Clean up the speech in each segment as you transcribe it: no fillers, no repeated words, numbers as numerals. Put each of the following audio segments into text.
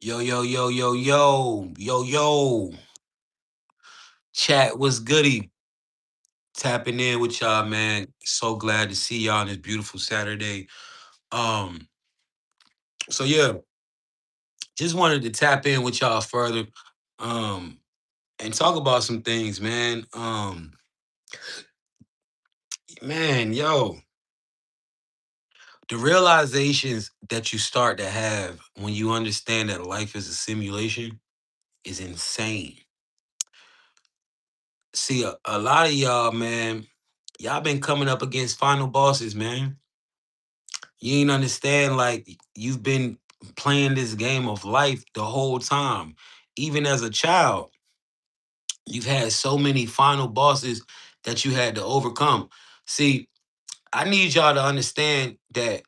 Yo, yo, yo, yo, yo, yo, yo. Chat was goody. Tapping in with y'all, man. So glad to see y'all on this beautiful Saturday. Um, so yeah, just wanted to tap in with y'all further. Um, and talk about some things, man. Man, yo, the realizations that you start to have when you understand that life is a simulation is insane. See, a lot of y'all, man, y'all been coming up against final bosses, man. You ain't understand, like, you've been playing this game of life the whole time. Even as a child, you've had so many final bosses that you had to overcome. See, I need y'all to understand that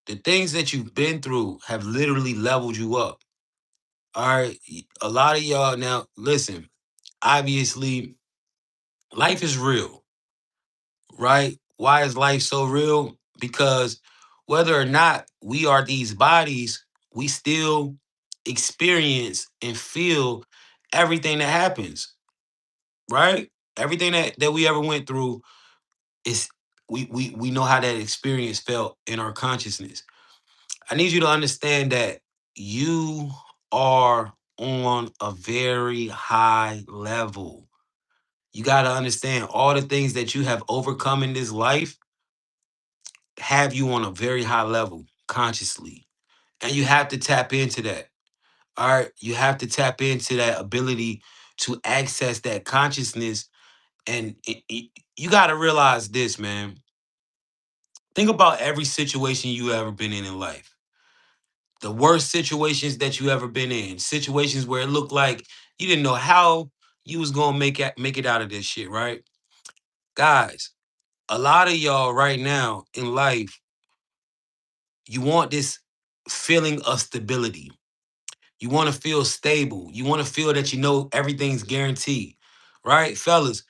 the things that you've been through have literally leveled you up. All right. A lot of y'all now, listen, obviously, life is real, right? Why is life so real? Because whether or not we are these bodies, we still experience and feel everything that happens, right? Everything that we ever went through is we know how that experience felt in our consciousness. I need you to understand that you are on a very high level. You got to understand all the things that you have overcome in this life have you on a very high level consciously. And you have to tap into that. All right. You have to tap into that ability to access that consciousness. And you got to realize this, man. Think about every situation you ever been in life. The worst situations that you ever been in, situations where it looked like you didn't know how you was gonna make it out of this shit, right? Guys, a lot of y'all right now in life, you want this feeling of stability. You want to feel stable. You want to feel that you know everything's guaranteed, right, fellas?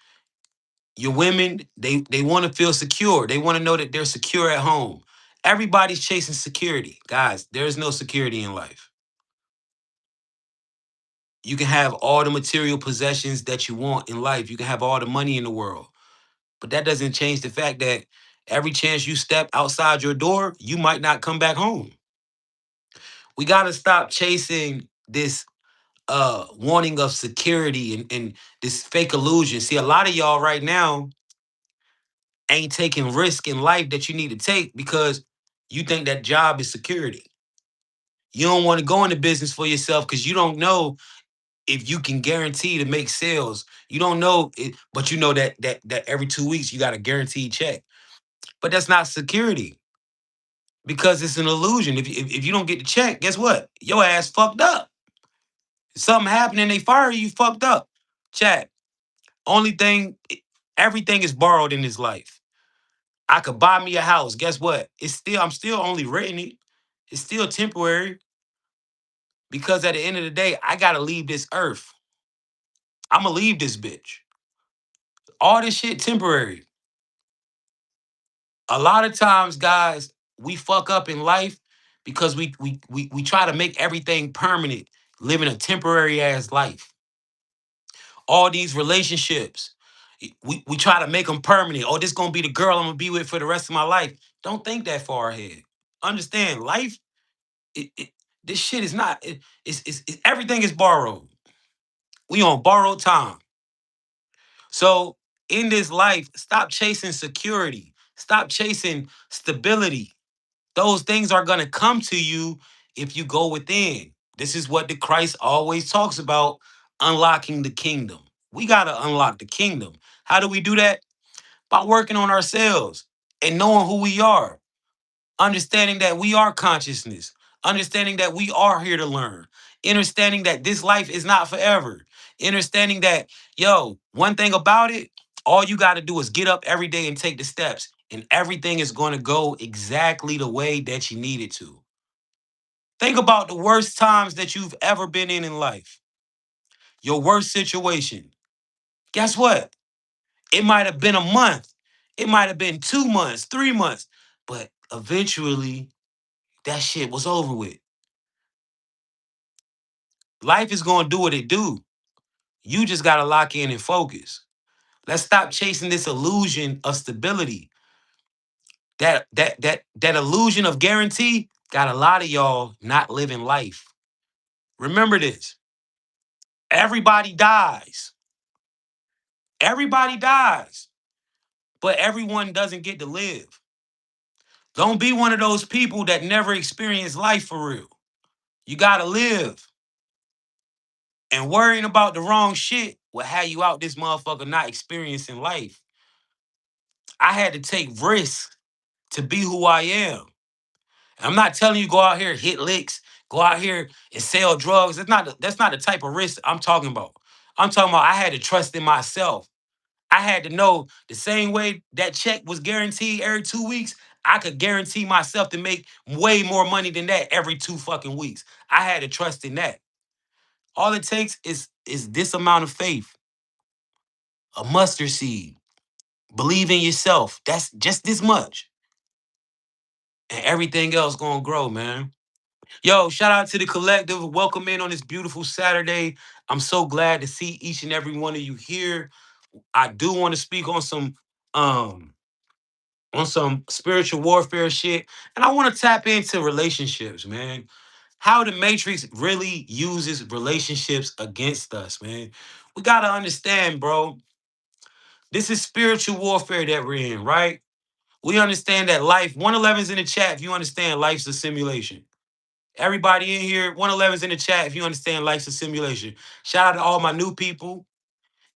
Your women, they want to feel secure. They want to know that they're secure at home. Everybody's chasing security, guys. There's no security in life. You can have all the material possessions that you want in life. You can have all the money in the world, but that doesn't change the fact that every chance you step outside your door, you might not come back home. We got to stop chasing this wanting of security and this fake illusion. See, a lot of y'all right now ain't taking risk in life that you need to take because you think that job is security. You don't want to go into business for yourself because you don't know if you can guarantee to make sales. You don't know it, but you know that every 2 weeks you got a guaranteed check. But that's not security because it's an illusion. If you don't get the check, guess what? Your ass fucked up. If something happened and they fire you, you fucked up. Chat. Only thing, everything is borrowed in this life. I could buy me a house. Guess what? I'm still only renting it. It's still temporary because at the end of the day, I gotta leave this earth. I'ma leave this bitch. All this shit temporary. A lot of times, guys, we fuck up in life because we try to make everything permanent, living a temporary ass life. All these relationships, we try to make them permanent. Oh, this gonna be the girl I'm gonna be with for the rest of my life. Don't think that far ahead. Understand, life, it this shit is not. Everything is borrowed. We on borrowed time. So in this life, stop chasing security. Stop chasing stability. Those things are gonna come to you if you go within. This is what the Christ always talks about: unlocking the kingdom. We gotta unlock the kingdom. How do we do that? By working on ourselves and knowing who we are, understanding that we are consciousness, understanding that we are here to learn, understanding that this life is not forever, understanding that, yo, one thing about it, all you got to do is get up every day and take the steps, and everything is going to go exactly the way that you need it to. Think about the worst times that you've ever been in life, your worst situation. Guess what? It might have been a month, it might have been 2 months, 3 months, but eventually that shit was over with. Life is gonna do what it do. You just gotta lock in and focus. Let's stop chasing this illusion of stability. That illusion of guarantee got a lot of y'all not living life. Remember this. Everybody dies. Everybody dies. But everyone doesn't get to live. Don't be one of those people that never experience life for real. You gotta live. And worrying about the wrong shit will have you out this motherfucker not experiencing life. I had to take risks to be who I am. I'm not telling you go out here, hit licks, go out here and sell drugs. That's not the type of risk I'm talking about. I'm talking about I had to trust in myself. I had to know the same way that check was guaranteed every 2 weeks, I could guarantee myself to make way more money than that every 2 fucking weeks. I had to trust in that. All it takes is this amount of faith, a mustard seed. Believe in yourself. That's just this much. And everything else gonna grow, man. Yo, shout out to the collective. Welcome in on this beautiful Saturday. I'm so glad to see each and every one of you here. I do want to speak um on some spiritual warfare shit. And I want to tap into relationships, man. How the Matrix really uses relationships against us, man. We gotta understand, bro. This is spiritual warfare that we're in, right? We understand that life, 111's in the chat if you understand life's a simulation. Everybody in here, 111's in the chat if you understand life's a simulation. Shout out to all my new people.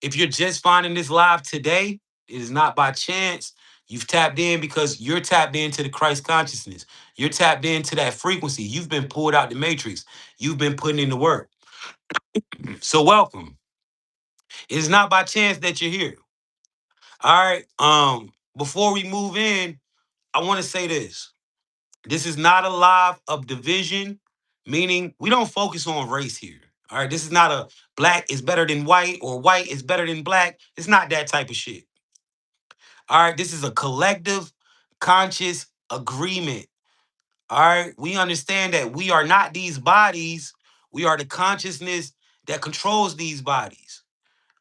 If you're just finding this live today, it is not by chance. You've tapped in because you're tapped into the Christ consciousness. You're tapped into that frequency. You've been pulled out the matrix. You've been putting in the work. So welcome. It is not by chance that you're here. All right. Before we move in, I want to say this. This is not a live of division, meaning we don't focus on race here. All right. This is not a black is better than white or white is better than black. It's not that type of shit. All right. This is a collective conscious agreement. All right. We understand that we are not these bodies. We are the consciousness that controls these bodies.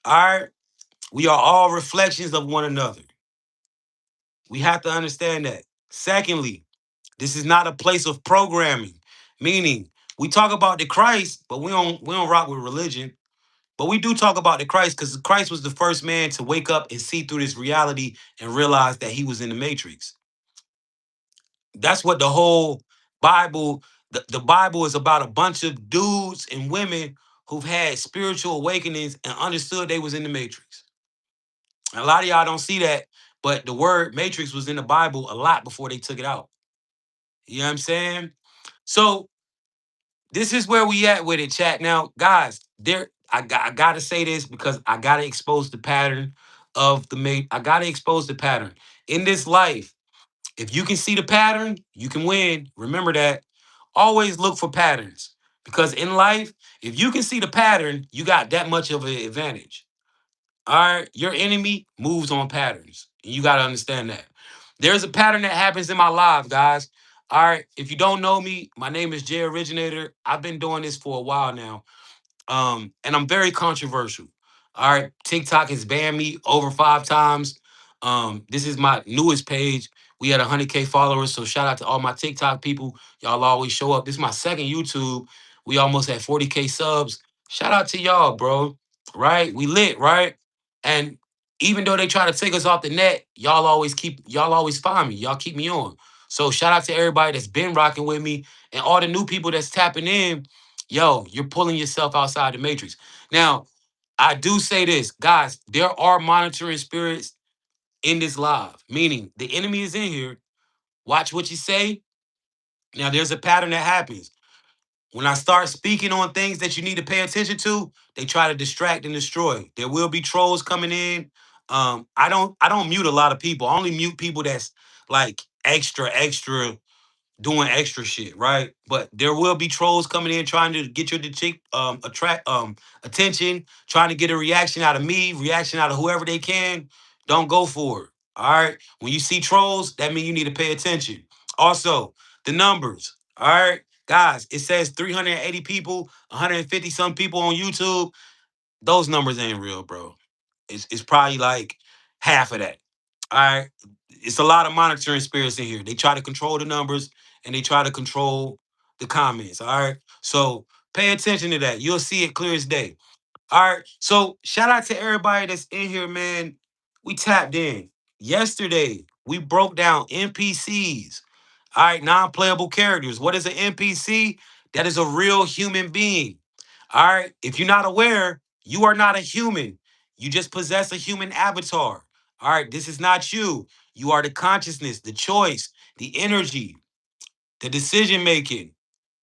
All right. We are all reflections of one another. We have to understand that. Secondly, this is not a place of programming, meaning we talk about the Christ, but we don't rock with religion. But we do talk about the Christ because Christ was the first man to wake up and see through this reality and realize that he was in the matrix. That's what the whole Bible, the Bible is about a bunch of dudes and women who've had spiritual awakenings and understood they was in the matrix. And a lot of y'all don't see that, but the word matrix was in the Bible a lot before they took it out. You know what I'm saying? So this is where we at with it, chat. Now, guys, I gotta say this because I gotta expose the pattern of the mate. I gotta expose the pattern. In this life, if you can see the pattern, you can win. Remember that. Always look for patterns. Because in life, if you can see the pattern, you got that much of an advantage. All right. Your enemy moves on patterns. And you got to understand that. There's a pattern that happens in my life, guys. All right. If you don't know me, my name is Jay Originator. I've been doing this for a while now. And I'm very controversial. All right, TikTok has banned me over 5 times. This is my newest page. We had 100K followers, so shout out to all my TikTok people. Y'all always show up. This is my second YouTube. We almost had 40K subs. Shout out to y'all, bro. Right? We lit, right? And even though they try to take us off the net, y'all always find me. Y'all keep me on. So shout out to everybody that's been rocking with me and all the new people that's tapping in. Yo, you're pulling yourself outside the matrix. Now, I do say this, guys, there are monitoring spirits in this live, meaning the enemy is in here. Watch what you say. Now, there's a pattern that happens. When I start speaking on things that you need to pay attention to, they try to distract and destroy. There will be trolls coming in. I don't mute a lot of people. I only mute people that's like extra doing extra shit, right? But there will be trolls coming in trying to get your attract attention, trying to get a reaction out of me, reaction out of whoever they can. Don't go for it. All right. When you see trolls, that means you need to pay attention. Also, the numbers. All right. Guys, it says 380 people, 150 some people on YouTube. Those numbers ain't real, bro. It's probably like half of that. All right. It's a lot of monitoring spirits in here. They try to control the numbers and they try to control the comments. All right. So pay attention to that. You'll see it clear as day. All right. So shout out to everybody that's in here, man. We tapped in. Yesterday, we broke down NPCs. All right, non-playable characters. What is an NPC? That is a real human being. All right. If you're not aware, you are not a human. You just possess a human avatar. All right. This is not you. You are the consciousness, the choice, the energy, the decision making.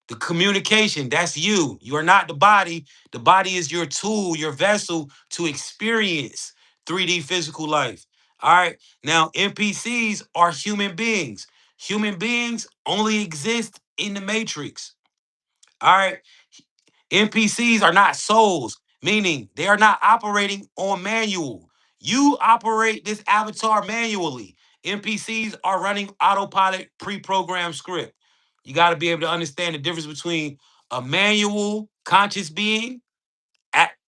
The communication, that's you. You are not the body. The body is your tool, your vessel to experience 3D physical life. All right. Now, NPCs are human beings. Human beings only exist in the matrix. All right. NPCs are not souls, meaning they are not operating on manual. You operate this avatar manually. NPCs are running autopilot pre-programmed script. You got to be able to understand the difference between a manual conscious being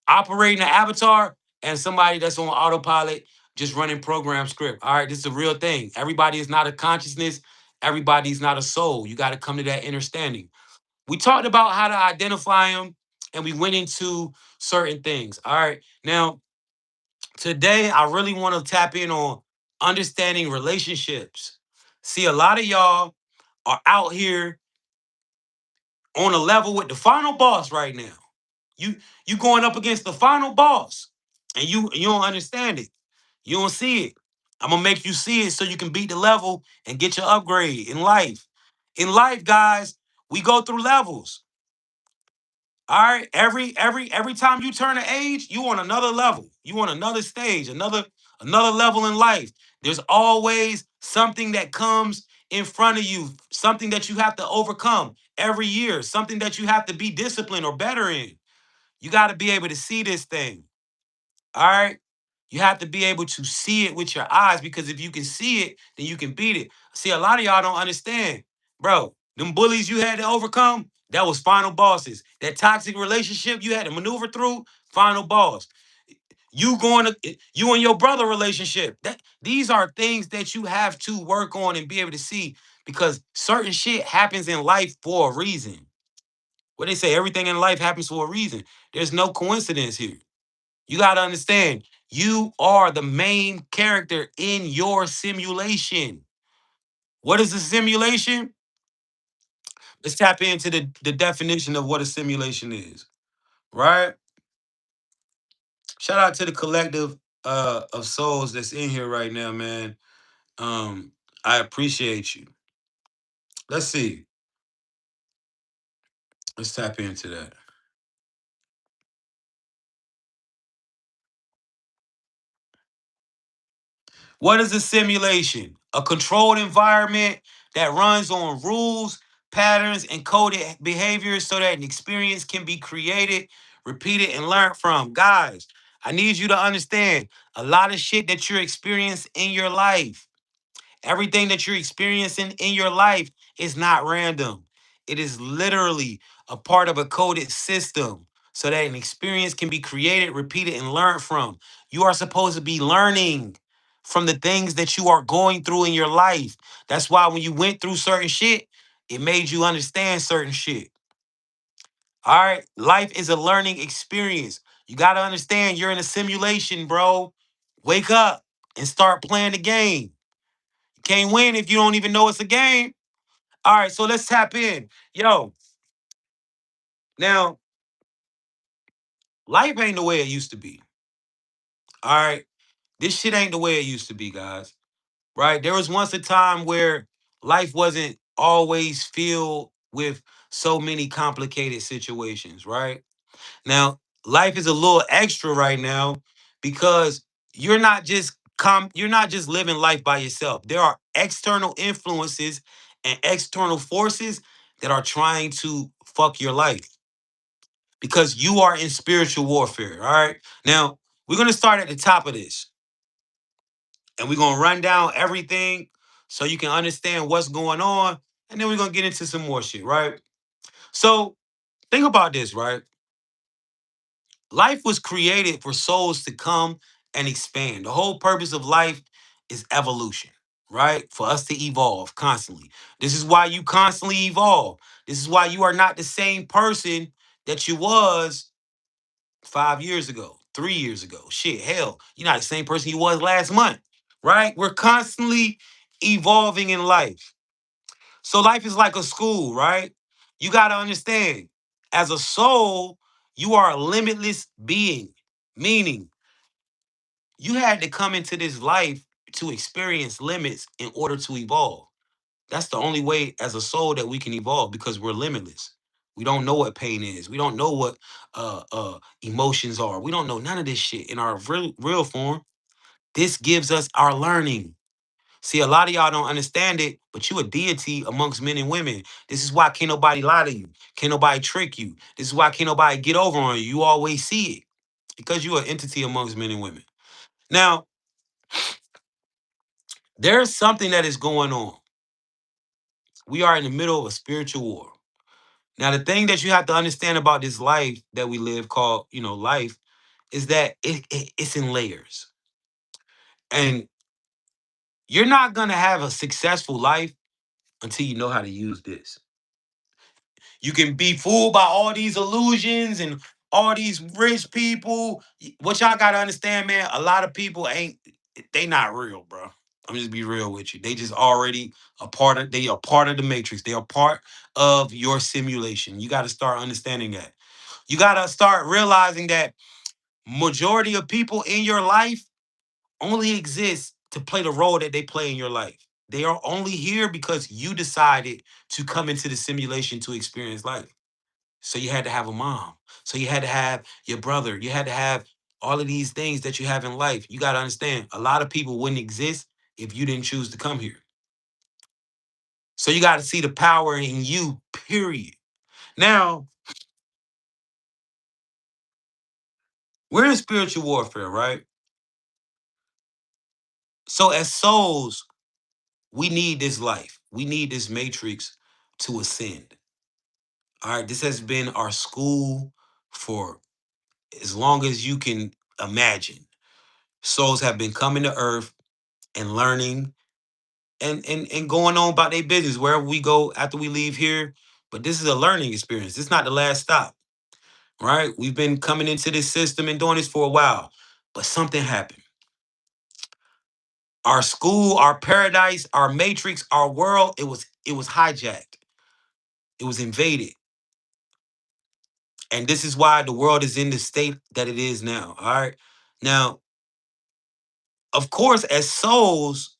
operating an avatar and somebody that's on autopilot just running program script. All right, this is a real thing. Everybody is not a consciousness. Everybody's not a soul. You got to come to that understanding. We talked about how to identify them and we went into certain things. All right. Now, today I really want to tap in on understanding relationships. See, a lot of y'all are out here on a level with the final boss right now. You you going up against the final boss and you don't understand it. You don't see it. I'm gonna make you see it so you can beat the level and get your upgrade in life. In life, guys, we go through levels. All right. Every time you turn an age, you on another level. You on another stage, another level in life. There's always something that comes in front of you, something that you have to overcome every year, something that you have to be disciplined or better in. You got to be able to see this thing. All right. You have to be able to see it with your eyes because if you can see it, then you can beat it. See, a lot of y'all don't understand. Bro, them bullies you had to overcome, that was final bosses. That toxic relationship you had to maneuver through, final boss. You and your brother relationship. These are things that you have to work on and be able to see because certain shit happens in life for a reason. What they say, everything in life happens for a reason. There's no coincidence here. You got to understand, you are the main character in your simulation. What is a simulation? Let's tap into the definition of what a simulation is, right? Shout out to the collective of souls that's in here right now, man. Um, I appreciate you. Let's see. Let's tap into that. What is a simulation? A controlled environment that runs on rules, patterns, and coded behaviors so that an experience can be created, repeated, and learned from. Guys, I need you to understand a lot of shit that you're experiencing in your life. Everything that you're experiencing in your life is not random. It is literally a part of a coded system so that an experience can be created, repeated, and learned from. You are supposed to be learning from the things that you are going through in your life. That's why when you went through certain shit, it made you understand certain shit. All right. Life is a learning experience. You got to understand you're in a simulation, bro. Wake up and start playing the game. Can't win if you don't even know it's a game. All right, so let's tap in. Yo, now, life ain't the way it used to be. All right. This shit ain't the way it used to be, guys. Right? There was once a time where life wasn't always filled with so many complicated situations, right? Now, life is a little extra right now because you're not just living life by yourself. There are external influences and external forces that are trying to fuck your life because you are in spiritual warfare, all right? Now, we're going to start at the top of this and we're going to run down everything so you can understand what's going on and then we're going to get into some more shit, right? So think about this, right? Life was created for souls to come and expand. The whole purpose of life is evolution, right? For us to evolve constantly. This is why you constantly evolve. This is why you are not the same person that you was 5 years ago, 3 years ago. Shit, hell, you're not the same person you was last month, right? We're constantly evolving in life. So life is like a school, right? You got to understand, as a soul, you are a limitless being, meaning you had to come into this life to experience limits in order to evolve. That's the only way as a soul that we can evolve because we're limitless. We don't know what pain is. We don't know what emotions are. We don't know none of this shit in our real form. This gives us our learning. See, a lot of y'all don't understand it, but you a deity amongst men and women. This is why can't nobody lie to you. Can't nobody trick you. This is why can't nobody get over on you. You always see it because you're an entity amongst men and women. Now, there's something that is going on. We are in the middle of a spiritual war. Now, the thing that you have to understand about this life that we live called, life, is that it's in layers. And you're not going to have a successful life until you know how to use this. You can be fooled by all these illusions and all these rich people. What y'all gotta understand, man, a lot of people they not real, bro. I'm just be real with you. They just already they are part of the matrix. They are part of your simulation. You gotta start understanding that. You gotta start realizing that majority of people in your life only exist to play the role that they play in your life. They are only here because you decided to come into the simulation to experience life. So you had to have a mom. So you had to have your brother. You had to have all of these things that you have in life. You got to understand, a lot of people wouldn't exist if you didn't choose to come here. So you got to see the power in you, period. Now, we're in spiritual warfare, right? So as souls, we need this life. We need this matrix to ascend. All right, this has been our school for as long as you can imagine. Souls have been coming to earth and learning and going on about their business wherever we go after we leave here. But this is a learning experience. This is not the last stop, right? We've been coming into this system and doing this for a while, but something happened. Our school, our paradise, our matrix, our world, it was hijacked. It was invaded. And this is why the world is in the state that it is now. All right. Now, of course, as souls,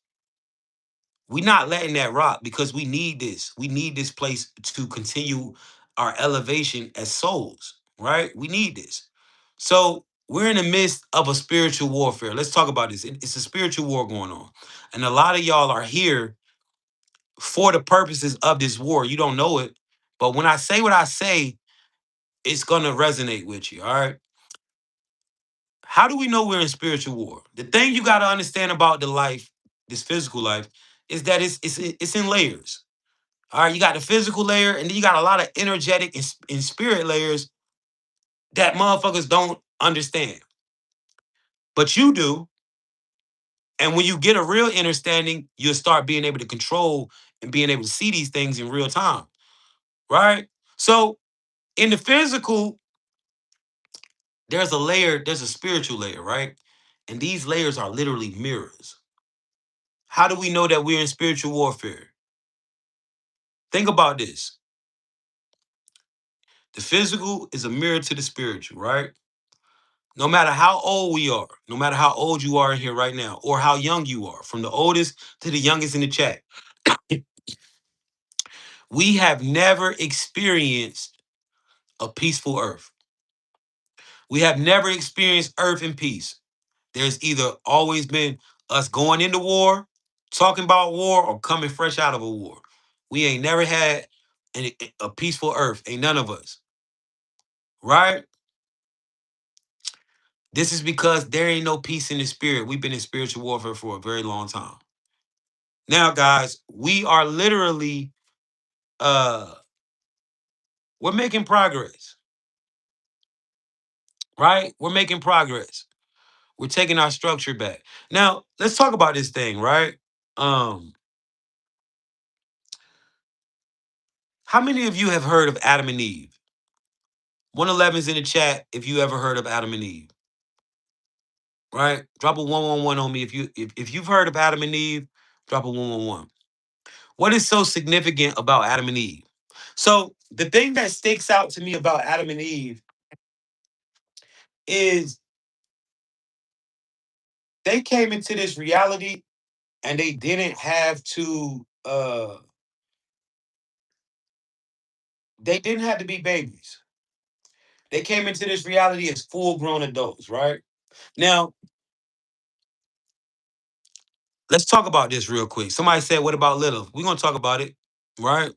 we're not letting that rock because we need this. We need this place to continue our elevation as souls, right? We need this. So we're in the midst of a spiritual warfare. Let's talk about this. It's a spiritual war going on. And a lot of y'all are here for the purposes of this war. You don't know it. But when I say what I say, it's going to resonate with you, all right? How do we know we're in spiritual war? The thing you got to understand about the life, this physical life, is that it's in layers. All right, you got the physical layer, and then you got a lot of energetic and spirit layers that motherfuckers don't understand. But you do. And when you get a real understanding, you'll start being able to control and being able to see these things in real time. Right? So in the physical, there's a spiritual layer, right? And these layers are literally mirrors. How do we know that we're in spiritual warfare? Think about this. The physical is a mirror to the spiritual, right? No matter how old we are, no matter how old you are in here right now, or how young you are, from the oldest to the youngest in the chat, we have never experienced a peaceful earth. We have never experienced earth in peace. There's either always been us going into war, talking about war, or coming fresh out of a war. We ain't never had a peaceful earth, ain't none of us, right? This is because there ain't no peace in the spirit. We've been in spiritual warfare for a very long time. Now, guys, we are literally uh We're making progress, right? We're making progress. We're taking our structure back. Now, let's talk about this thing, right? Um, how many of you have heard of Adam and Eve? 111's in the chat if you ever heard of Adam and Eve, right? Drop a 111 on me if you've heard of Adam and Eve, drop a 111. What is so significant about Adam and Eve? So, the thing that sticks out to me about Adam and Eve is they came into this reality and they didn't have to they didn't have to be babies. They came into this reality as full grown adults, right? Now, let's talk about this real quick. Somebody said, what about Lilith? We're gonna talk about it, right?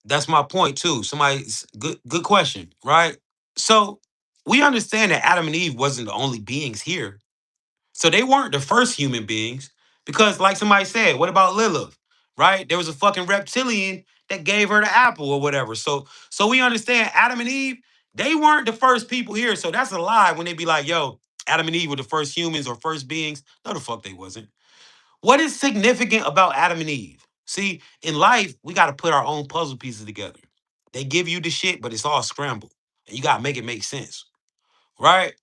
That's my point too. Somebody's good question, right? So we understand that Adam and Eve wasn't the only beings here. So they weren't the first human beings because, like somebody said, what about Lilith? Right? There was a fucking reptilian that gave her the apple or whatever. So we understand Adam and Eve, they weren't the first people here. So that's a lie when they be like, yo, Adam and Eve were the first humans or first beings. No, the fuck they wasn't. What is significant about Adam and Eve? See, in life, we got to put our own puzzle pieces together. They give you the shit, but it's all scrambled. And you got to make it make sense. Right?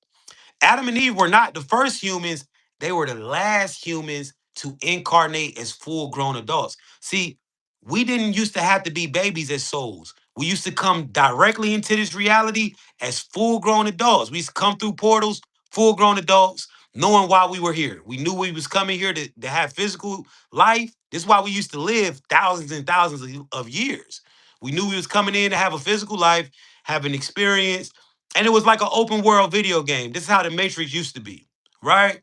Adam and Eve were not the first humans, they were the last humans to incarnate as full grown adults. See, we didn't used to have to be babies as souls. We used to come directly into this reality as full grown adults. We used to come through portals, full grown adults, knowing why we were here. We knew we was coming here to have physical life. This is why we used to live thousands and thousands of years. We knew we was coming in to have a physical life, have an experience, and it was like an open world video game. This is how the Matrix used to be, right?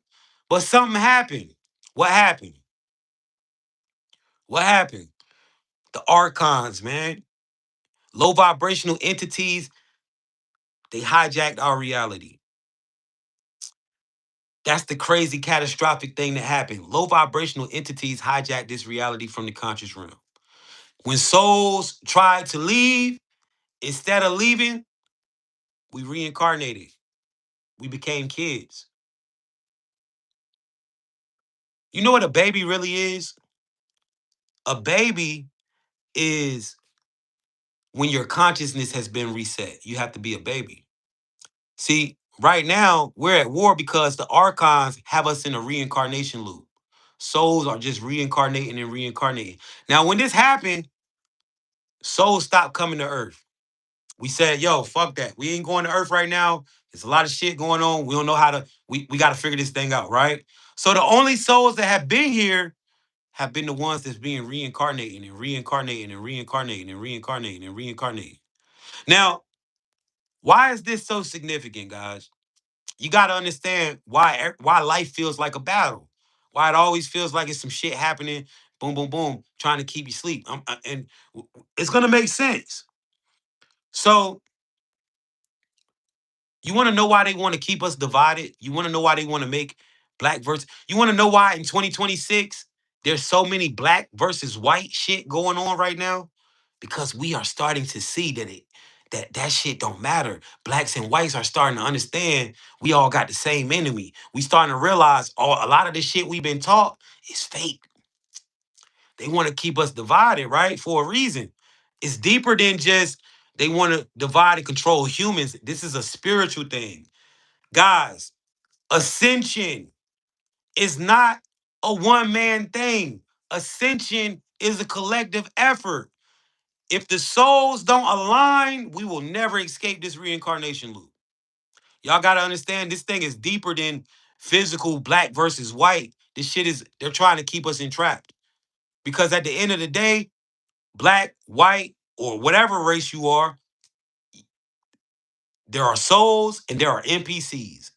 But something happened. What happened? What happened? The archons, man. Low vibrational entities, they hijacked our reality. That's the crazy catastrophic thing that happened. Low vibrational entities hijacked this reality from the conscious realm. When souls tried to leave, instead of leaving, we reincarnated. We became kids. You know what a baby really is? A baby is when your consciousness has been reset. You have to be a baby. See, right now we're at war because the archons have us in a reincarnation loop. Souls are just reincarnating and reincarnating. Now, when this happened, souls stopped coming to Earth. We said, yo, fuck that. We ain't going to Earth right now. There's a lot of shit going on. We don't know how to, we got to figure this thing out, right? So the only souls that have been here have been the ones that's being reincarnating and reincarnating and reincarnating and reincarnating and reincarnating. Now, why is this so significant, guys? You got to understand why life feels like a battle. Why it always feels like it's some shit happening, boom, boom, boom, trying to keep you asleep. And it's gonna make sense. So you want to know why they want to keep us divided? You want to know why they want to make black versus? You want to know why in 2026 there's so many black versus white shit going on right now? Because we are starting to see that shit don't matter. Blacks and whites are starting to understand we all got the same enemy. We starting to realize a lot of this shit we've been taught is fake. They want to keep us divided, right? For a reason. It's deeper than just they want to divide and control humans. This is a spiritual thing. Guys, ascension is not a one-man thing. Ascension is a collective effort. If the souls don't align, we will never escape this reincarnation loop. Y'all got to understand this thing is deeper than physical black versus white. This shit is, they're trying to keep us entrapped. Because at the end of the day, black, white, or whatever race you are, there are souls and there are NPCs.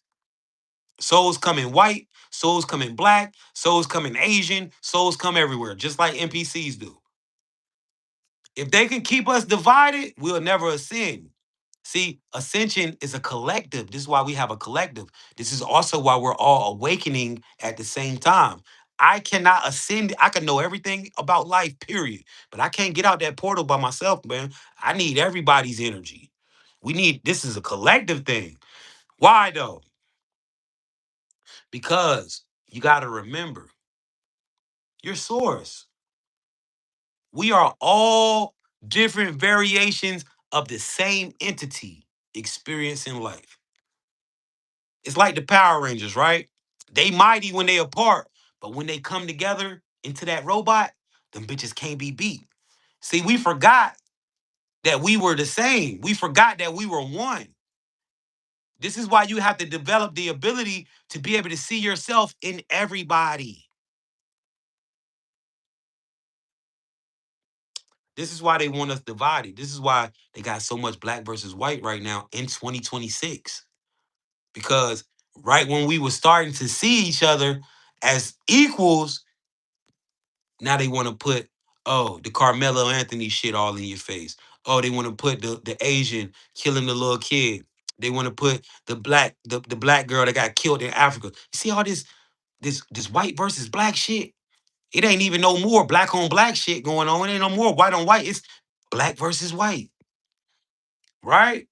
Souls come in white, souls come in black, souls come in Asian, souls come everywhere, just like NPCs do. If they can keep us divided, we'll never ascend. See, ascension is a collective. This is why we have a collective. This is also why we're all awakening at the same time. I cannot ascend. I can know everything about life, period. But I can't get out that portal by myself, man. I need everybody's energy. This is a collective thing. Why though? Because you got to remember your source. We are all different variations of the same entity experiencing life. It's like the Power Rangers, right? They mighty when they apart, but when they come together into that robot, them bitches can't be beat. See, we forgot that we were the same. We forgot that we were one. This is why you have to develop the ability to be able to see yourself in everybody. This is why they want us divided. This is why they got so much black versus white right now in 2026. Because right when we were starting to see each other as equals, now they want to put, oh, the Carmelo Anthony shit all in your face. Oh, they want to put the Asian killing the little kid. They want to put the black girl that got killed in Africa. You see all this white versus black shit? It ain't even no more black on black shit going on. It ain't no more white on white. It's black versus white, right?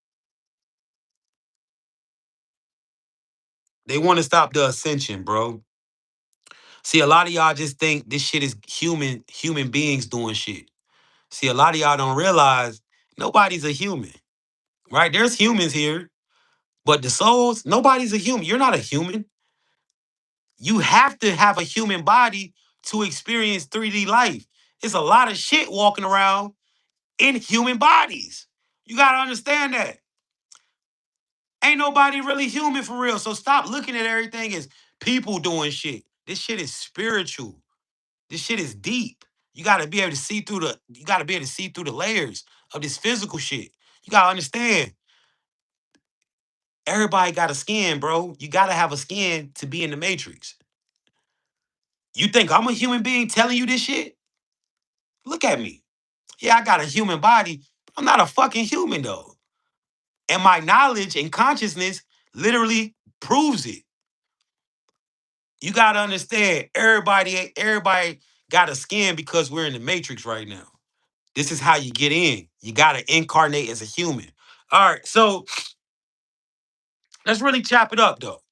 They want to stop the ascension, bro. See, a lot of y'all just think this shit is human beings doing shit. See, a lot of y'all don't realize nobody's a human, right? There's humans here, but the souls, nobody's a human. You're not a human. You have to have a human body to experience 3D life. It's a lot of shit walking around in human bodies. You gotta understand that. Ain't nobody really human for real. So stop looking at everything as people doing shit. This shit is spiritual. This shit is deep. You gotta be able to see through the layers of this physical shit. You gotta understand. Everybody got a skin, bro. You gotta have a skin to be in the matrix. You think I'm a human being telling you this shit? Look at me. Yeah, I got a human body. But I'm not a fucking human though. And my knowledge and consciousness literally proves it. You gotta understand, everybody got a skin because we're in the matrix right now. This is how you get in. You gotta incarnate as a human. All right, so let's really chop it up though.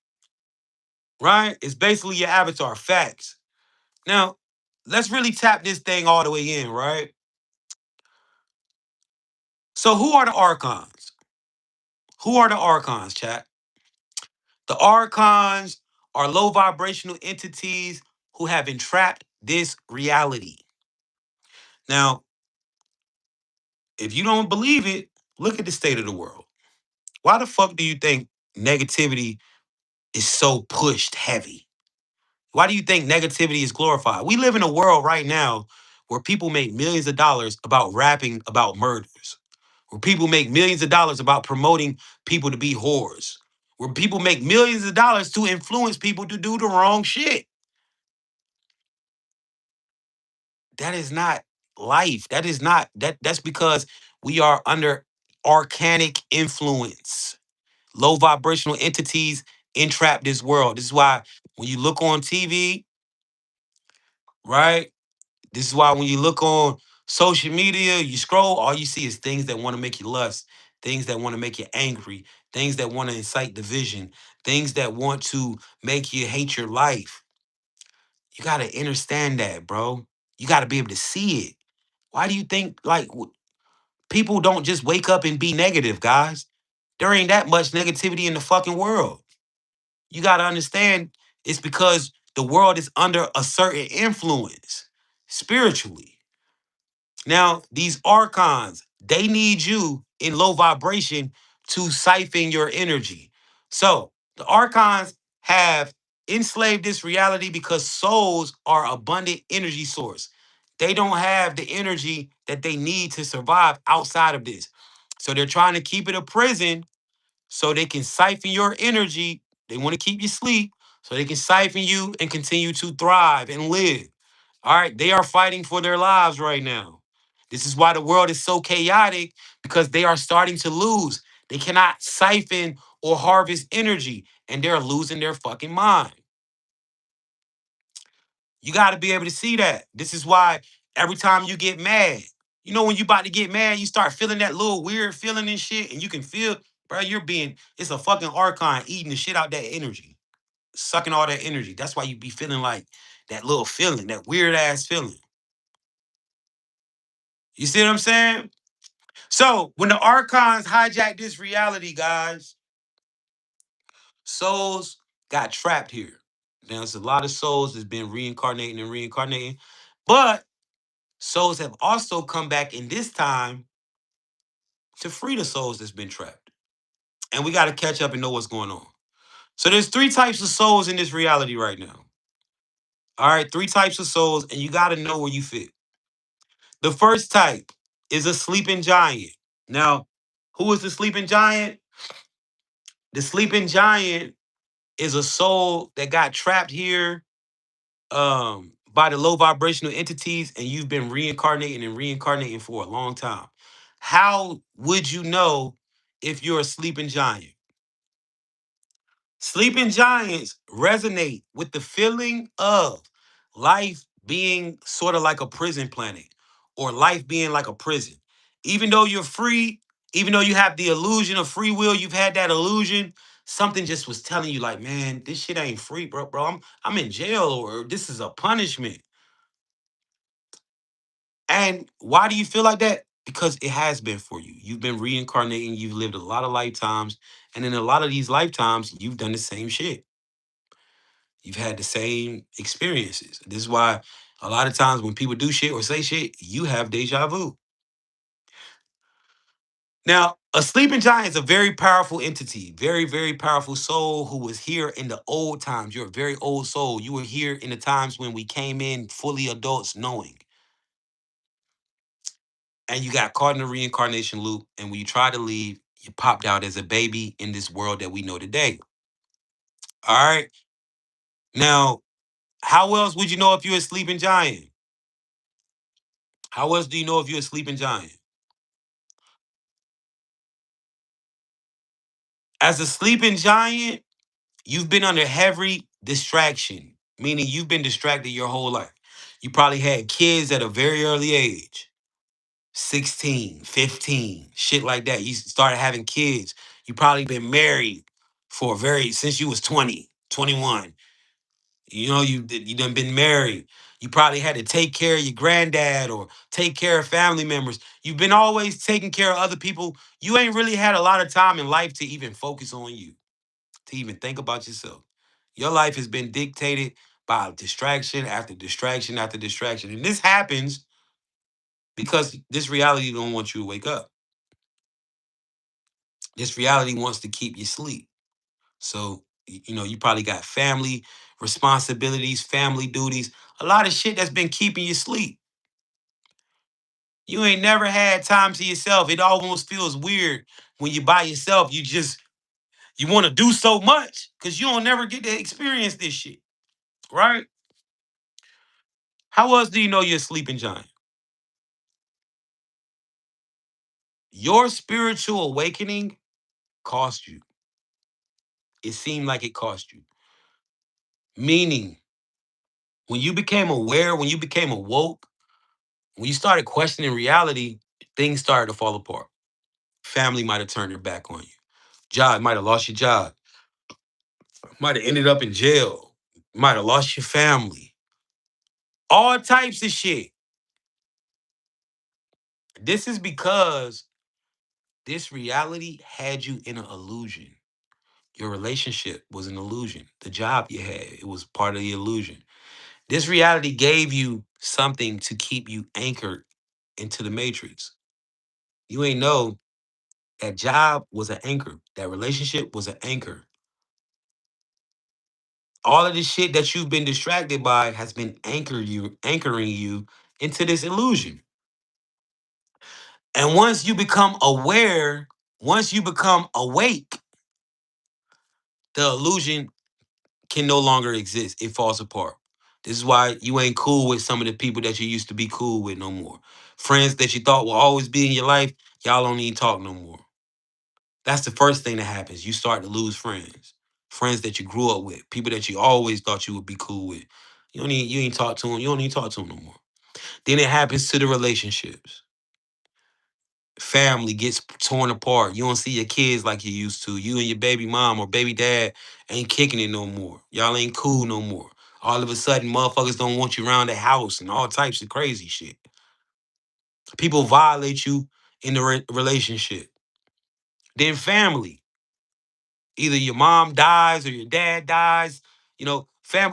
Right? It's basically your avatar, facts. Now, let's really tap this thing all the way in, right? So who are the archons? Who are the archons, chat? The archons are low vibrational entities who have entrapped this reality. Now, if you don't believe it, look at the state of the world. Why the fuck do you think negativity is so pushed heavy? Why do you think negativity is glorified? We live in a world right now where people make millions of dollars about rapping about murders, where people make millions of dollars about promoting people to be whores, where people make millions of dollars to influence people to do the wrong shit. That is not life. That is not that's because we are under arcanic influence. Low vibrational entities entrap this world. This is why when you look on TV, right? This is why when you look on social media, you scroll, all you see is things that want to make you lust, things that want to make you angry, things that want to incite division, things that want to make you hate your life. You got to understand that, bro. You got to be able to see it. Why do you think people don't just wake up and be negative, guys? There ain't that much negativity in the fucking world. You got to understand it's because the world is under a certain influence spiritually. Now, these archons, they need you in low vibration to siphon your energy. So, the archons have enslaved this reality because souls are abundant energy source. They don't have the energy that they need to survive outside of this. So, they're trying to keep it a prison so they can siphon your energy. They want to keep you asleep so they can siphon you and continue to thrive and live. All right, they are fighting for their lives right now. This is why the world is so chaotic because they are starting to lose. They cannot siphon or harvest energy and they're losing their fucking mind. You got to be able to see that. This is why every time you get mad, you know, when you about to get mad, you start feeling that little weird feeling and shit, and you can feel, bro, it's a fucking archon eating the shit out that energy, sucking all that energy. That's why you be feeling like that little feeling, that weird ass feeling. You see what I'm saying? So when the archons hijack this reality, guys, souls got trapped here. Now, there's a lot of souls that's been reincarnating and reincarnating, but souls have also come back in this time to free the souls that's been trapped. And we got to catch up and know what's going on. So there's three types of souls in this reality right now. All right, three types of souls, and you got to know where you fit. The first type is a sleeping giant. Now, who is the sleeping giant? The sleeping giant is a soul that got trapped here by the low vibrational entities, and you've been reincarnating and reincarnating for a long time. How would you know if you're a sleeping giant? Sleeping giants resonate with the feeling of life being sort of like a prison planet, or life being like a prison. Even though you're free, even though you have the illusion of free will, you've had that illusion, something just was telling you like, man, this shit ain't free, bro. I'm in jail, or this is a punishment. And why do you feel like that? Because it has been for you. You've been reincarnating, you've lived a lot of lifetimes, and in a lot of these lifetimes, you've done the same shit. You've had the same experiences. This is why a lot of times when people do shit or say shit, you have deja vu. Now, a sleeping giant is a very powerful entity, very, very powerful soul who was here in the old times. You're a very old soul. You were here in the times when we came in fully adults knowing. And you got caught in a reincarnation loop. And when you tried to leave, you popped out as a baby in this world that we know today. All right. Now, how else would you know if you're a sleeping giant? How else do you know if you're a sleeping giant? As a sleeping giant, you've been under heavy distraction, meaning you've been distracted your whole life. You probably had kids at a very early age, 16, 15, shit like that. You started having kids. You probably been married since you was 20, 21. You know, you done been married. You probably had to take care of your granddad or take care of family members. You've been always taking care of other people. You ain't really had a lot of time in life to even focus on you, to even think about yourself. Your life has been dictated by distraction after distraction after distraction. And this happens because this reality don't want you to wake up. This reality wants to keep you asleep. So, you know, you probably got family responsibilities, family duties, a lot of shit that's been keeping you asleep. You ain't never had time to yourself. It almost feels weird when you by yourself. You want to do so much because you don't never get to experience this shit, right? How else do you know you're a sleeping giant? Your spiritual awakening cost you. It seemed like it cost you. Meaning, when you became aware, when you became awoke, when you started questioning reality, things started to fall apart. Family might have turned their back on you. Job might have lost your job. Might have ended up in jail. Might have lost your family. All types of shit. This is because this reality had you in an illusion. Your relationship was an illusion. The job you had, it was part of the illusion. This reality gave you something to keep you anchored into the matrix. You ain't know that job was an anchor. That relationship was an anchor. All of this shit that you've been distracted by has been anchoring you into this illusion. And once you become aware, once you become awake, the illusion can no longer exist. It falls apart. This is why you ain't cool with some of the people that you used to be cool with no more. Friends that you thought will always be in your life, y'all don't even talk no more. That's the first thing that happens. You start to lose friends. Friends that you grew up with, people that you always thought you would be cool with. You ain't talk to him. You don't even talk to him no more. Then it happens to the relationships. Family gets torn apart. You don't see your kids like you used to. You and your baby mom or baby dad ain't kicking it no more. Y'all ain't cool no more. All of a sudden, motherfuckers don't want you around the house and all types of crazy shit. People violate you in the relationship. Then family. Either your mom dies or your dad dies. You know,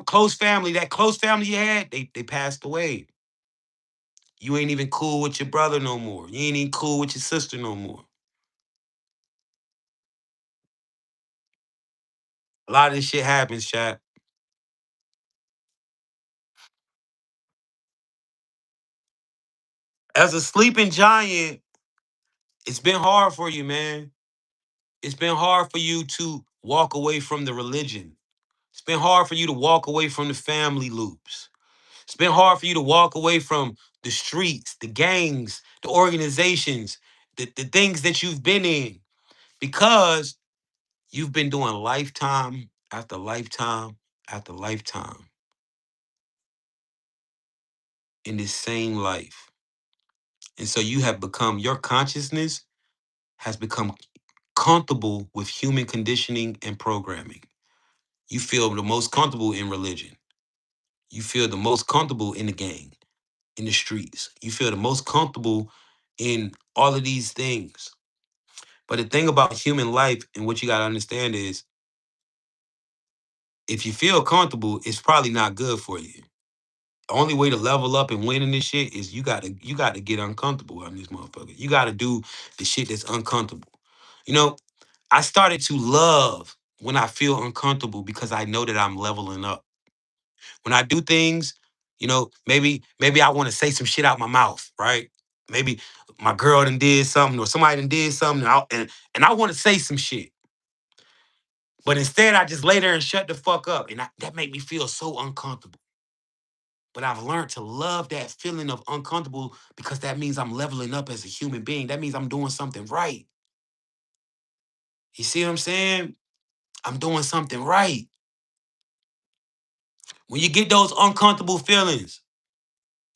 close family, that close family you had, they passed away. You ain't even cool with your brother no more. You ain't even cool with your sister no more. A lot of this shit happens, chat. As a sleeping giant, it's been hard for you, man. It's been hard for you to walk away from the religion. It's been hard for you to walk away from the family loops. It's been hard for you to walk away from the streets, the gangs, the organizations, the things that you've been in because you've been doing lifetime after lifetime after lifetime in this same life. And so you have become, your consciousness has become comfortable with human conditioning and programming. You feel the most comfortable in religion. You feel the most comfortable in the gang, in the streets. You feel the most comfortable in all of these things. But the thing about human life and what you got to understand is if you feel comfortable, it's probably not good for you. The only way to level up and win in this shit is you got to get uncomfortable on this motherfucker. You got to do the shit that's uncomfortable. You know, I started to love when I feel uncomfortable because I know that I'm leveling up. When I do things, maybe I want to say some shit out my mouth, right? Maybe my girl done did something or somebody done did something and I want to say some shit. But instead I just lay there and shut the fuck up. And that made me feel so uncomfortable. But I've learned to love that feeling of uncomfortable because that means I'm leveling up as a human being. That means I'm doing something right. You see what I'm saying? I'm doing something right. When you get those uncomfortable feelings,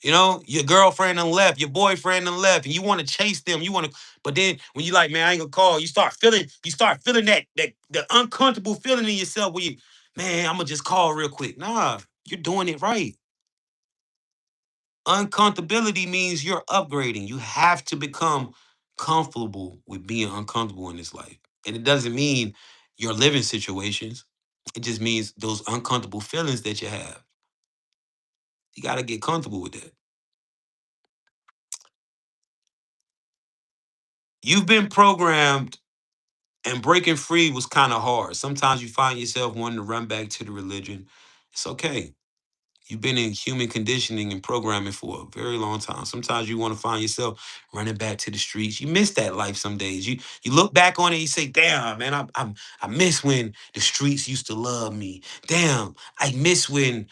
your girlfriend done left, your boyfriend done left, and you want to chase them. But then when you like, man, I ain't gonna call, you start feeling that the uncomfortable feeling in yourself where you, man, I'm gonna just call real quick. Nah, you're doing it right. Uncomfortability means you're upgrading. You have to become comfortable with being uncomfortable in this life. And it doesn't mean your living situations. It just means those uncomfortable feelings that you have. You got to get comfortable with that. You've been programmed and breaking free was kind of hard. Sometimes you find yourself wanting to run back to the religion. It's okay. You've been in human conditioning and programming for a very long time. Sometimes you want to find yourself running back to the streets. You miss that life some days. You look back on it and you say, "Damn, man, I miss when the streets used to love me. Damn, I miss when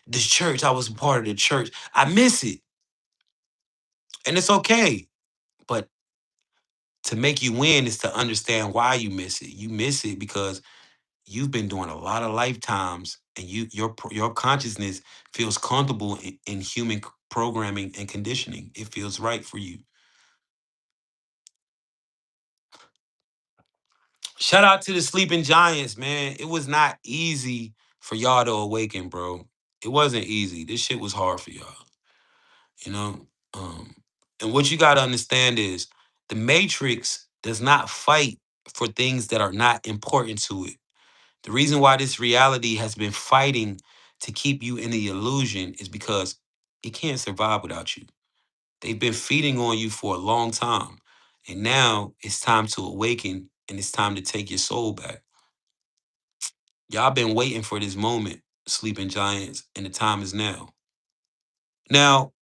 this church, I was a part of the church. I miss it." And it's okay. But to make you win is to understand why you miss it. You miss it because you've been doing a lot of lifetimes and your consciousness feels comfortable in human programming and conditioning. It feels right for you. Shout out to the sleeping giants, man. It was not easy for y'all to awaken, bro. It wasn't easy. This shit was hard for y'all, you know? Um, and what you gotta understand is the matrix does not fight for things that are not important to it. The reason why this reality has been fighting to keep you in the illusion is because it can't survive without you. They've been feeding on you for a long time. And now it's time to awaken and it's time to take your soul back. Y'all been waiting for this moment, sleeping giants, and the time is now. Now,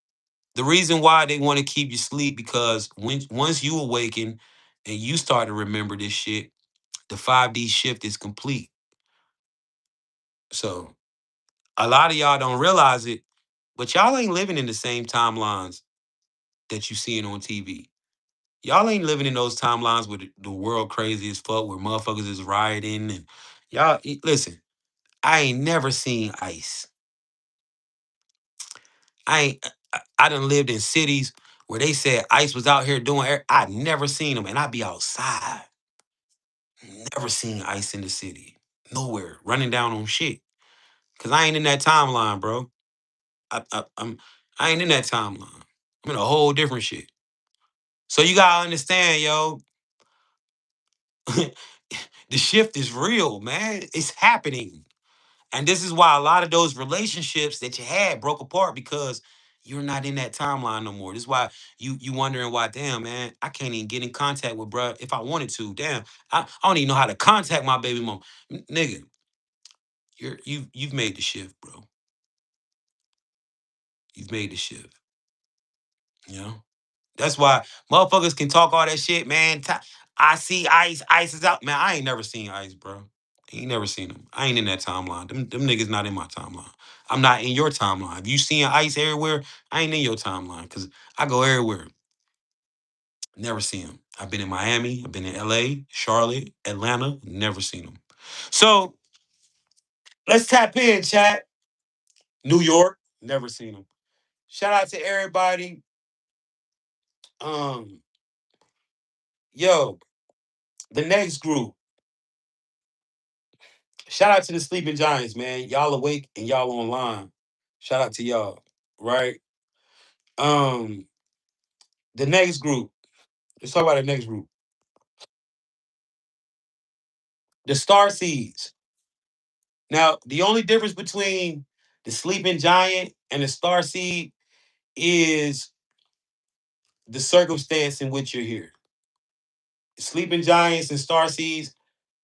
the reason why they want to keep you asleep because once you awaken and you start to remember this shit, the 5D shift is complete. So a lot of y'all don't realize it, but y'all ain't living in the same timelines that you seeing on TV. Y'all ain't living in those timelines where the world crazy as fuck, where motherfuckers is rioting and listen. I ain't never seen ICE. I done lived in cities where they said ICE was out here doing. I never seen them, and I be outside. Never seen ICE in the city. Nowhere running down on shit. Cause I ain't in that timeline, bro. I ain't in that timeline. I'm in a whole different shit. So you gotta understand, yo, the shift is real, man. It's happening. And this is why a lot of those relationships that you had broke apart because you're not in that timeline no more. This is why you wondering why, damn, man, I can't even get in contact with bruh if I wanted to. Damn, I don't even know how to contact my baby mom. Nigga, you've made the shift, bro. You've made the shift. You know? That's why motherfuckers can talk all that shit, man. I see Ice. Ice is out. Man, I ain't never seen Ice, bro. Ain't never seen him. I ain't in that timeline. Them niggas not in my timeline. I'm not in your timeline. If you seeing Ice everywhere, I ain't in your timeline because I go everywhere. Never seen him. I've been in Miami. I've been in LA, Charlotte, Atlanta. Never seen him. So let's tap in, chat. New York. Never seen him. Shout out to everybody. Um, yo, the next group. Shout out to the Sleeping Giants, man. Y'all awake and y'all online. Shout out to y'all, right? Um, the next group. Let's talk about the next group. The Star Seeds. Now, the only difference between the Sleeping Giant and the Star Seed is the circumstance in which you're here. Sleeping Giants and Star Seeds,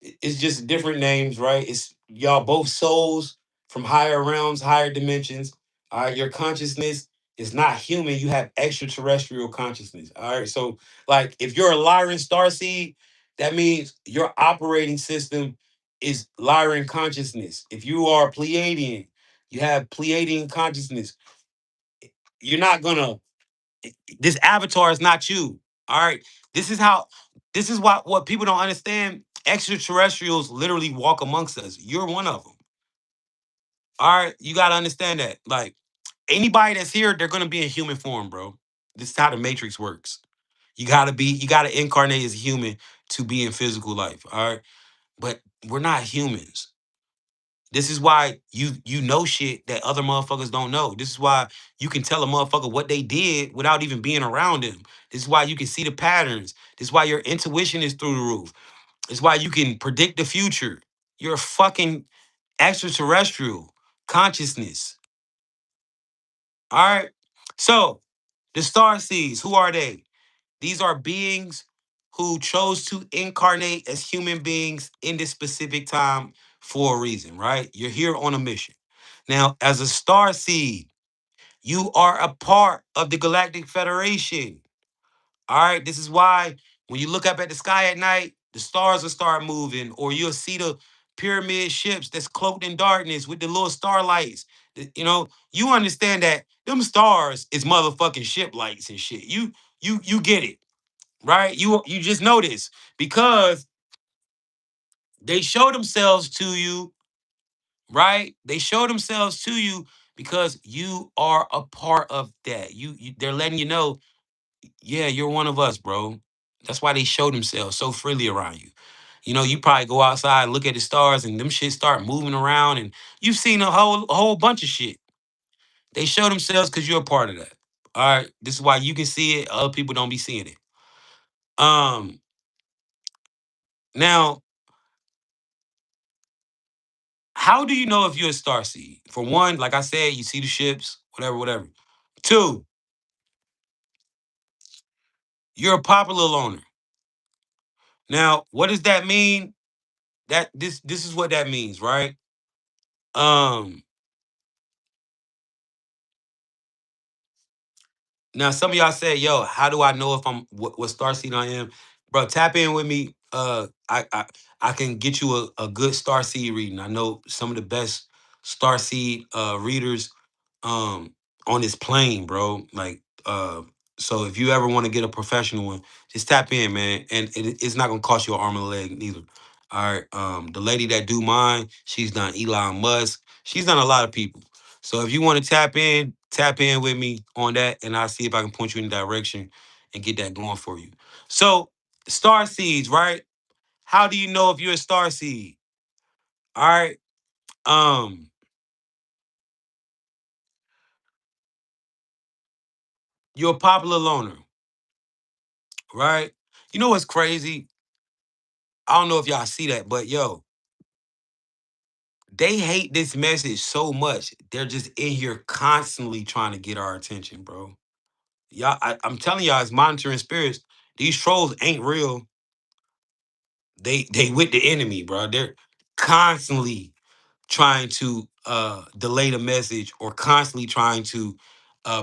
it's just different names, right? It's y'all both souls from higher realms, higher dimensions. All right, your consciousness is not human. You have extraterrestrial consciousness. All right, so like if you're a Lyran starseed, that means your operating system is Lyran consciousness. If you are Pleiadian, you have Pleiadian consciousness. You're not gonna. This avatar is not you. All right, this is how. This is what people don't understand. Extraterrestrials literally walk amongst us. You're one of them. All right, you gotta understand that. Like anybody that's here, they're gonna be in human form, bro. This is how the Matrix works. You gotta incarnate as a human to be in physical life. All right, but we're not humans. This is why you know shit that other motherfuckers don't know. This is why you can tell a motherfucker what they did without even being around them. This is why you can see the patterns. This is why your intuition is through the roof. It's why you can predict the future. You're a fucking extraterrestrial consciousness. All right. So the star seeds, who are they? These are beings who chose to incarnate as human beings in this specific time for a reason, right? You're here on a mission. Now, as a star seed, you are a part of the Galactic Federation. All right. This is why when you look up at the sky at night, the stars will start moving, or you'll see the pyramid ships that's cloaked in darkness with the little starlights. You know, you understand that them stars is motherfucking ship lights and shit. You get it, right? You just know this because they show themselves to you, right? They show themselves to you because you are a part of that. They're letting you know, yeah, you're one of us, bro. That's why they show themselves so freely around you. You know, you probably go outside, look at the stars, and them shit start moving around, and you've seen a whole bunch of shit. They show themselves because you're a part of that. All right. This is why you can see it. Other people don't be seeing it. Um, now, how do you know if you're a star seed? For one, like I said, you see the ships, whatever, whatever. Two, you're a popular loner. Now, what does that mean? That this is what that means, right? Um, Now, some of y'all say, "Yo, how do I know if I'm what star seed I am?" Bro, tap in with me. I can get you a good star seed reading. I know some of the best star seed readers um on this plane, bro. Like so if you ever want to get a professional one, just tap in, man. And it's not gonna cost you an arm and a leg neither. All right. The lady that do mine, she's done Elon Musk. She's done a lot of people. So if you want to tap in with me on that, and I'll see if I can point you in the direction and get that going for you. So star seeds, right? How do you know if you're a star seed? All right. Um, you're a popular loner, right? You know what's crazy? I don't know if y'all see that, but yo, they hate this message so much. They're just in here constantly trying to get our attention, bro. Y'all, I'm telling y'all, as monitoring spirits, these trolls ain't real. They with the enemy, bro. They're constantly trying to delay the message or constantly trying to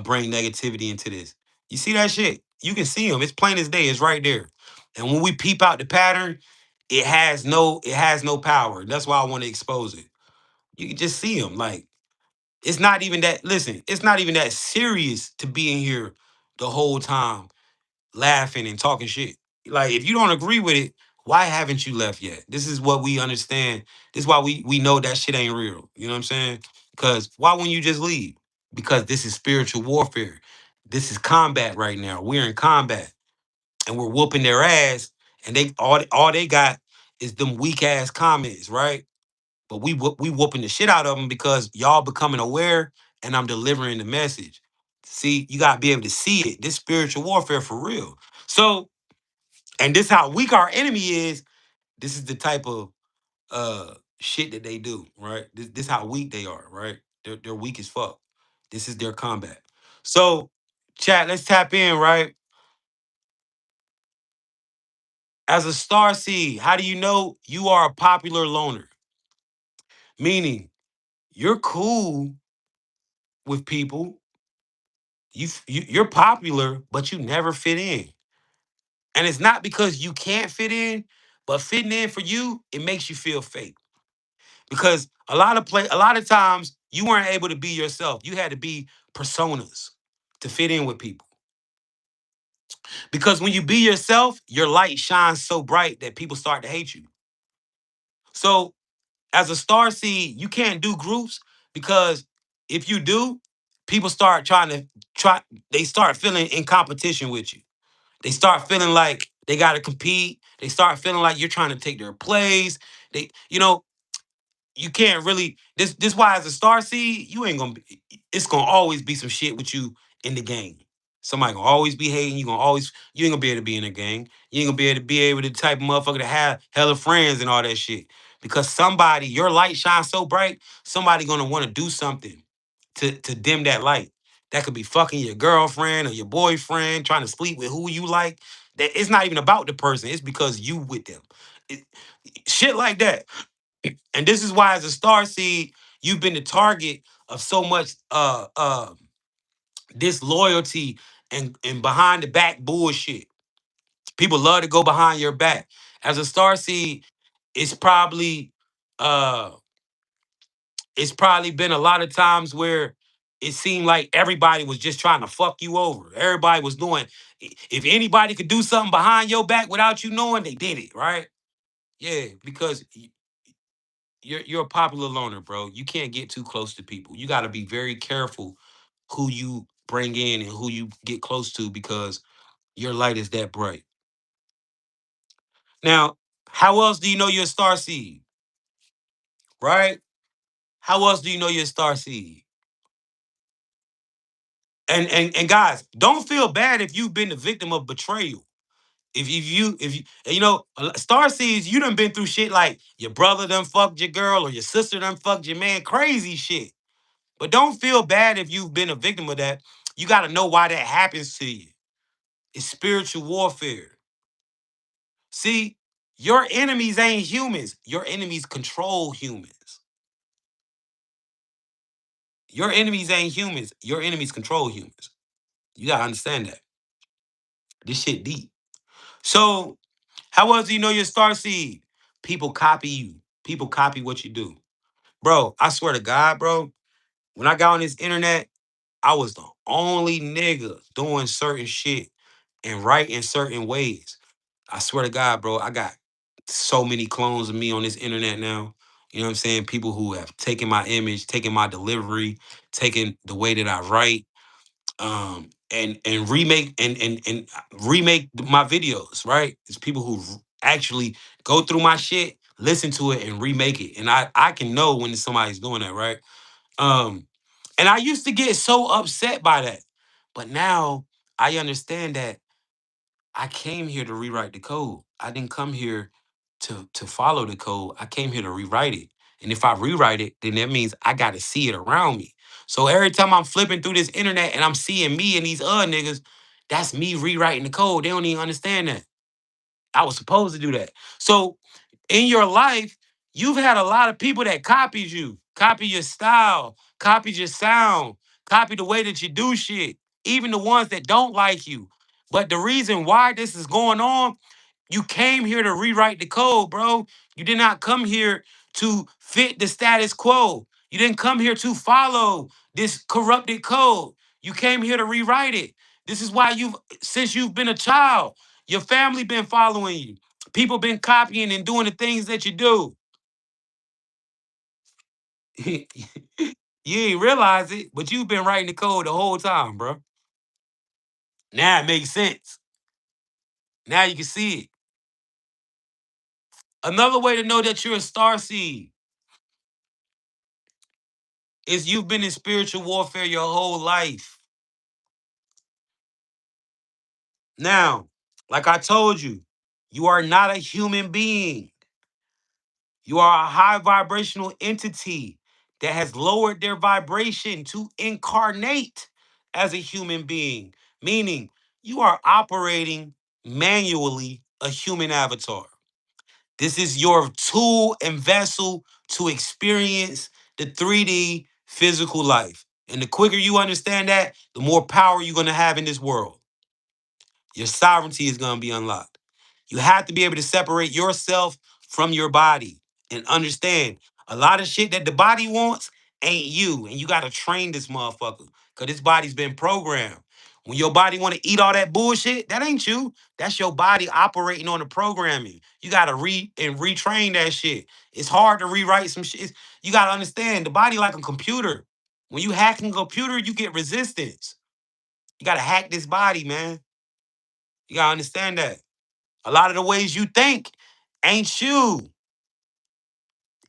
bring negativity into this. You see that shit? You can see them. It's plain as day. It's right there. And when we peep out the pattern, it has no power. That's why I want to expose it. You can just see them. Like it's not even that. Listen, it's not even that serious to be in here the whole time laughing and talking shit. Like if you don't agree with it, why haven't you left yet? This is what we understand. This is why we know that shit ain't real. You know what I'm saying? Because why wouldn't you just leave? Because this is spiritual warfare. This is combat right now. We're in combat and we're whooping their ass. And they all they got is them weak ass comments, right? But we whooping the shit out of them because y'all becoming aware and I'm delivering the message. See, you gotta be able to see it. This spiritual warfare for real. So, and this how weak our enemy is. This is the type of shit that they do, right? This how weak they are, right? They're weak as fuck. This is their combat. So, chat, let's tap in, right? As a star seed, how do you know you are a popular loner? Meaning, you're cool with people. You're popular, but you never fit in. And it's not because you can't fit in, but fitting in for you, it makes you feel fake. Because a lot of times you weren't able to be yourself. You had to be personas to fit in with people. Because when you be yourself, your light shines so bright that people start to hate you. So as a star seed, you can't do groups because if you do, people start trying to try they start feeling in competition with you. They start feeling like they got to compete. They start feeling like you're trying to take their place. You can't really this why as a star seed, you ain't gonna be it's gonna always be some shit with you in the gang. Somebody gonna always be hating. You ain't gonna be able to be in a gang. You ain't gonna be able to type of motherfucker to have hella friends and all that shit. Because somebody, your light shines so bright, somebody gonna want to do something to dim that light. That could be fucking your girlfriend or your boyfriend, trying to sleep with who you like. That it's not even about the person, it's because you with them. It- Shit like that. And this is why, as a star seed, you've been the target of so much disloyalty and behind the back bullshit. People love to go behind your back. As a star seed, it's probably uh it's probably been a lot of times where it seemed like everybody was just trying to fuck you over. Everybody was doing if anybody could do something behind your back without you knowing, they did it, right? Yeah, because you're a popular loner, bro. You can't get too close to people. You got to be very careful who you bring in and who you get close to because your light is that bright. Now, how else do you know you're a star seed, right? How else do you know you're a star seed? And guys, don't feel bad if you've been the victim of betrayal. If you star seeds, you done been through shit like your brother done fucked your girl or your sister done fucked your man, crazy shit. But don't feel bad if you've been a victim of that. You got to know why that happens to you. It's spiritual warfare. See, your enemies ain't humans. Your enemies control humans. Your enemies ain't humans. Your enemies control humans. You got to understand that. This shit deep. So, how else do you know your star seed? People copy you. People copy what you do. Bro, I swear to God, bro, when I got on this internet, I was the only nigga doing certain shit and writing certain ways. I swear to God, bro, I got so many clones of me on this internet now. You know what I'm saying? People who have taken my image, taken my delivery, taken the way that I write, and remake and remake my videos, right? It's people who actually go through my shit, listen to it, and remake it. And I can know when somebody's doing that, right? Um, and I used to get so upset by that. But now I understand that I came here to rewrite the code. I didn't come here to follow the code. I came here to rewrite it. And if I rewrite it, then that means I got to see it around me. So every time I'm flipping through this internet and I'm seeing me and these other niggas, that's me rewriting the code. They don't even understand that. I was supposed to do that. So in your life, you've had a lot of people that copied you, copy your style, copy your sound, copy the way that you do shit, even the ones that don't like you. But the reason why this is going on, you came here to rewrite the code, bro. You did not come here to fit the status quo. You didn't come here to follow this corrupted code. You came here to rewrite it. This is why since you've been a child, your family been following you. People been copying and doing the things that you do. You ain't realize it, but you've been writing the code the whole time, bro. Now it makes sense. Now you can see it. Another way to know that you're a star seed is you've been in spiritual warfare your whole life. Now, like I told you, you are not a human being. You are a high vibrational entity that has lowered their vibration to incarnate as a human being, meaning you are operating manually a human avatar. This is your tool and vessel to experience the 3D physical life. And the quicker you understand that, the more power you're going to have in this world. Your sovereignty is going to be unlocked. You have to be able to separate yourself from your body and understand a lot of shit that the body wants ain't you. And you got to train this motherfucker because this body's been programmed. When your body want to eat all that bullshit, that ain't you. That's your body operating on the programming. You got to retrain that shit. It's hard to rewrite some shit. You got to understand the body like a computer. When you hack a computer, you get resistance. You got to hack this body, man. You got to understand that. A lot of the ways you think ain't you.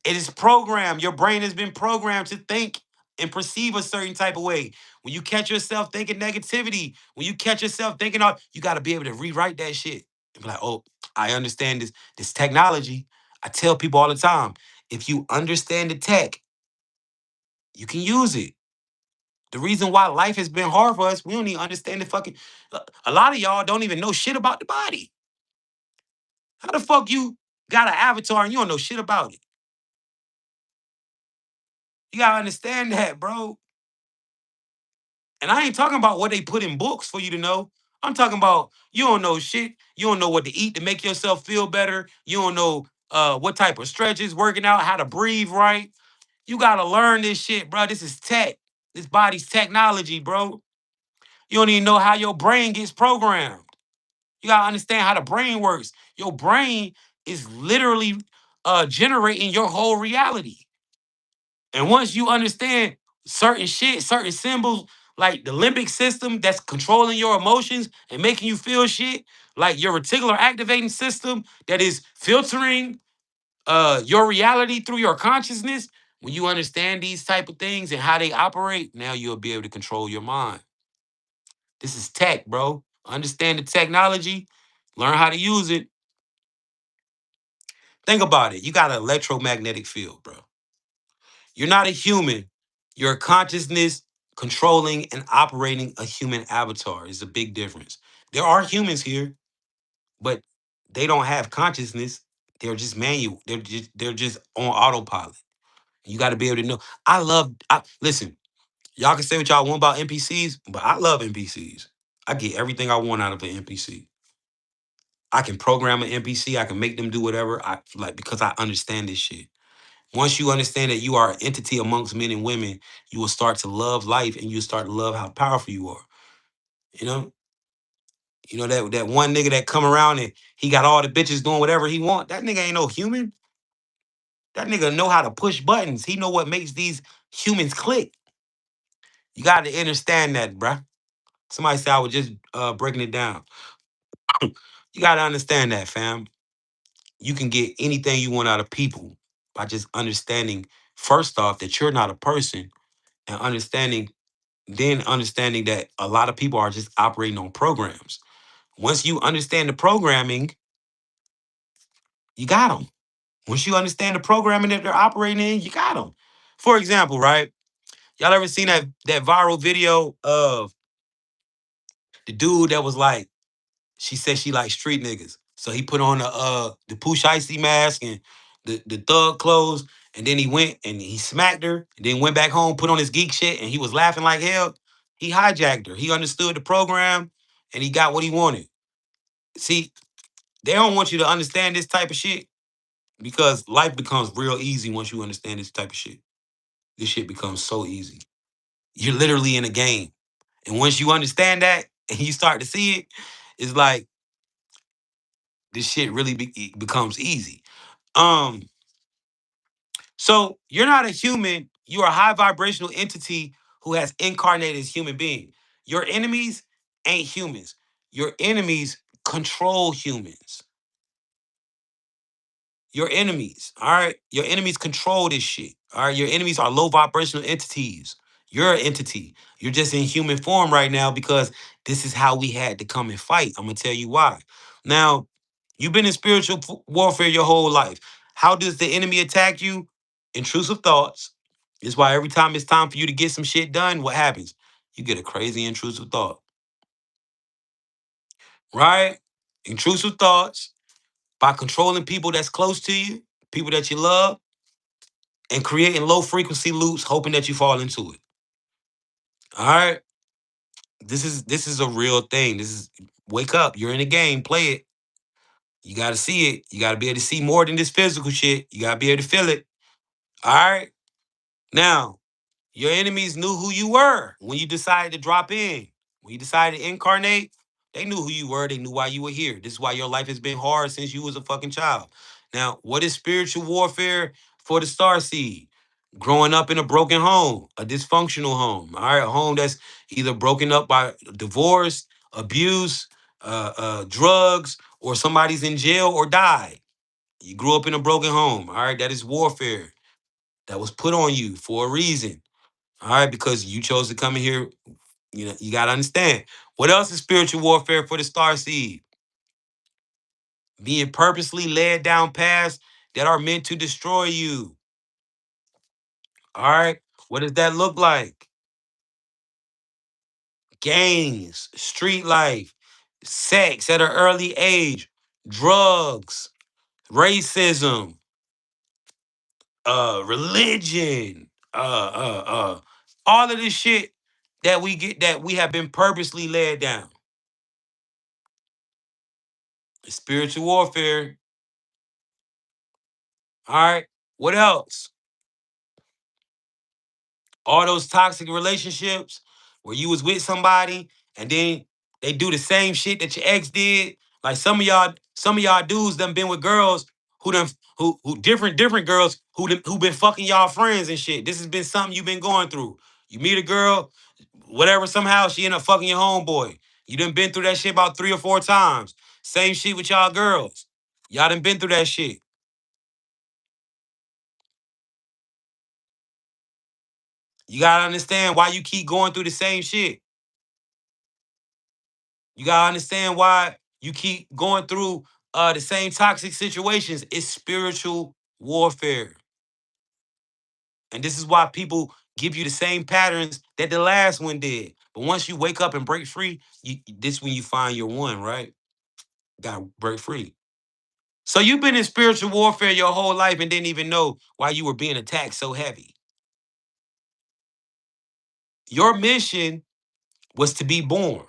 It is programmed. Your brain has been programmed to think and perceive a certain type of way. When you catch yourself thinking negativity, when you catch yourself thinking, all, you got to be able to rewrite that shit. And be like, oh, I understand this technology. I tell people all the time, if you understand the tech, you can use it. The reason why life has been hard for us, we don't even understand the fucking. A lot of y'all don't even know shit about the body. How the fuck you got an avatar and you don't know shit about it? You gotta understand that, bro. And I ain't talking about what they put in books for you to know. I'm talking about you don't know shit. You don't know what to eat to make yourself feel better. You don't know what type of stretches, working out, how to breathe right. You gotta learn this shit, bro. This is tech. This body's technology, bro. You don't even know how your brain gets programmed. You gotta understand how the brain works. Your brain is literally generating your whole reality. And once you understand certain shit, certain symbols, like the limbic system that's controlling your emotions and making you feel shit, like your reticular activating system that is filtering your reality through your consciousness, when you understand these type of things and how they operate, now you'll be able to control your mind. This is tech, bro. Understand the technology, learn how to use it. Think about it. You got an electromagnetic field, bro. You're not a human. You're a consciousness controlling and operating a human avatar. Is a big difference. There are humans here, but they don't have consciousness. They're just manual. They're just on autopilot. You got to be able to know. Listen, y'all can say what y'all want about NPCs, but I love NPCs. I get everything I want out of an NPC. I can program an NPC. I can make them do whatever I like because I understand this shit. Once you understand that you are an entity amongst men and women, you will start to love life and you'll start to love how powerful you are. You know? You know that one nigga that come around and he got all the bitches doing whatever he want. That nigga ain't no human. That nigga know how to push buttons. He know what makes these humans click. You got to understand that, bruh. Somebody said I was just breaking it down. You got to understand that, fam. You can get anything you want out of people by just understanding, first off, that you're not a person, and understanding that a lot of people are just operating on programs. Once you understand the programming, you got them. Once you understand the programming that they're operating in, you got them. For example, right? Y'all ever seen that viral video of the dude that was like, she said she like street niggas. So he put on the Pooh Icy mask and the thug clothes, and then he went and he smacked her, and then went back home, put on his geek shit, and he was laughing like hell. He hijacked her. He understood the program, and he got what he wanted. See, they don't want you to understand this type of shit because life becomes real easy once you understand this type of shit. This shit becomes so easy. You're literally in a game. And once you understand that and you start to see it, it's like this shit really becomes easy. Um, so you're not a human, you're a high vibrational entity who has incarnated as human being. Your enemies ain't humans. Your enemies control humans. Your enemies, all right? Your enemies control this shit. All right. Your enemies are low vibrational entities. You're an entity. You're just in human form right now because this is how we had to come and fight. I'm gonna tell you why. Now, you've been in spiritual warfare your whole life. How does the enemy attack you? Intrusive thoughts. It's why every time it's time for you to get some shit done, what happens? You get a crazy intrusive thought, right? Intrusive thoughts by controlling people that's close to you, people that you love, and creating low frequency loops, hoping that you fall into it. All right. This is a real thing. This is wake up. You're in the game. Play it. You got to see it. You got to be able to see more than this physical shit. You got to be able to feel it. All right. Now, your enemies knew who you were when you decided to drop in. When you decided to incarnate, they knew who you were. They knew why you were here. This is why your life has been hard since you was a fucking child. Now, what is spiritual warfare for the star seed? Growing up in a broken home, a dysfunctional home. All right, a home that's either broken up by divorce, abuse, drugs, or somebody's in jail or died. You grew up in a broken home. All right, that is warfare that was put on you for a reason. All right, because you chose to come in here. You know, you gotta understand. What else is spiritual warfare for the star seed? Being purposely led down paths that are meant to destroy you. All right. What does that look like? Gangs, street life, sex at an early age, drugs, racism, religion, all of this shit that we have been purposely led down. Spiritual warfare. All right. What else? All those toxic relationships where you was with somebody and then they do the same shit that your ex did. Like some of y'all dudes done been with girls who done who different girls who been fucking y'all friends and shit. This has been something you've been going through. You meet a girl, whatever, somehow she end up fucking your homeboy. You done been through that shit about 3 or 4 times. Same shit with y'all girls. Y'all done been through that shit. You gotta understand why you keep going through the same shit. You gotta understand why you keep going through the same toxic situations. It's spiritual warfare. And this is why people give you the same patterns that the last one did. But once you wake up and break free, this when you find your one, right? Gotta break free. So you've been in spiritual warfare your whole life and didn't even know why you were being attacked so heavy. Your mission was to be born.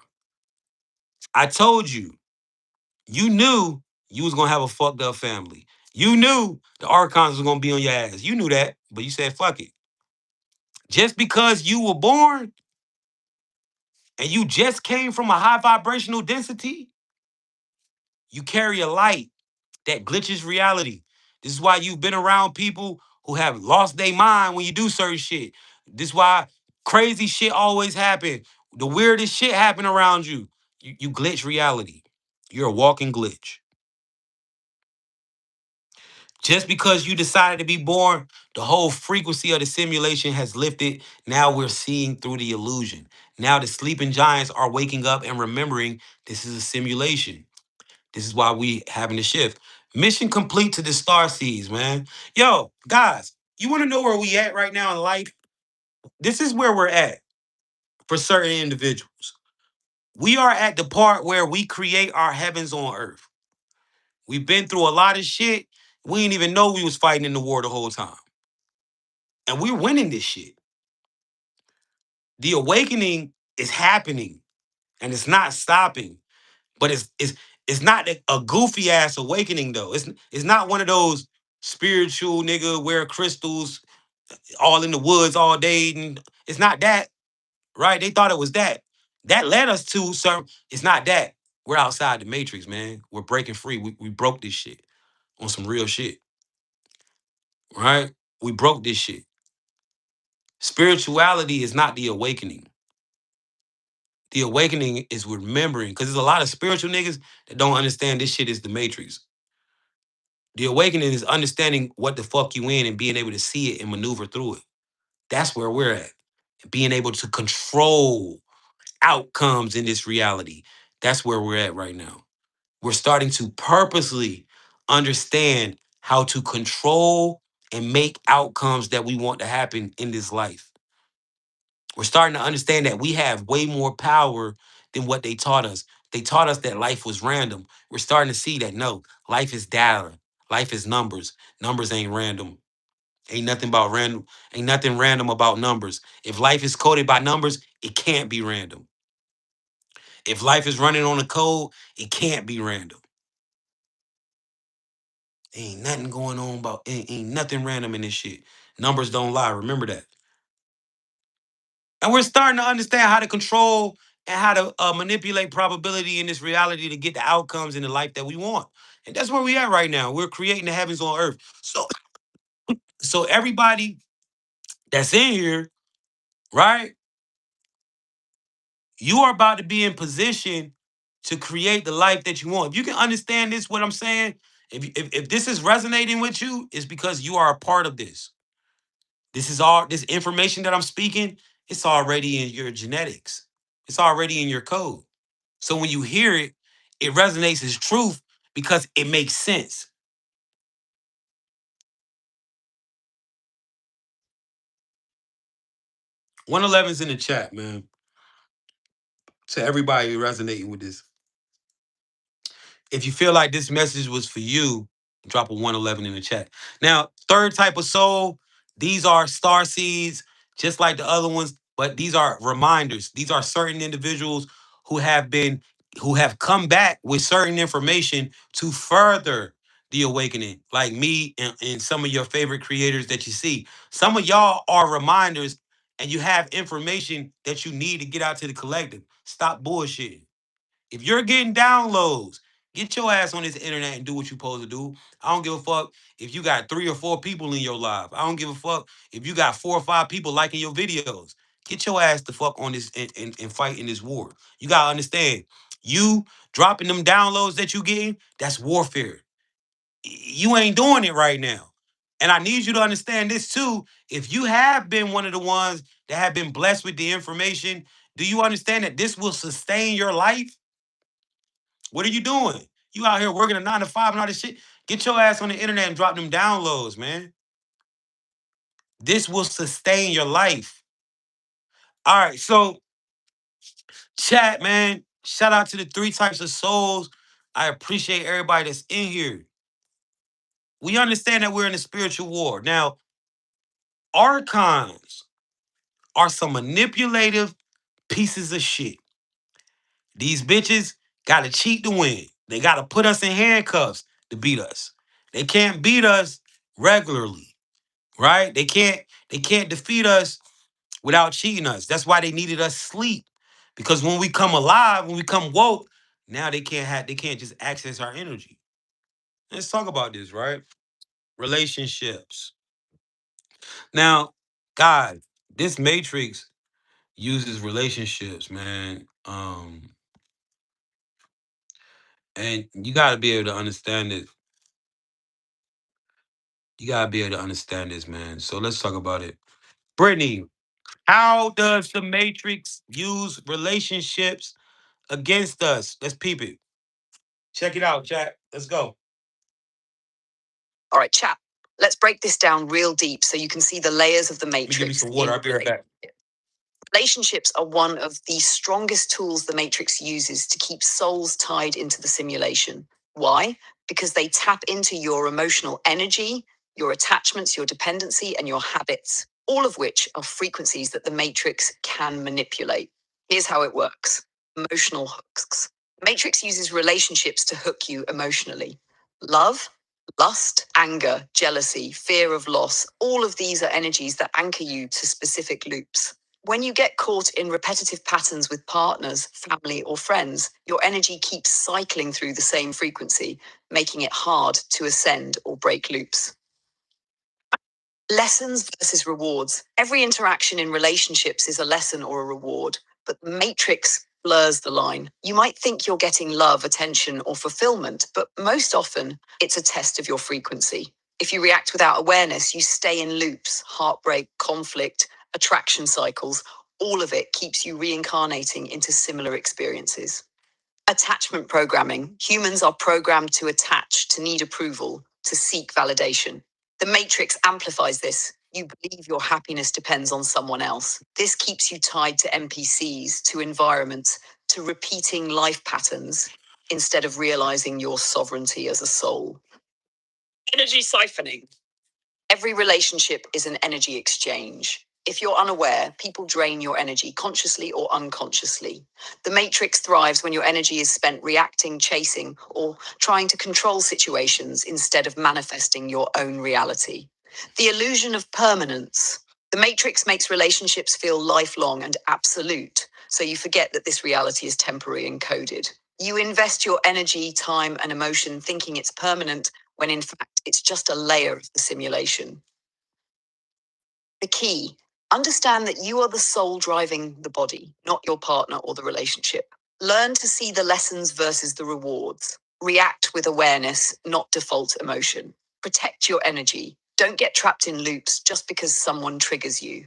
I told you, you knew you was gonna have a fucked up family. You knew the archons was gonna be on your ass. You knew that, but you said fuck it. Just because you were born and you just came from a high vibrational density, you carry a light that glitches reality. This is why you've been around people who have lost their mind when you do certain shit. This is why crazy shit always happen. The weirdest shit happen around you. You glitch reality. You're a walking glitch. Just because you decided to be born, the whole frequency of the simulation has lifted. Now we're seeing through the illusion. Now the sleeping giants are waking up and remembering this is a simulation. This is why we having to shift. Mission complete to the star seeds, man. Yo, guys, you want to know where we at right now in life? This is where we're at for certain individuals. We are at the part where we create our heavens on earth. We've been through a lot of shit. We didn't even know we was fighting in the war the whole time. And we're winning this shit. The awakening is happening and it's not stopping. But it's not a goofy ass awakening though. It's not one of those spiritual nigga wear crystals all in the woods all day. And it's not that, right? They thought it was that. That led us to some. It's not that. We're outside the matrix, man. We're breaking free. We broke this shit on some real shit, right? We broke this shit. Spirituality is not the awakening. The awakening is remembering, because there's a lot of spiritual niggas that don't understand this shit is the matrix. The awakening is understanding what the fuck you in and being able to see it and maneuver through it. That's where we're at. Being able to control outcomes in this reality. That's where we're at right now. We're starting to purposely understand how to control and make outcomes that we want to happen in this life. We're starting to understand that we have way more power than what they taught us. They taught us that life was random. We're starting to see that no, life is data. Life is numbers. Numbers ain't random. Ain't nothing about random. Ain't nothing random about numbers. If life is coded by numbers, it can't be random. If life is running on a code, it can't be random. Ain't nothing going on about ain't nothing random in this shit. Numbers don't lie. Remember that. And we're starting to understand how to control and how to manipulate probability in this reality to get the outcomes in the life that we want. And that's where we at right now. We're creating the heavens on earth. So everybody that's in here, right? You are about to be in position to create the life that you want. If you can understand this, what I'm saying, if this is resonating with you, it's because you are a part of this. This is all this information that I'm speaking, it's already in your genetics. It's already in your code. So when you hear it, it resonates as truth because it makes sense. 111's in the chat, man. To everybody resonating with this. If you feel like this message was for you, drop a 111 in the chat. Now, third type of soul, these are star seeds, just like the other ones, but these are reminders. These are certain individuals who have come back with certain information to further the awakening, like me and some of your favorite creators that you see. Some of y'all are reminders and you have information that you need to get out to the collective. Stop bullshitting. If you're getting downloads, get your ass on this internet and do what you're supposed to do. I don't give a fuck if you got 3 or 4 people in your live. I don't give a fuck if you got 4 or 5 people liking your videos. Get your ass the fuck on this and fight in this war. You gotta understand, you dropping them downloads that you getting, that's warfare. You ain't doing it right now. And I need you to understand this too. If you have been one of the ones that have been blessed with the information, do you understand that this will sustain your life? What are you doing? You out here working a 9 to 5 and all this shit. Get your ass on the internet and drop them downloads, man. This will sustain your life. All right, so chat, man. Shout out to the 3 types of souls. I appreciate everybody that's in here. We understand that we're in a spiritual war. Now, archons are some manipulative pieces of shit. These bitches gotta cheat to win. They gotta put us in handcuffs to beat us. They can't beat us regularly. Right? They can't defeat us without cheating us. That's why they needed us sleep. Because when we come alive, when we come woke, now they can't just access our energy. Let's talk about this, right? relationships. Now, God, this matrix uses relationships, man. And you gotta be able to understand it. You gotta be able to understand this, man. So let's talk about it. Brittany, how does the matrix use relationships against us? Let's peep it. Check it out, chat. Let's go. All right, chat. Let's break this down real deep so you can see the layers of the Let me give me matrix some water. in I'll be right back. relationships are one of the strongest tools the Matrix uses to keep souls tied into the simulation. Why? Because they tap into your emotional energy, your attachments, your dependency, and your habits, all of which are frequencies that the Matrix can manipulate. Here's how it works: emotional hooks. Matrix uses relationships to hook you emotionally. Love, lust, anger, jealousy, fear of loss, all of these are energies that anchor you to specific loops. When you get caught in repetitive patterns with partners, family, or friends, your energy keeps cycling through the same frequency, making it hard to ascend or break loops. Lessons versus rewards. Every interaction in relationships is a lesson or a reward, but the Matrix blurs the line. You might think you're getting love, attention, or fulfillment, but most often it's a test of your frequency. If you react without awareness, you stay in loops, heartbreak, conflict, attraction cycles. All of it keeps you reincarnating into similar experiences. Attachment programming. Humans are programmed to attach, to need approval, to seek validation. The Matrix amplifies this. You believe your happiness depends on someone else. This keeps you tied to NPCs, to environments, to repeating life patterns, instead of realizing your sovereignty as a soul. Energy siphoning. Every relationship is an energy exchange. If you're unaware, people drain your energy consciously or unconsciously. The matrix thrives when your energy is spent reacting, chasing, or trying to control situations instead of manifesting your own reality. The illusion of permanence. The matrix makes relationships feel lifelong and absolute, so you forget that this reality is temporary and coded. You invest your energy, time, and emotion thinking it's permanent when in fact it's just a layer of the simulation. The key: understand that you are the soul driving the body, not your partner or the relationship. Learn to see the lessons versus the rewards. React with awareness, not default emotion. Protect your energy. Don't get trapped in loops just because someone triggers you.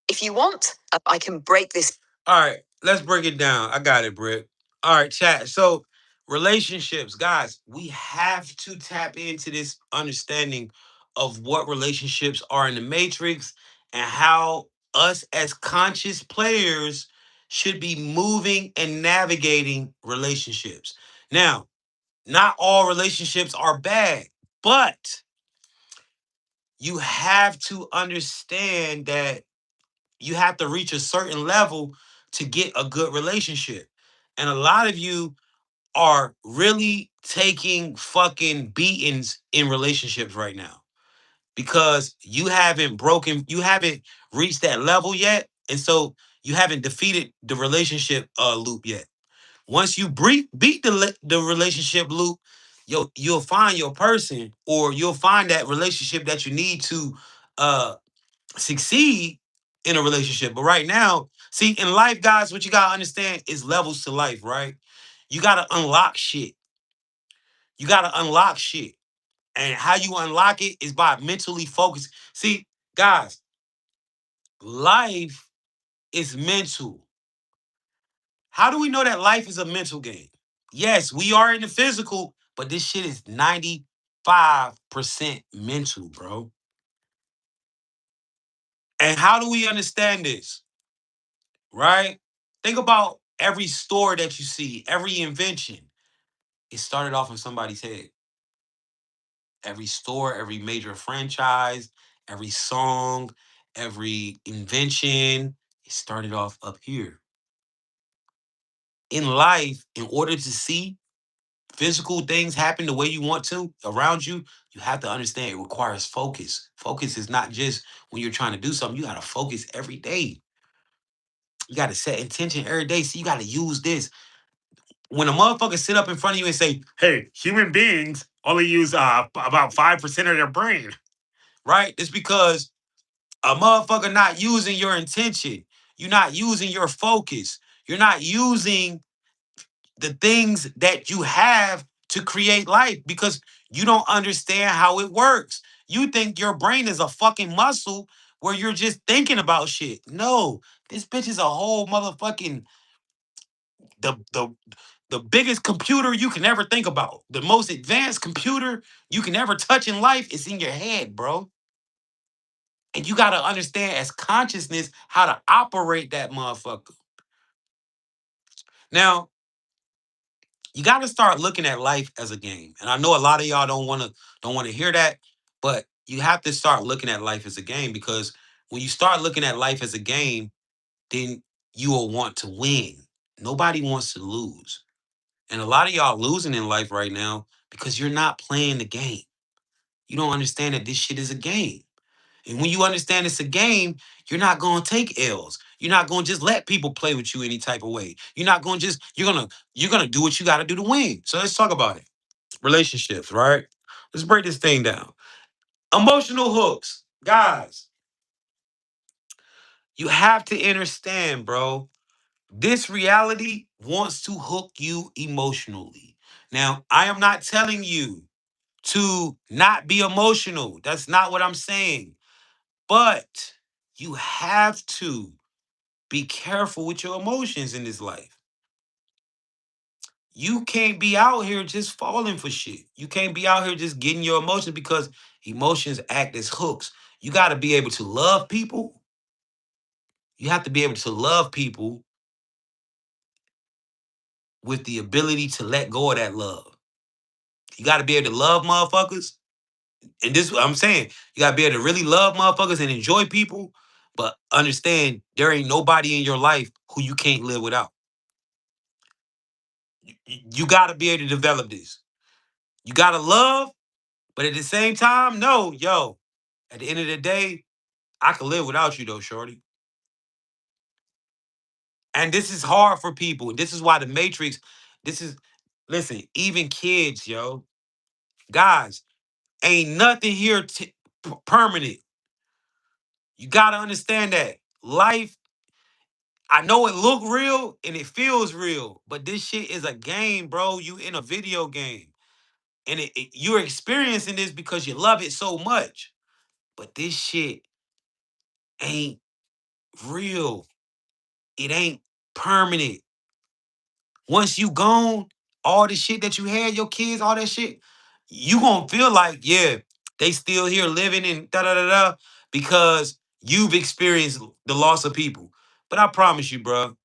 If you want, I can break this. All right, let's break it down. I got it, Britt. All right, chat. So, relationships, guys, we have to tap into this understanding of what relationships are in the matrix and how us as conscious players should be moving and navigating relationships. Now, not all relationships are bad, but you have to understand that you have to reach a certain level to get a good relationship. And a lot of you are really taking fucking beatings in relationships right now because you haven't reached that level yet. And so you haven't defeated the relationship loop yet. Once you beat the relationship loop, you'll find your person, or you'll find that relationship that you need to uh succeed in a relationship. But right now, see, in life, guys, what you gotta understand is levels to life, right? You gotta unlock shit. You gotta unlock shit. And how you unlock it is by mentally focused. See, guys, life is mental. How do we know that life is a mental game? Yes, we are in the physical, but this shit is 95% mental, bro. And how do we understand this? Right? Think about every store that you see, every invention. It started off in somebody's head. Every store, every major franchise, every song, every invention, it started off up here. In life, in order to see physical things happen the way you want to around you, you have to understand it requires focus. Focus is not just when you're trying to do something, you got to focus every day. You got to set intention every day. So you got to use this. When a motherfucker sit up in front of you and say, "Hey, human beings only use about 5% of their brain, right? It's because a motherfucker not using your intention. You're not using your focus. You're not using the things that you have to create life because you don't understand how it works. You think your brain is a fucking muscle where you're just thinking about shit. No, this bitch is a whole motherfucking the the the biggest computer you can ever think about. The most advanced computer you can ever touch in life is in your head, bro. And you got to understand as consciousness how to operate that motherfucker. Now, you got to start looking at life as a game. And I know a lot of y'all don't want to hear that, but you have to start looking at life as a game because when you start looking at life as a game, then you will want to win. Nobody wants to lose. And a lot of y'all losing in life right now because you're not playing the game. You don't understand that this shit is a game. And when you understand it's a game, you're not going to take L's. You're not going to just let people play with you any type of way. You're not going to just you're going to do what you got to do to win. So let's talk about it. Relationships, right? Let's break this thing down. Emotional hooks. Guys, you have to understand, bro. This reality wants to hook you emotionally. Now, I am not telling you to not be emotional. That's not what I'm saying. But you have to be careful with your emotions in this life. You can't be out here just falling for shit. You can't be out here just getting your emotions because emotions act as hooks. You got to be able to love people. You have to be able to love people with the ability to let go of that love. You got to be able to love motherfuckers. And this is what I'm saying. You got to be able to really love motherfuckers and enjoy people, but understand there ain't nobody in your life who you can't live without. You got to be able to develop this. You got to love, but at the same time, no, yo, at the end of the day, I can live without you though, shorty. And this is hard for people. This is why the Matrix, this is, listen, even kids, yo, guys, ain't nothing here permanent. You got to understand that. Life, I know it look real and it feels real, but this shit is a game, bro. You in a video game. And you're experiencing this because you love it so much. But this shit ain't real. It ain't permanent. Once you gone, all the shit that you had, your kids, all that shit, you gonna feel like, yeah, they still here living and da da da da because you've experienced the loss of people. But I promise you, bro,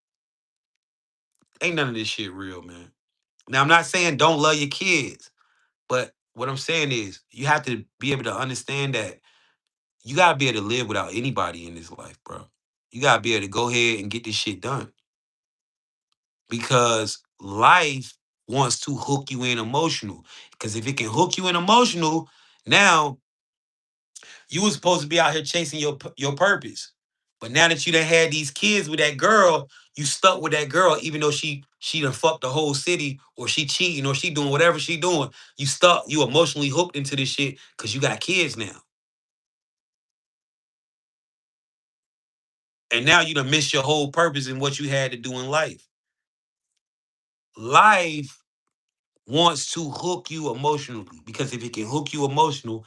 ain't none of this shit real, man. Now I'm not saying don't love your kids, but what I'm saying is you have to be able to understand that you gotta be able to live without anybody in this life, bro. You gotta be able to go ahead and get this shit done because life wants to hook you in emotional. Because if it can hook you in emotional, now you was supposed to be out here chasing your purpose. But now that you done had these kids with that girl, you stuck with that girl, even though she done fucked the whole city, or she cheating, or she doing whatever she doing. You stuck, you emotionally hooked into this shit because you got kids now. And now you done missed your whole purpose in what you had to do in life. Life wants to hook you emotionally because if it can hook you emotional,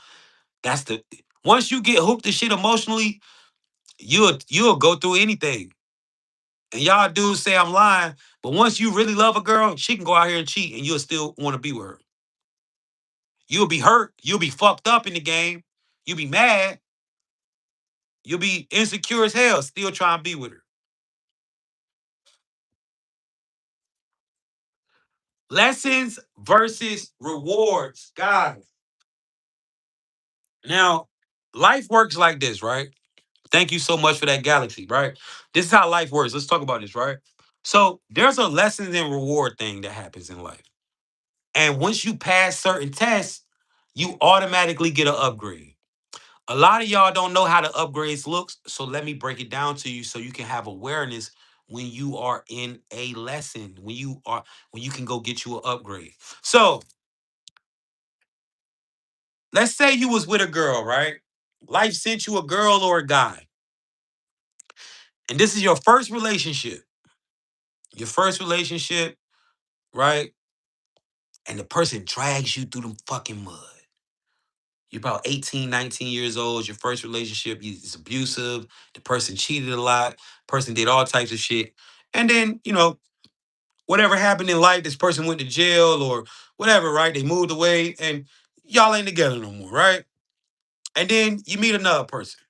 that's the once you get hooked to shit emotionally, you'll go through anything. And y'all dudes say I'm lying, but once you really love a girl, she can go out here and cheat and you'll still want to be with her. You'll be hurt, you'll be fucked up in the game, you'll be mad, you'll be insecure as hell, still trying to be with her. Lessons versus rewards, guys. Now, life works like this, right? Thank you so much for that galaxy, right? This is how life works. Let's talk about this, right? So there's a lessons and reward thing that happens in life. And once you pass certain tests, you automatically get an upgrade. A lot of y'all don't know how the upgrades looks, so let me break it down to you so you can have awareness when you are in a lesson, when you can go get you an upgrade. So Let's say you was with a girl, right? Life sent you a girl or a guy, and this is your first relationship. Your first relationship, right? And the person drags you through the fucking mud. You're about 18, 19 years old. Your first relationship is abusive. The person cheated a lot. Person did all types of shit. And then, whatever happened in life, this person went to jail or whatever, right? They moved away and y'all ain't together no more, right? And then you meet another person.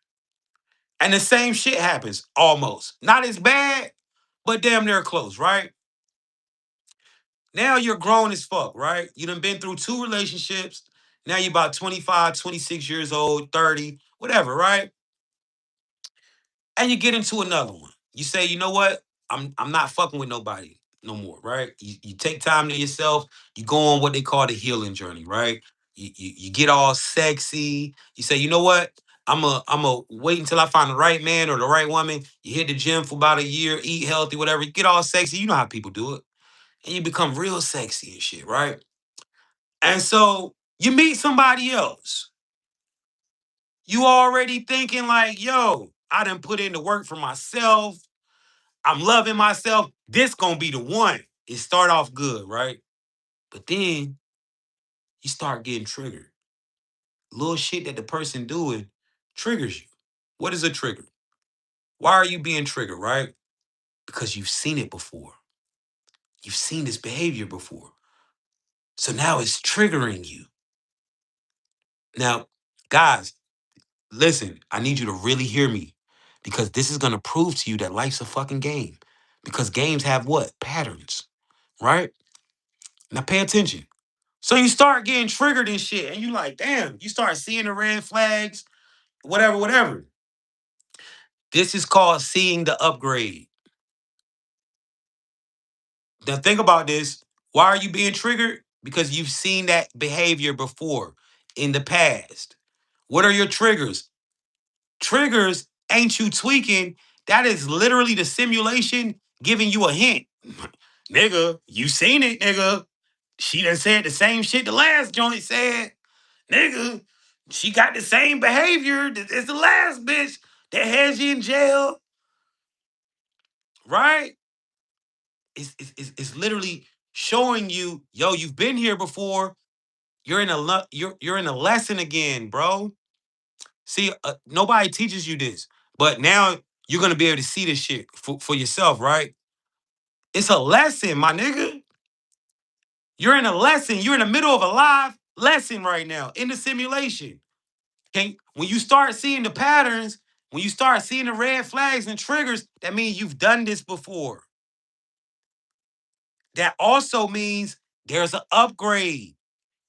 And the same shit happens almost. Not as bad, but damn near close, right? Now you're grown as fuck, right? You done been through two relationships. Now you're about 25, 26 years old, 30, whatever, right? And you get into another one. You say, you know what? I'm not fucking with nobody no more, right? You take time to yourself. You go on what they call the healing journey, right? You get all sexy. You say, you know what? I'm a wait until I find the right man or the right woman. You hit the gym for about a year, eat healthy, whatever. You get all sexy. You know how people do it, and you become real sexy and shit, right? And so you meet somebody else. You already thinking like, yo, I done put in the work for myself. I'm loving myself. This gonna be the one. It start off good, right? But then you start getting triggered. Little shit that the person doing triggers you. What is a trigger? Why are you being triggered, right? Because you've seen it before. You've seen this behavior before. So now it's triggering you. Now, guys, listen, I need you to really hear me because this is gonna prove to you that life's a fucking game. Because games have what? Patterns, right? Now pay attention. So you start getting triggered and shit, and you like, damn, you start seeing the red flags, whatever, whatever. This is called seeing the upgrade. Now think about this. Why are you being triggered? Because you've seen that behavior before in the past. What are your triggers? Triggers ain't you tweaking. That is literally the simulation giving you a hint. Nigga, you seen it, nigga. She done said the same shit the last joint said. Nigga, she got the same behavior as the last bitch that has you in jail, right? It's literally showing you, yo, you've been here before. You're in a lesson again, bro. See, nobody teaches you this, but now you're gonna be able to see this shit for yourself, right? It's a lesson, my nigga. You're in a lesson. You're in the middle of a live lesson right now in the simulation. When you start seeing the patterns, when you start seeing the red flags and triggers, that means you've done this before. That also means there's an upgrade.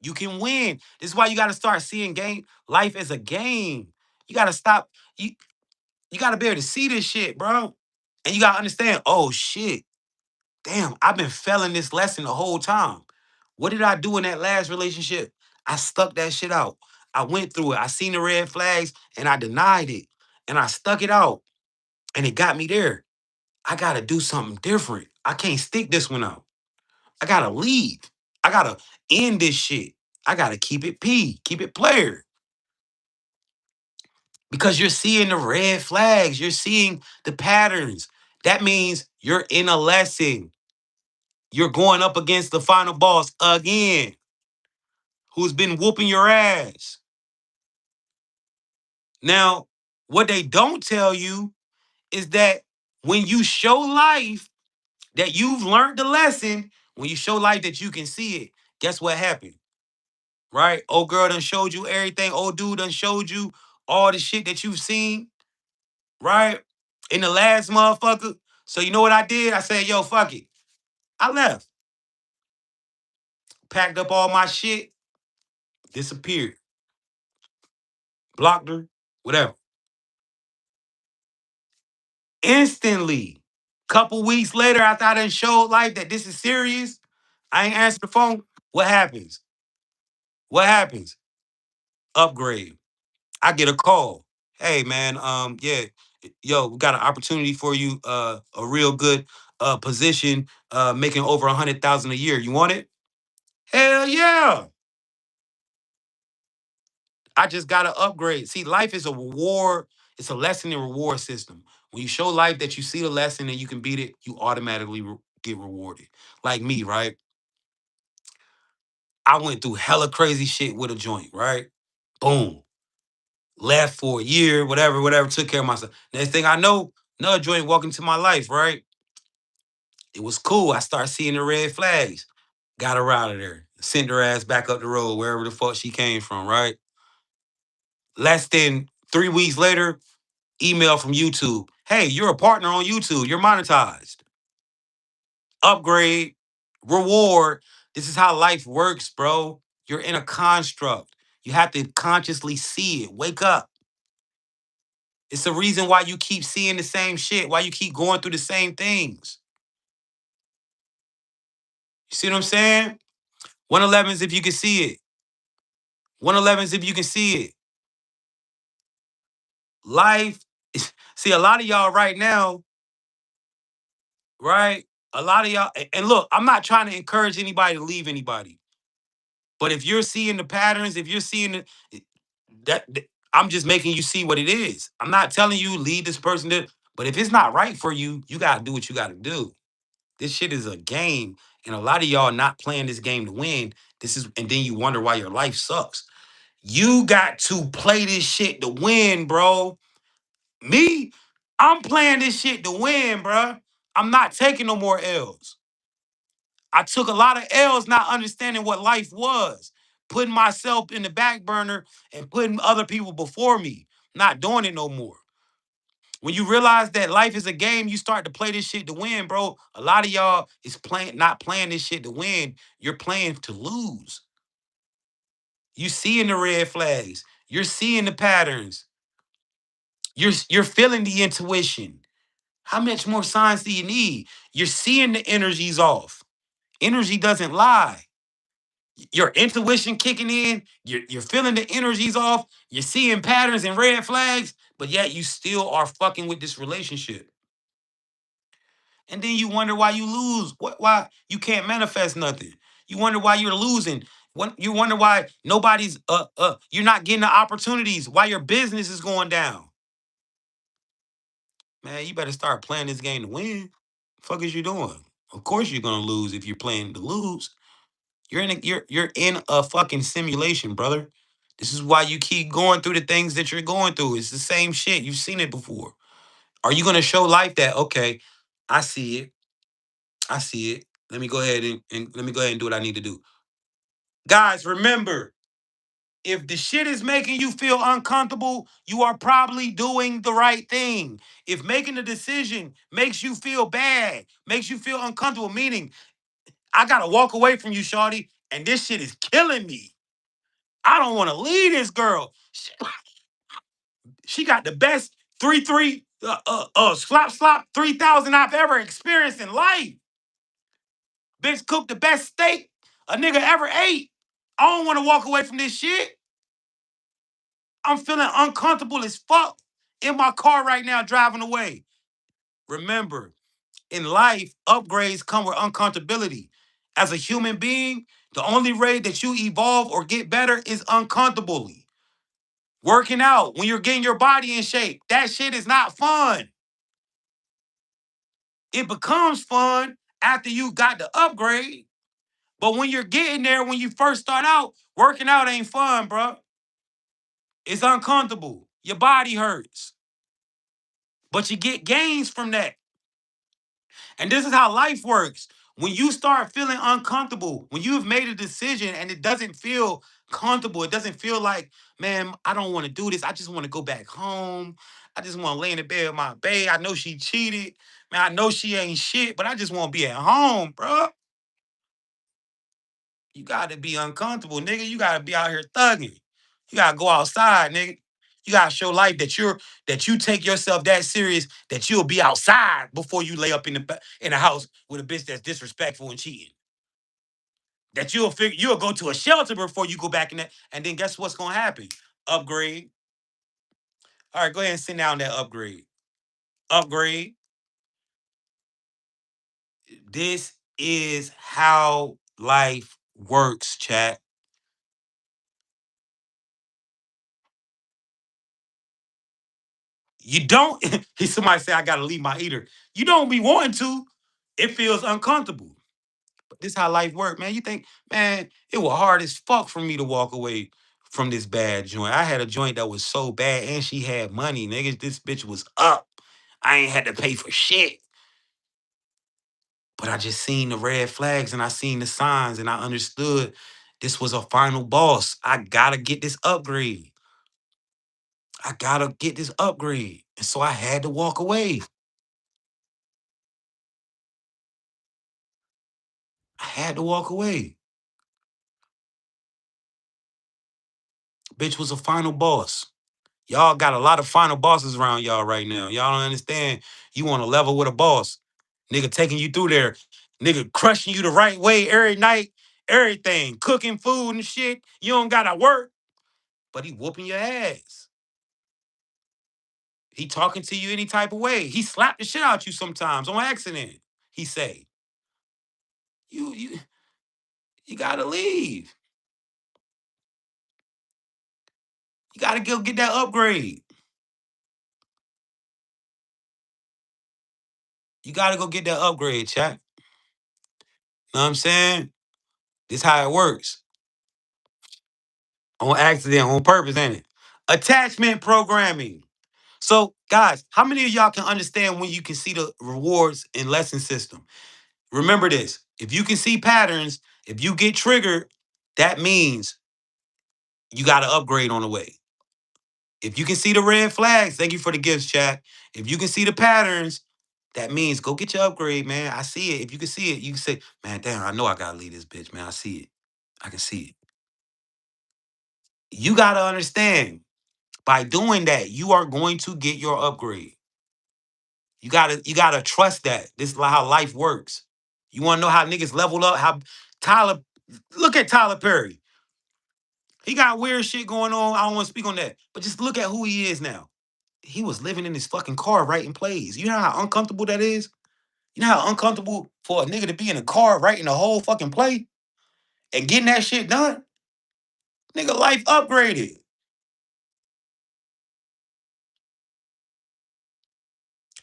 You can win. This is why you got to start seeing game life as a game. You got to stop. You got to be able to see this shit, bro. And you got to understand. Oh shit, damn! I've been failing this lesson the whole time. What did I do in that last relationship? I stuck that shit out. I went through it. I seen the red flags and I denied it. And I stuck it out. And it got me there. I gotta do something different. I can't stick this one out. I gotta leave. I gotta end this shit. I gotta keep it P, keep it player. Because you're seeing the red flags, you're seeing the patterns. That means you're in a lesson. You're going up against the final boss again, who's been whooping your ass. Now, what they don't tell you is that when you show life that you've learned the lesson, when you show life that you can see it, guess what happened? Right? Old girl done showed you everything. Old dude done showed you all the shit that you've seen, right? In the last motherfucker. So you know what I did? I said, yo, fuck it. I left. Packed up all my shit, disappeared. Blocked her, whatever. Instantly. Couple weeks later, after I done showed life that this is serious, I ain't answered the phone. What happens? What happens? Upgrade. I get a call. Hey man, yeah, yo, we got an opportunity for you, a real good position, making over 100,000 a year. You want it? Hell yeah. I just got to upgrade. See, life is a reward. It's a lesson and reward system. When you show life that you see the lesson and you can beat it, you automatically get rewarded. Like me, right? I went through hella crazy shit with a joint, right? Boom. Left for a year, whatever, took care of myself. Next thing I know, another joint walked into my life, right? It was cool. I started seeing the red flags. Got her out of there. Sent her ass back up the road, wherever the fuck she came from, right? Less than 3 weeks later, email from YouTube. Hey, you're a partner on YouTube. You're monetized. Upgrade, reward. This is how life works, bro. You're in a construct. You have to consciously see it. Wake up. It's the reason why you keep seeing the same shit, why you keep going through the same things. You see what I'm saying? 111s if you can see it. 111s if you can see it. Life, see, a lot of y'all right now, right? A lot of y'all, and look, I'm not trying to encourage anybody to leave anybody. But if you're seeing the patterns, if you're seeing I'm just making you see what it is. I'm not telling you leave this person to, but if it's not right for you, you gotta do what you gotta do. This shit is a game, and a lot of y'all not playing this game to win. This is, and then you wonder why your life sucks. You got to play this shit to win, bro. Me, I'm playing this shit to win, bro. I'm not taking no more L's. I took a lot of L's not understanding what life was, putting myself in the back burner and putting other people before me, not doing it no more. When you realize that life is a game, you start to play this shit to win, bro. A lot of y'all is playing, not playing this shit to win. You're playing to lose. You seeing the red flags. You're seeing the patterns. You're feeling the intuition. How much more signs do you need? You're seeing the energies off. Energy doesn't lie. Your intuition kicking in, you're feeling the energies off, you're seeing patterns and red flags, but yet you still are fucking with this relationship. And then you wonder why you lose. Why you can't manifest nothing. You wonder why you're losing. You wonder why nobody's you're not getting the opportunities, why your business is going down. Man, you better start playing this game to win. Fuck is you doing? Of course you're gonna lose if you're playing to lose. You're in a fucking simulation, brother. This is why you keep going through the things that you're going through. It's the same shit. You've seen it before. Are you gonna show life that, okay, I see it. I see it. Let me go ahead and let me go ahead and do what I need to do. Guys, remember, if the shit is making you feel uncomfortable, you are probably doing the right thing. If making a decision makes you feel bad, makes you feel uncomfortable, meaning I gotta walk away from you, shawty, and this shit is killing me. I don't want to leave this girl. She got the best 3-3 slop 3000 I've ever experienced in life. Bitch cooked the best steak a nigga ever ate. I don't want to walk away from this shit. I'm feeling uncomfortable as fuck in my car right now driving away. Remember, in life, upgrades come with uncomfortability. As a human being, the only way that you evolve or get better is uncomfortably. Working out, when you're getting your body in shape, that shit is not fun. It becomes fun after you got the upgrade. But when you're getting there, when you first start out, working out ain't fun, bro. It's uncomfortable. Your body hurts. But you get gains from that. And this is how life works. When you start feeling uncomfortable, when you've made a decision and it doesn't feel comfortable, it doesn't feel like, man, I don't want to do this. I just want to go back home. I just want to lay in the bed with my babe. I know she cheated. Man, I know she ain't shit, but I just want to be at home, bro. You got to be uncomfortable, nigga. You got to be out here thugging. You got to go outside, nigga. You got to show life that you take yourself that serious that you'll be outside before you lay up in the house with a bitch that's disrespectful and cheating. That you'll go to a shelter before you go back in that, and then guess what's gonna happen? Upgrade. All right, go ahead and send down that upgrade. Upgrade. This is how life works, chat. You don't. He somebody say I gotta leave my eater. You don't be wanting to. It feels uncomfortable. But this how life work, man. You think, man, it was hard as fuck for me to walk away from this bad joint. I had a joint that was so bad, and she had money, niggas. This bitch was up. I ain't had to pay for shit. But I just seen the red flags and I seen the signs and I understood this was a final boss. I gotta get this upgrade. I gotta get this upgrade. And so I had to walk away. I had to walk away. Bitch was a final boss. Y'all got a lot of final bosses around y'all right now. Y'all don't understand. You want to level with a boss. Nigga taking you through there. Nigga crushing you the right way every night. Everything. Cooking food and shit. You don't gotta work. But he whooping your ass. He talking to you any type of way. He slapped the shit out you sometimes on accident. He say, you you gotta leave. You gotta go get that upgrade. You gotta go get that upgrade, chat. Know what I'm saying? This how it works. On accident, on purpose, ain't it? Attachment programming. So, guys, how many of y'all can understand when you can see the rewards and lesson system? Remember this. If you can see patterns, if you get triggered, that means you got to upgrade on the way. If you can see the red flags, thank you for the gifts, chat. If you can see the patterns, that means go get your upgrade, man. I see it. If you can see it, you can say, man, damn, I know I gotta leave this bitch, man. I see it. I can see it. You gotta understand, by doing that, you are going to get your upgrade. You gotta trust that. This is how life works. You wanna know how niggas level up? How Tyler, look at Tyler Perry. He got weird shit going on. I don't want to speak on that. But just look at who he is now. He was living in his fucking car writing plays. You know how uncomfortable that is? You know how uncomfortable for a nigga to be in a car writing a whole fucking play and getting that shit done? Nigga, life upgraded.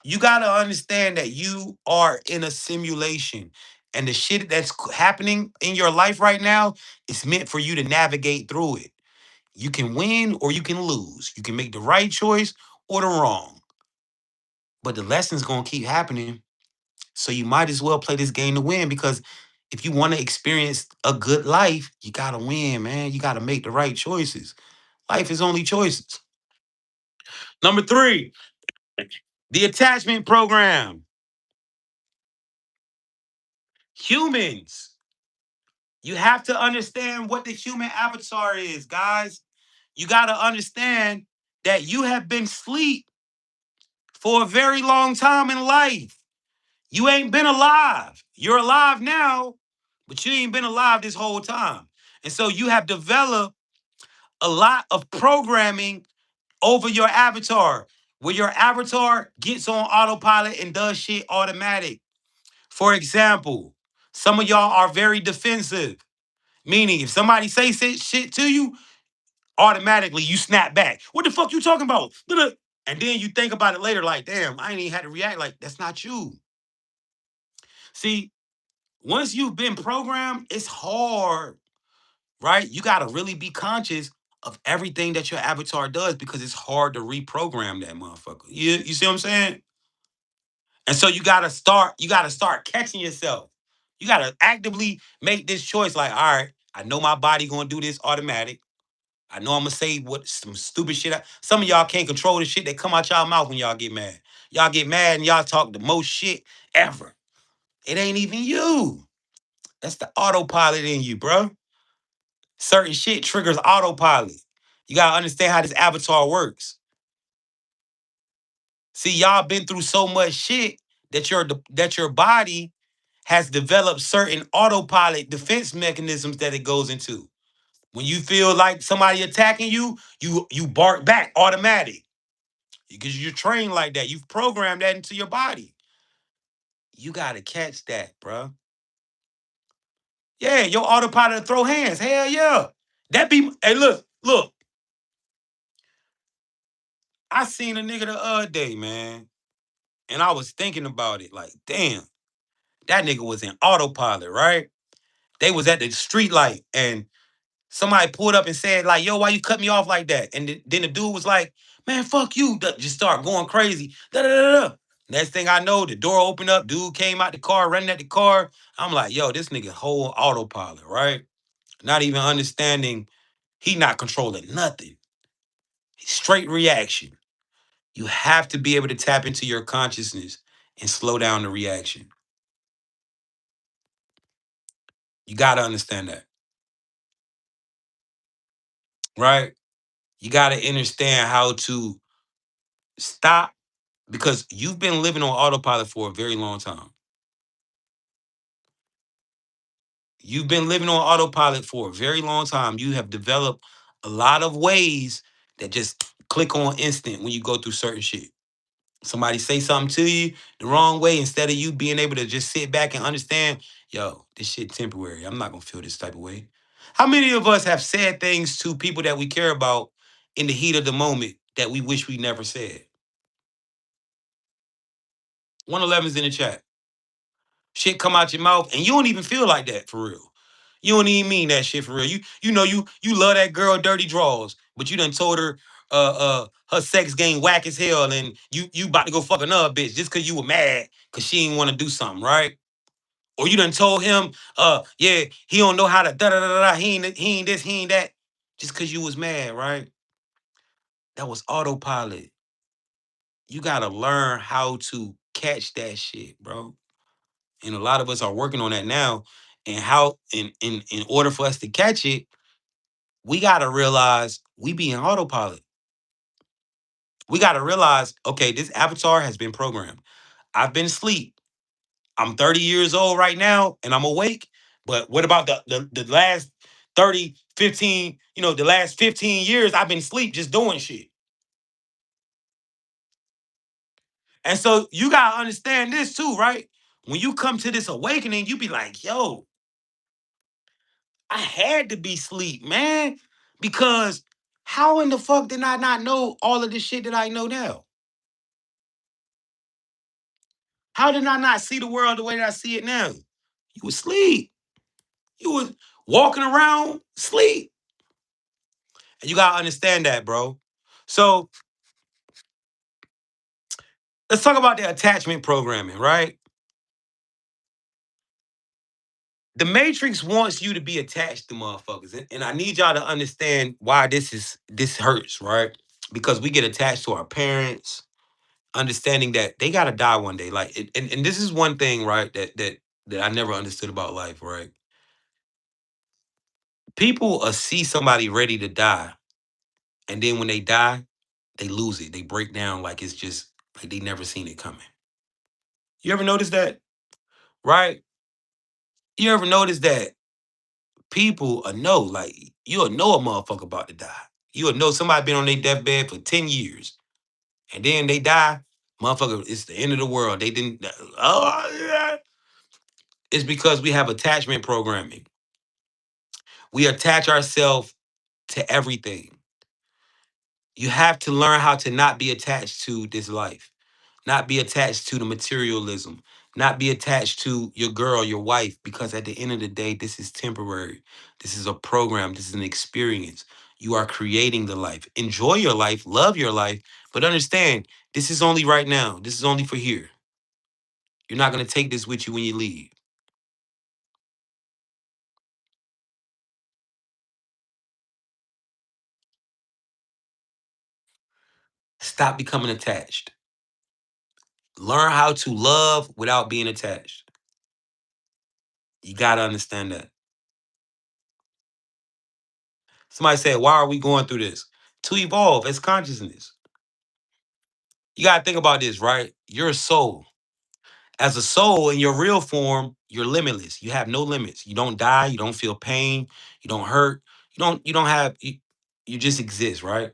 You gotta understand that you are in a simulation. And the shit that's happening in your life right now is meant for you to navigate through it. You can win or you can lose. You can make the right choice or the wrong. But the lesson's gonna keep happening. So you might as well play this game to win because if you want to experience a good life, you gotta win, man. You gotta make the right choices. Life is only choices. Number three, the attachment program. Humans. You have to understand what the human avatar is, guys. You gotta understand that you have been asleep for a very long time in life. You ain't been alive. You're alive now, but you ain't been alive this whole time. And so you have developed a lot of programming over your avatar, where your avatar gets on autopilot and does shit automatic. For example, some of y'all are very defensive, meaning if somebody say shit to you, automatically you snap back. What the fuck you talking about? And then you think about it later, like, damn, I ain't even had to react. Like, that's not you. See, once you've been programmed, it's hard, right? You got to really be conscious of everything that your avatar does because it's hard to reprogram that motherfucker. You see what I'm saying? And so you gotta start catching yourself. You gotta actively make this choice. Like, all right, I know my body gonna do this automatic. I know I'm gonna say what some stupid shit. Some of y'all can't control the shit that come out y'all mouth when y'all get mad. Y'all get mad and y'all talk the most shit ever. It ain't even you. That's the autopilot in you, bro. Certain shit triggers autopilot. You gotta understand how this avatar works. See, y'all been through so much shit that your body has developed certain autopilot defense mechanisms that it goes into. When you feel like somebody attacking you, you bark back automatic because you're trained like that. You've programmed that into your body. You gotta catch that, bro. Yeah, your autopilot to throw hands. Hell yeah. That be hey, look. I seen a nigga the other day, man, and I was thinking about it. Like, damn, that nigga was in autopilot, right? They was at the street light, and somebody pulled up and said, like, yo, why you cut me off like that? And then the dude was like, man, fuck you. Just start going crazy. Da, da, da, da. Next thing I know, the door opened up. Dude came out the car, running at the car. I'm like, yo, this nigga whole autopilot, right? Not even understanding he not controlling nothing. Straight reaction. You have to be able to tap into your consciousness and slow down the reaction. You got to understand that, right? You got to understand how to stop because you've been living on autopilot for a very long time. You've been living on autopilot for a very long time. You have developed a lot of ways that just click on instant when you go through certain shit. Somebody say something to you the wrong way, instead of you being able to just sit back and understand, yo, this shit temporary. I'm not gonna feel this type of way. How many of us have said things to people that we care about in the heat of the moment that we wish we never said? 111's in the chat. Shit come out your mouth and you don't even feel like that for real. You don't even mean that shit for real. You know you love that girl dirty draws, but you done told her her sex game whack as hell, and you about to go fuck another bitch just cause you were mad cause she didn't want to do something, right? Or you done told him, yeah, he don't know how to da da da da, he ain't this, he ain't that, just cause you was mad, right? That was autopilot. You gotta learn how to catch that shit, bro. And a lot of us are working on that now. And how in order for us to catch it, we gotta realize we be in autopilot. We gotta realize, okay, this avatar has been programmed. I've been asleep. I'm 30 years old right now and I'm awake. But what about the last 30, 15, the last 15 years I've been asleep just doing shit. And so you gotta understand this too, right? When you come to this awakening, you be like, yo, I had to be sleep, man. Because how in the fuck did I not know all of this shit that I know now? How did I not see the world the way that I see it now? You was sleep. You was walking around sleep. And you gotta understand that, bro. So let's talk about the attachment programming, right? The Matrix wants you to be attached to motherfuckers. And I need y'all to understand why this hurts, right? Because we get attached to our parents, understanding that they gotta die one day. Like, and this is one thing, right? That I never understood about life, right? People see somebody ready to die, and then when they die, they lose it. They break down like it's just like they never seen it coming. You ever notice that, right? You ever notice that people know, like you'll know a motherfucker about to die. You'll know somebody been on their deathbed for 10 years, and then they die. Motherfucker, it's the end of the world. They didn't. Oh, yeah. It's because we have attachment programming. We attach ourselves to everything. You have to learn how to not be attached to this life, not be attached to the materialism, not be attached to your girl, your wife, because at the end of the day, this is temporary. This is a program, this is an experience. You are creating the life. Enjoy your life, love your life, but understand this is only right now. This is only for here. You're not going to take this with you when you leave. Stop becoming attached. Learn how to love without being attached. You got to understand that. Somebody said, why are we going through this? To evolve as consciousness. You got to think about this, right? You're a soul. As a soul in your real form, you're limitless. You have no limits. You don't die, you don't feel pain, you don't hurt. You don't have you just exist, right?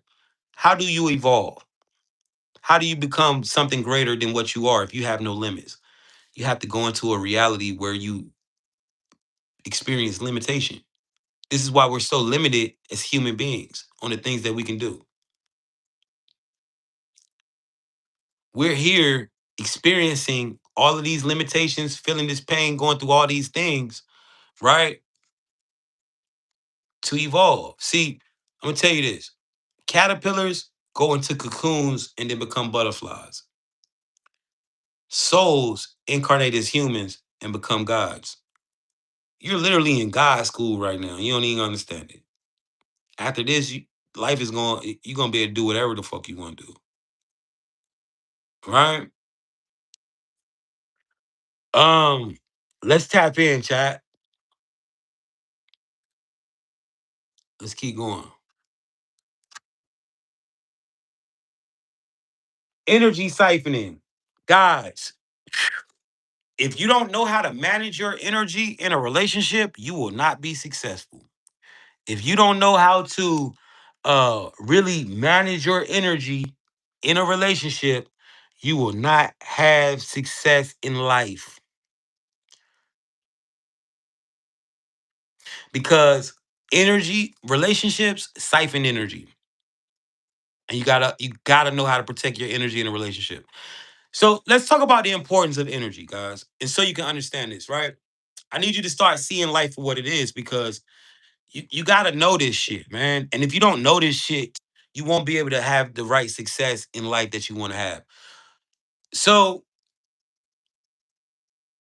How do you evolve? How do you become something greater than what you are if you have no limits? You have to go into a reality where you experience limitation. This is why we're so limited as human beings on the things that we can do. we're here experiencing all of these limitations, feeling this pain, going through all these things, right? To evolve. See, I'm gonna tell you this. Caterpillars go into cocoons and then become butterflies. Souls incarnate as humans and become gods. You're literally in God school right now. You don't even understand it. After this, life is going. You're gonna be able to do whatever the fuck you want to do, right? Um, let's tap in, chat. Let's keep going. Energy siphoning, guys. If you don't know how to manage your energy in a relationship, you will not be successful. If you don't know how to really manage your energy in a relationship, you will not have success in life. Because energy, relationships siphon energy. And you gotta know how to protect your energy in a relationship. So let's talk about the importance of energy, guys. And so you can understand this, right? I need you to start seeing life for what it is because you gotta know this shit, man. And if you don't know this shit, you won't be able to have the right success in life that you want to have. So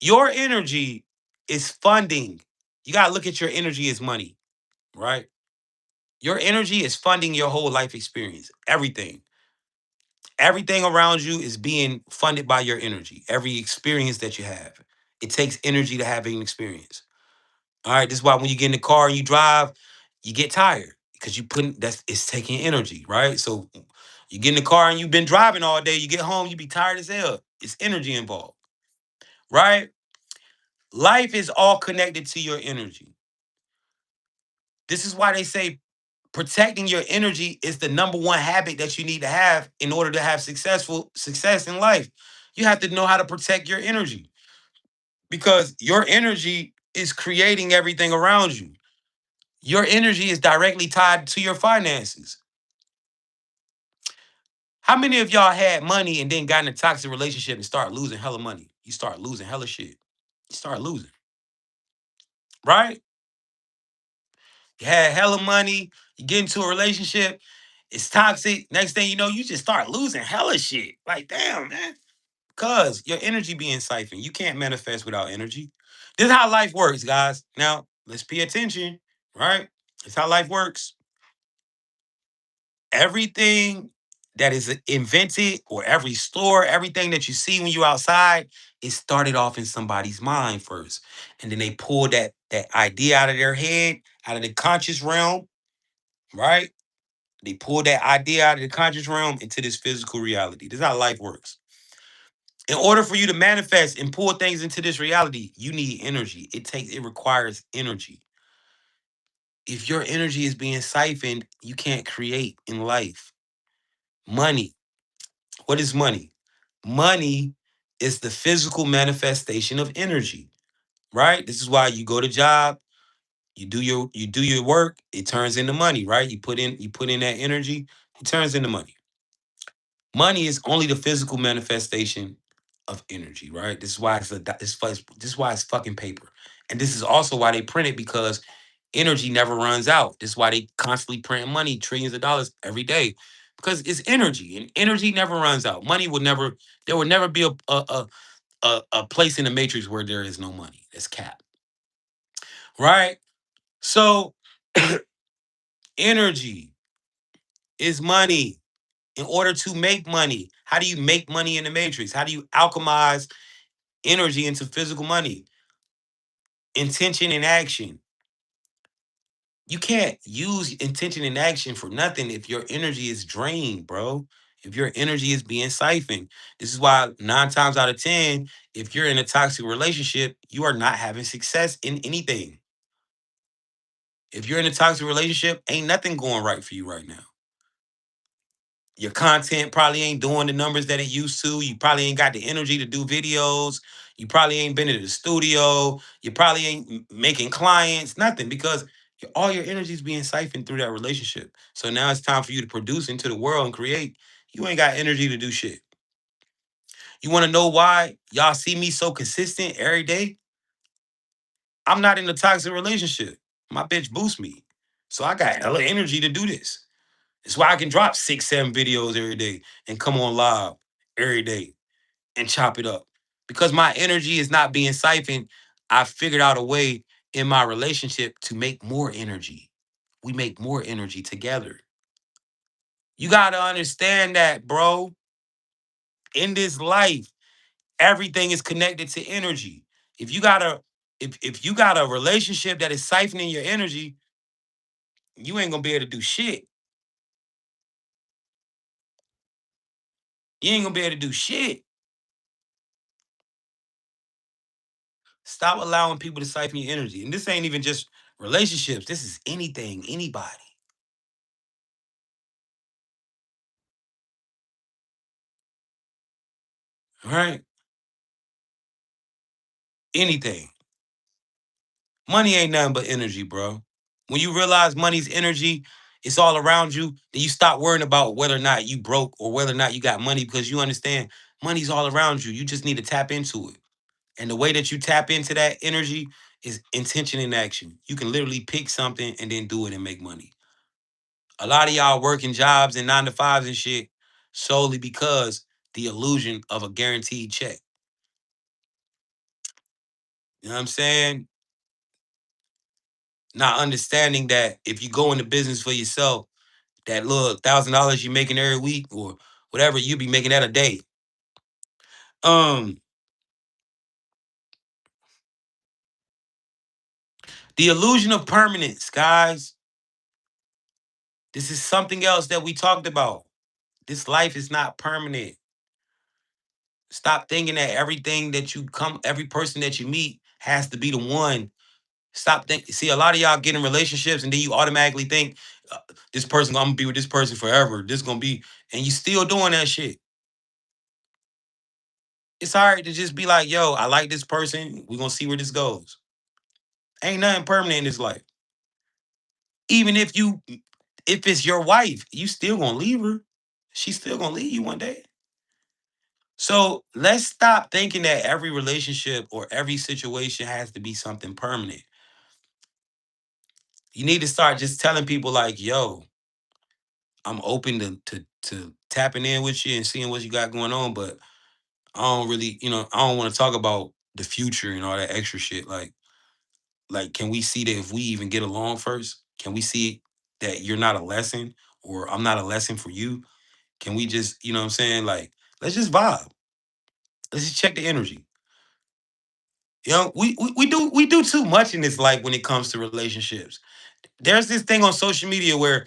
your energy is funding. You gotta look at your energy as money, right? Your energy is funding your whole life experience. Everything. Everything around you is being funded by your energy. Every experience that you have. It takes energy to have an experience. All right. This is why when you get in the car and you drive, you get tired because you putting that's it's taking energy, right? So you get in the car and you've been driving all day, you get home, you be tired as hell. It's energy involved, right? Life is all connected to your energy. This is why they say protecting your energy is the number one habit that you need to have in order to have success in life. You have to know how to protect your energy because your energy is creating everything around you. Your energy is directly tied to your finances. How many of y'all had money and then got in a toxic relationship and start losing hella money? You start losing hella shit. You start losing, right? You had hella money, you get into a relationship, it's toxic. Next thing you know, you just start losing hella shit. Like, damn, man. Cause your energy being siphoned. You can't manifest without energy. This is how life works, guys. Now, let's pay attention, right? It's how life works. Everything that is invented or every store, everything that you see when you're outside, it started off in somebody's mind first. And then they pulled that idea out of their head, out of the conscious realm, right? They pulled that idea out of the conscious realm into this physical reality. This is how life works. In order for you to manifest and pull things into this reality, you need energy. It requires energy. If your energy is being siphoned, you can't create in life. Money. What is money? Money is the physical manifestation of energy, right? This is why you go to job, you do your work, it turns into money, right? You put in that energy, it turns into money. Money is only the physical manifestation of energy, right? This is why this is why it's fucking paper. And this is also why they print it because energy never runs out. This is why they constantly print money, trillions of dollars every day. Because it's energy and energy never runs out. Money will never, there will never be a place in the matrix where there is no money. That's cap. Right? So energy is money. In order to make money, how do you make money in the matrix? How do you alchemize energy into physical money? Intention and action. You can't use intention and action for nothing if your energy is drained, bro. If your energy is being siphoned. This is why 9 times out of 10, if you're in a toxic relationship, you are not having success in anything. If you're in a toxic relationship, ain't nothing going right for you right now. Your content probably ain't doing the numbers that it used to. You probably ain't got the energy to do videos. You probably ain't been to the studio. You probably ain't making clients, nothing because all your energy is being siphoned through that relationship. So now it's time for you to produce into the world and create. You ain't got energy to do shit. You want to know why y'all see me so consistent every day? I'm not in a toxic relationship. My bitch boosts me. So I got hella energy to do this. It's why I can drop 6, 7 videos every day and come on live every day and chop it up. Because my energy is not being siphoned, I figured out a way in my relationship to make more energy. We make more energy together. You gotta understand that, bro. In this life, everything is connected to energy. If you got a if you got a relationship that is siphoning your energy, you ain't gonna be able to do shit. You ain't gonna be able to do shit. Stop allowing people to siphon your energy. And this ain't even just relationships. This is anything, anybody. All right? Anything. Money ain't nothing but energy, bro. When you realize money's energy, it's all around you, then you stop worrying about whether or not you broke or whether or not you got money because you understand money's all around you. You just need to tap into it. And the way that you tap into that energy is intention in action. You can literally pick something and then do it and make money. A lot of y'all working jobs and 9 to 5s and shit solely because the illusion of a guaranteed check. You know what I'm saying? Not understanding that if you go into business for yourself, that little $1,000 you're making every week or whatever, you be making that a day. Um, the illusion of permanence, guys. This is something else that we talked about. This life is not permanent. Stop thinking that every person that you meet has to be the one. Stop thinking. See, a lot of y'all get in relationships and then you automatically think uh, this person, I'm gonna be with this person forever. This gonna be, and you still doing that shit. It's hard to just be like, yo, I like this person. We're gonna see where this goes. Ain't nothing permanent in this life. Even if it's your wife, you still gonna leave her. She's still gonna leave you one day. So let's stop thinking that every relationship or every situation has to be something permanent. You need to start just telling people like, yo, I'm open to tapping in with you and seeing what you got going on, but I don't really, I don't want to talk about the future and all that extra shit. Like, can we see that if we even get along first? Can we see that you're not a lesson or I'm not a lesson for you? Can we just, you know what I'm saying? Like, let's just vibe. Let's just check the energy. We do too much in this life when it comes to relationships. There's this thing on social media where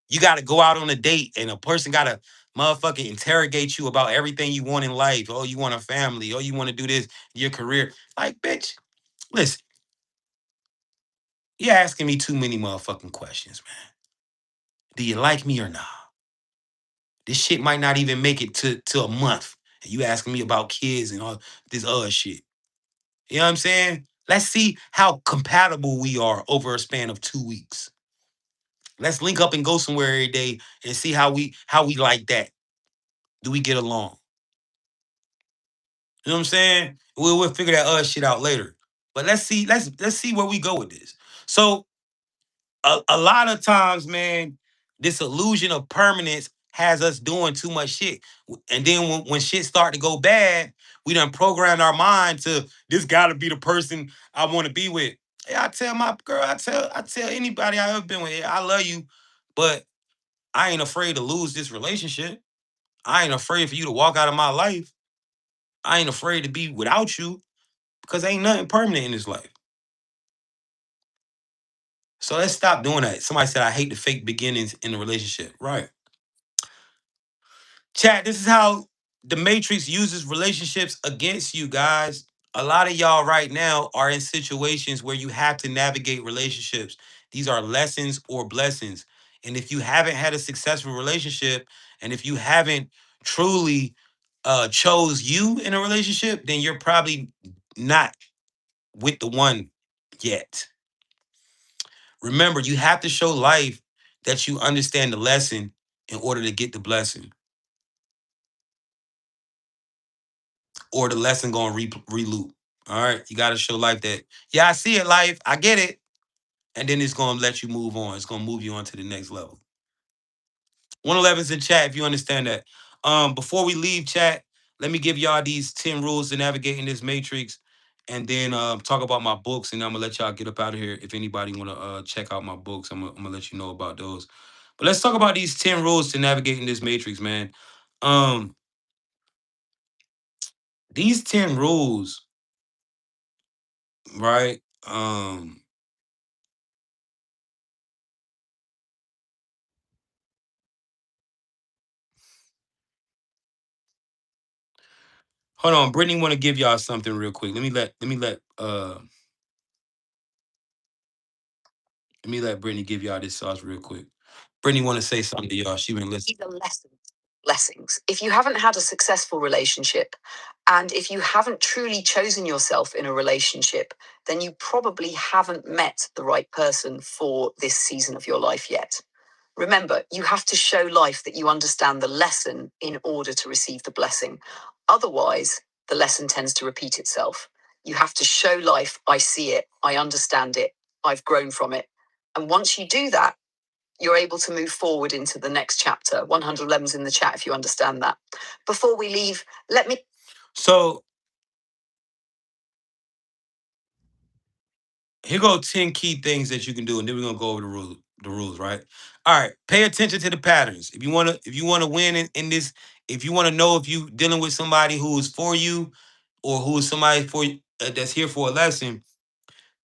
you got to go out on a date and a person got to motherfucking interrogate you about everything you want in life. Oh, you want a family. Oh, you want to do this, your career. Like, bitch, listen, you're asking me too many motherfucking questions, man. Do you like me or not? This shit might not even make it to a month. And you asking me about kids and all this other shit. You know what I'm saying? Let's see how compatible we are over a span of 2 weeks. Let's link up and go somewhere every day and see how we like that. Do we get along? You know what I'm saying? We'll figure that other shit out later. But let's see where we go with this. So a lot of times, man, this illusion of permanence has us doing too much shit. And then when shit start to go bad, we done programmed our mind to this gotta be the person I want to be with. Hey, I tell my girl, I tell anybody I ever been with, "Hey, I love you, but I ain't afraid to lose this relationship. I ain't afraid for you to walk out of my life. I ain't afraid to be without you because ain't nothing permanent in this life." So let's stop doing that. Somebody said I hate the fake beginnings in the relationship. Right. Chat, this is how the Matrix uses relationships against you guys. A lot of y'all right now are in situations where you have to navigate relationships. These are lessons or blessings. And if you haven't had a successful relationship and if you haven't truly chose you in a relationship, then you're probably not with the one yet. Remember, you have to show life that you understand the lesson in order to get the blessing. or the lesson gonna reloop. All right, you gotta show life that, yeah, I see it, life, I get it, and then it's gonna let you move on. It's gonna move you on to the next level. 111's in chat if you understand that. Before we leave chat, let me give y'all these 10 rules to navigating this matrix, and then talk about my books, and I'm gonna let y'all get up out of here. If anybody wanna check out my books, I'm gonna let you know about those. But let's talk about these 10 rules to navigating this matrix, man. Um, these 10 rules, right? Hold on, Brittany want to give y'all something real quick. Let me let Brittany give y'all this sauce real quick. Brittany want to say something to y'all. She been listening. These are lessons. Blessings. If you haven't had a successful relationship and if you haven't truly chosen yourself in a relationship, then you probably haven't met the right person for this season of your life yet. Remember, you have to show life that you understand the lesson in order to receive the blessing. Otherwise, the lesson tends to repeat itself. You have to show life, I see it, I understand it, I've grown from it. And once you do that, you're able to move forward into the next chapter. 111's in the chat if you understand that. Before we leave, let me. So here go 10 key things that you can do, and then we're gonna go over the rules, right? All right. Pay attention to the patterns. If you wanna win in this, if you wanna know if you dealing with somebody who is for you or who is somebody for that's here for a lesson,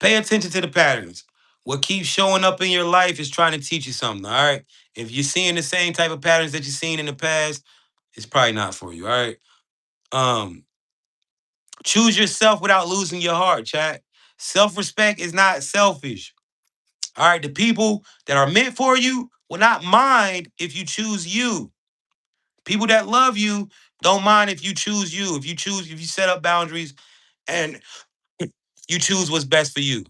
pay attention to the patterns. What keeps showing up in your life is trying to teach you something. All right. If you're seeing the same type of patterns that you've seen in the past, it's probably not for you. All right. Um, Choose yourself without losing your heart, chat. Self-respect is not selfish. All right. The people that are meant for you will not mind if you choose you. People that love you don't mind if you choose you. If you set up boundaries and you choose what's best for you.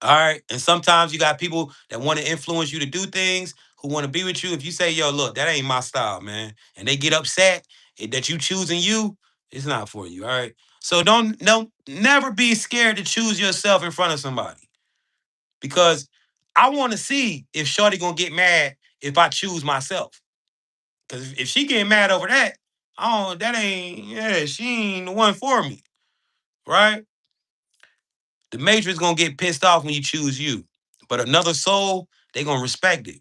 All right. And sometimes you got people that want to influence you to do things, who want to be with you. If you say, yo, look, that ain't my style, man, and they get upset that you choosing you, it's not for you. All right. So don't never be scared to choose yourself in front of somebody. Because I want to see if Shorty gonna get mad if I choose myself. Because if she getting mad over that, oh, that ain't, yeah, she ain't the one for me. Right? The matrix gonna get pissed off when you choose you. But another soul, they gonna respect it.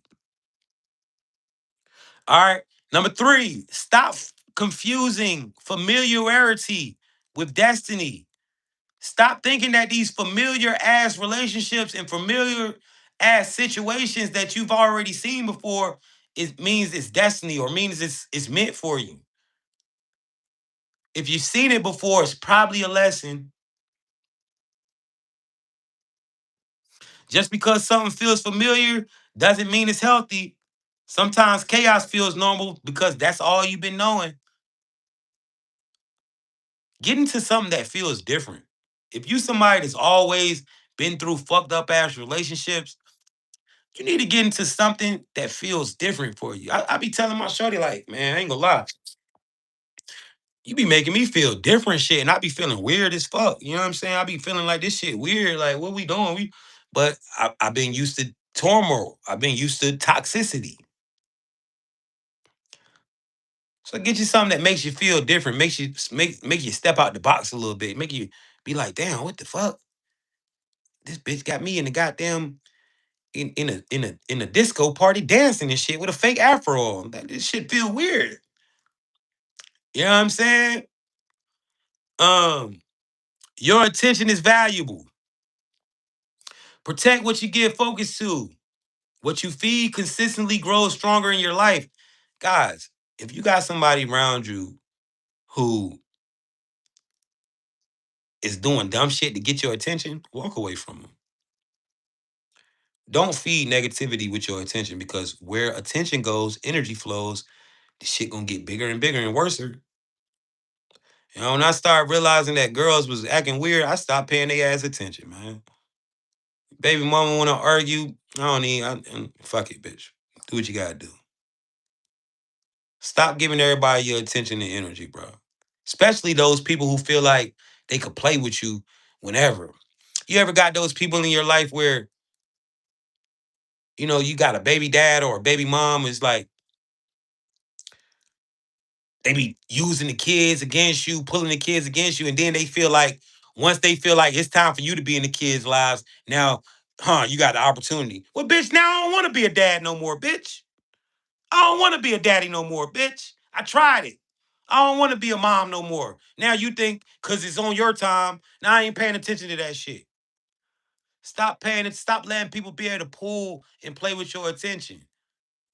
All right. Number 3, stop confusing familiarity with destiny. Stop thinking that these familiar ass relationships and familiar ass situations that you've already seen before, it means it's destiny or means it's meant for you. If you've seen it before, it's probably a lesson. Just because something feels familiar doesn't mean it's healthy. Sometimes chaos feels normal because that's all you've been knowing. Get into something that feels different. If you somebody that's always been through fucked up ass relationships, you need to get into something that feels different for you. I be telling my shorty, like, man, I ain't gonna lie. You be making me feel different shit, and I be feeling weird as fuck. You know what I'm saying? I be feeling like this shit weird. Like, what we doing? But I've been used to turmoil. I've been used to toxicity. So get you something that makes you feel different, make you step out the box a little bit, make you be like, damn, what the fuck? This bitch got me in the goddamn in a disco party dancing and shit with a fake afro on. This shit feel weird. You know what I'm saying? Um, your attention is valuable. Protect what you give focus to. What you feed consistently grows stronger in your life. Guys, if you got somebody around you who is doing dumb shit to get your attention, walk away from them. Don't feed negativity with your attention, because where attention goes, energy flows. The shit gonna get bigger and bigger and worse. You know, when I started realizing that girls was acting weird, I stopped paying their ass attention, man. Baby mama wanna argue, I don't need, fuck it, bitch. Do what you gotta do. Stop giving everybody your attention and energy, bro. Especially those people who feel like they could play with you whenever. You ever got those people in your life where, you got a baby dad or a baby mom is like, they be using the kids against you, pulling the kids against you, and then they feel like once they feel like it's time for you to be in the kids' lives, now, you got the opportunity. Well, bitch, now I don't want to be a dad no more, bitch. I don't want to be a daddy no more, bitch. I tried it. I don't want to be a mom no more. Now you think because it's on your time, now I ain't paying attention to that shit. Stop paying it. Stop letting people be able to pull and play with your attention.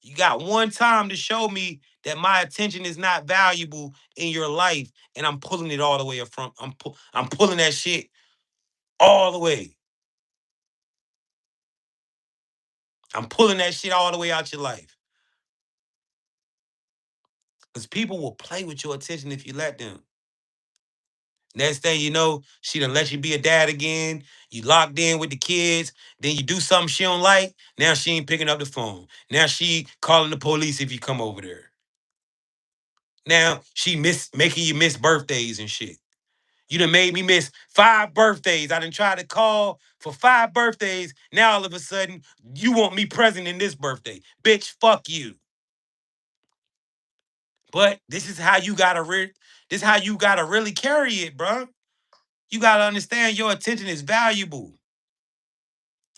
You got one time to show me that my attention is not valuable in your life, and I'm pulling it all the way up front. I'm pulling that shit all the way. I'm pulling that shit all the way out your life. Because people will play with your attention if you let them. Next thing you know, she done let you be a dad again. You locked in with the kids. Then you do something she don't like. Now she ain't picking up the phone. Now she calling the police if you come over there. Now she making you miss birthdays and shit. You done made me miss 5 birthdays. I done tried to call for 5 birthdays. Now all of a sudden, you want me present in this birthday. Bitch, fuck you. But this how you gotta really carry it, bro. You gotta understand your attention is valuable.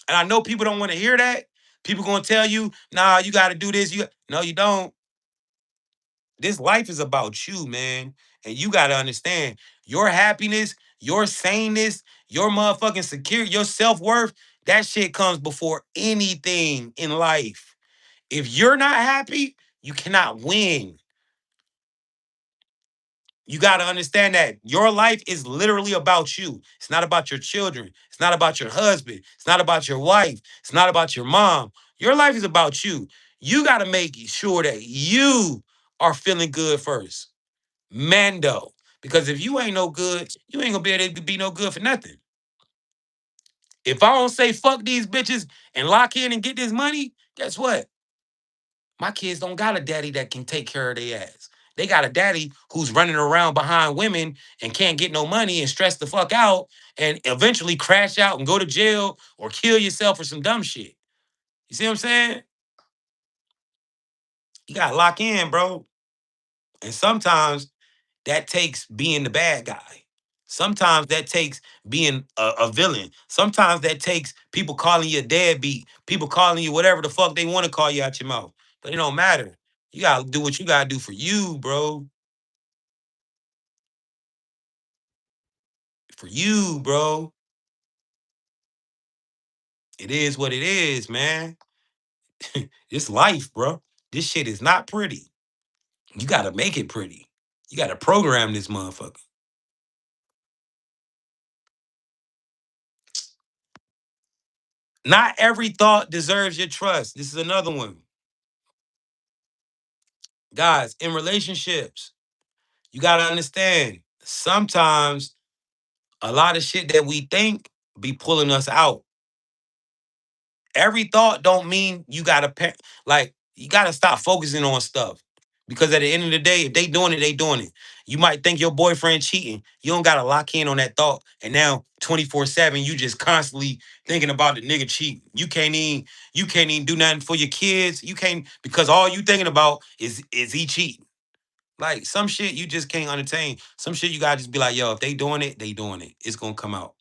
And I know people don't want to hear that. People gonna tell you, nah, you gotta do this. No, you don't. This life is about you, man. And you gotta understand your happiness, your saneness, your motherfucking security, your self-worth, that shit comes before anything in life. If you're not happy, you cannot win. You got to understand that your life is literally about you. It's not about your children. It's not about your husband. It's not about your wife. It's not about your mom. Your life is about you. You got to make sure that you are feeling good first. Mando. Because if you ain't no good, you ain't going to be able to be no good for nothing. If I don't say fuck these bitches and lock in and get this money, guess what? My kids don't got a daddy that can take care of their ass. They got a daddy who's running around behind women and can't get no money and stress the fuck out and eventually crash out and go to jail or kill yourself or some dumb shit. You see what I'm saying? You gotta lock in, bro. And sometimes that takes being the bad guy. Sometimes that takes being a villain. Sometimes that takes people calling you a deadbeat, people calling you whatever the fuck they want to call you out your mouth. But it don't matter. You gotta do what you gotta do for you, bro. For you, bro. It is what it is, man. It's life, bro. This shit is not pretty. You gotta make it pretty. You gotta program this motherfucker. Not every thought deserves your trust. This is another one. Guys, in relationships, you gotta understand sometimes a lot of shit that we think be pulling us out. Every thought don't mean you gotta like you gotta stop focusing on stuff. Because at the end of the day, if they doing it, they doing it. You might think your boyfriend cheating. You don't gotta lock in on that thought. And now 24/7, you just constantly thinking about the nigga cheating. You can't even do nothing for your kids. You can't because all you thinking about is he cheating. Like some shit you just can't entertain. Some shit you gotta just be like, yo, if they doing it, they doing it. It's gonna come out.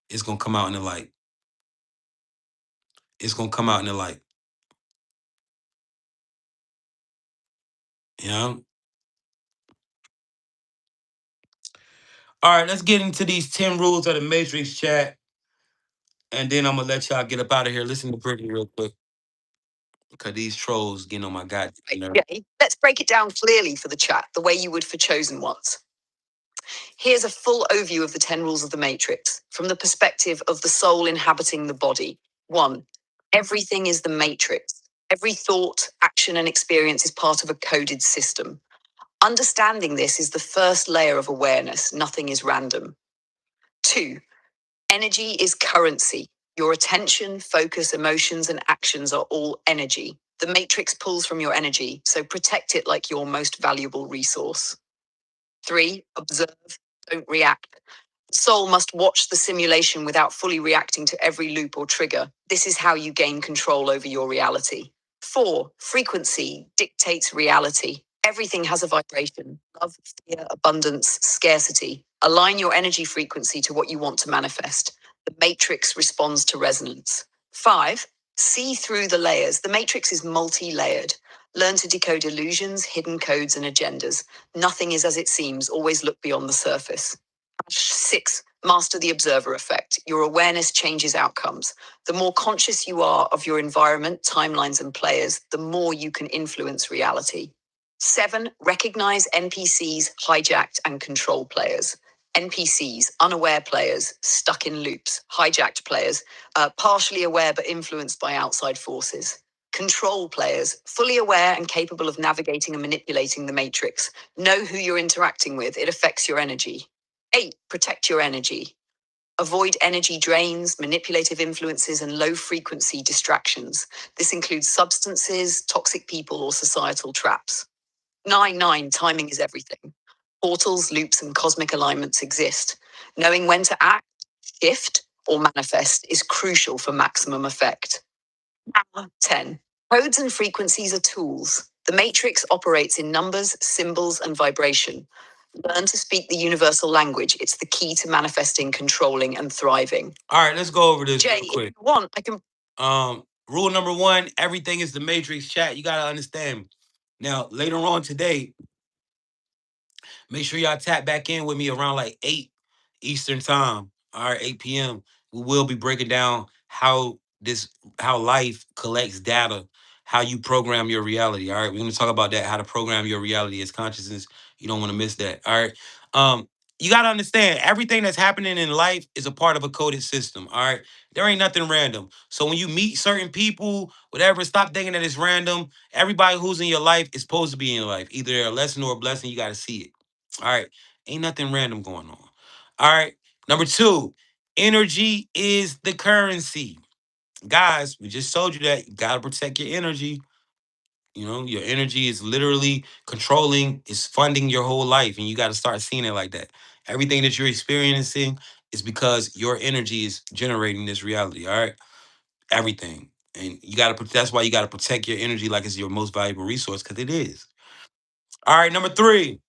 It's gonna come out in the light. It's gonna come out in the light. You know? All right, let's get into these 10 rules of the Matrix chat. And then I'm gonna let y'all get up out of here. Listen to Brittany real quick. Cause these trolls getting on my goddamn nerve. Okay, let's break it down clearly for the chat, the way you would for chosen ones. Here's a full overview of the 10 rules of the Matrix from the perspective of the soul inhabiting the body. 1. Everything is the Matrix. Every thought, action, and experience is part of a coded system. Understanding this is the first layer of awareness. Nothing is random. 2. Energy is currency. Your attention, focus, emotions, and actions are all energy. The Matrix pulls from your energy, so protect it like your most valuable resource. Three, observe, don't react. The soul must watch the simulation without fully reacting to every loop or trigger. This is how you gain control over your reality. Four, frequency dictates reality. Everything has a vibration: love, fear, abundance, scarcity. Align your energy frequency to what you want to manifest. The matrix responds to resonance. Five, see through the layers. The matrix is multi layered. Learn to decode illusions, hidden codes, and agendas. Nothing is as it seems. Always look beyond the surface. Six, master the observer effect. Your awareness changes outcomes. The more conscious you are of your environment, timelines, and players, the more you can influence reality. Seven, recognize NPCs, hijacked, and control players. NPCs, unaware players, stuck in loops; hijacked players, partially aware but influenced by outside forces; control players, fully aware and capable of navigating and manipulating the matrix. Know who you're interacting with, it affects your energy. Eight, protect your energy. Avoid energy drains, manipulative influences, and low frequency distractions. This includes substances, toxic people, or societal traps. Nine, timing is everything. Portals, loops, and cosmic alignments exist. Knowing when to act, shift, or manifest is crucial for maximum effect. 10. Codes and frequencies are tools. The matrix operates in numbers, symbols, and vibration. Learn to speak the universal language. It's the key to manifesting, controlling, and thriving. All right, let's go over this Jay, real if quick. you want, I can. Rule number one: everything is the matrix. Chat. You gotta understand. Now, later on today, make sure y'all tap back in with me around like 8 Eastern time. All right, 8 p.m. We will be breaking down how life collects data, how you program your reality. All right, we're gonna talk about that, how to program your reality as consciousness. You don't want to miss that. All right. Um, you gotta understand everything that's happening in life is a part of a coded system. All right. There ain't nothing random. So when you meet certain people, whatever, stop thinking that it's random. Everybody who's in your life is supposed to be in your life. Either they're a lesson or a blessing. You gotta see it. All right. Ain't nothing random going on. All right. Number two, energy is the currency. Guys, we just told you that you got to protect your energy. You know, your energy is literally controlling, is funding your whole life. And you got to start seeing it like that. Everything that you're experiencing is because your energy is generating this reality. All right. Everything. And you got to, that's why you got to protect your energy like it's your most valuable resource, because it is. All right. Number three,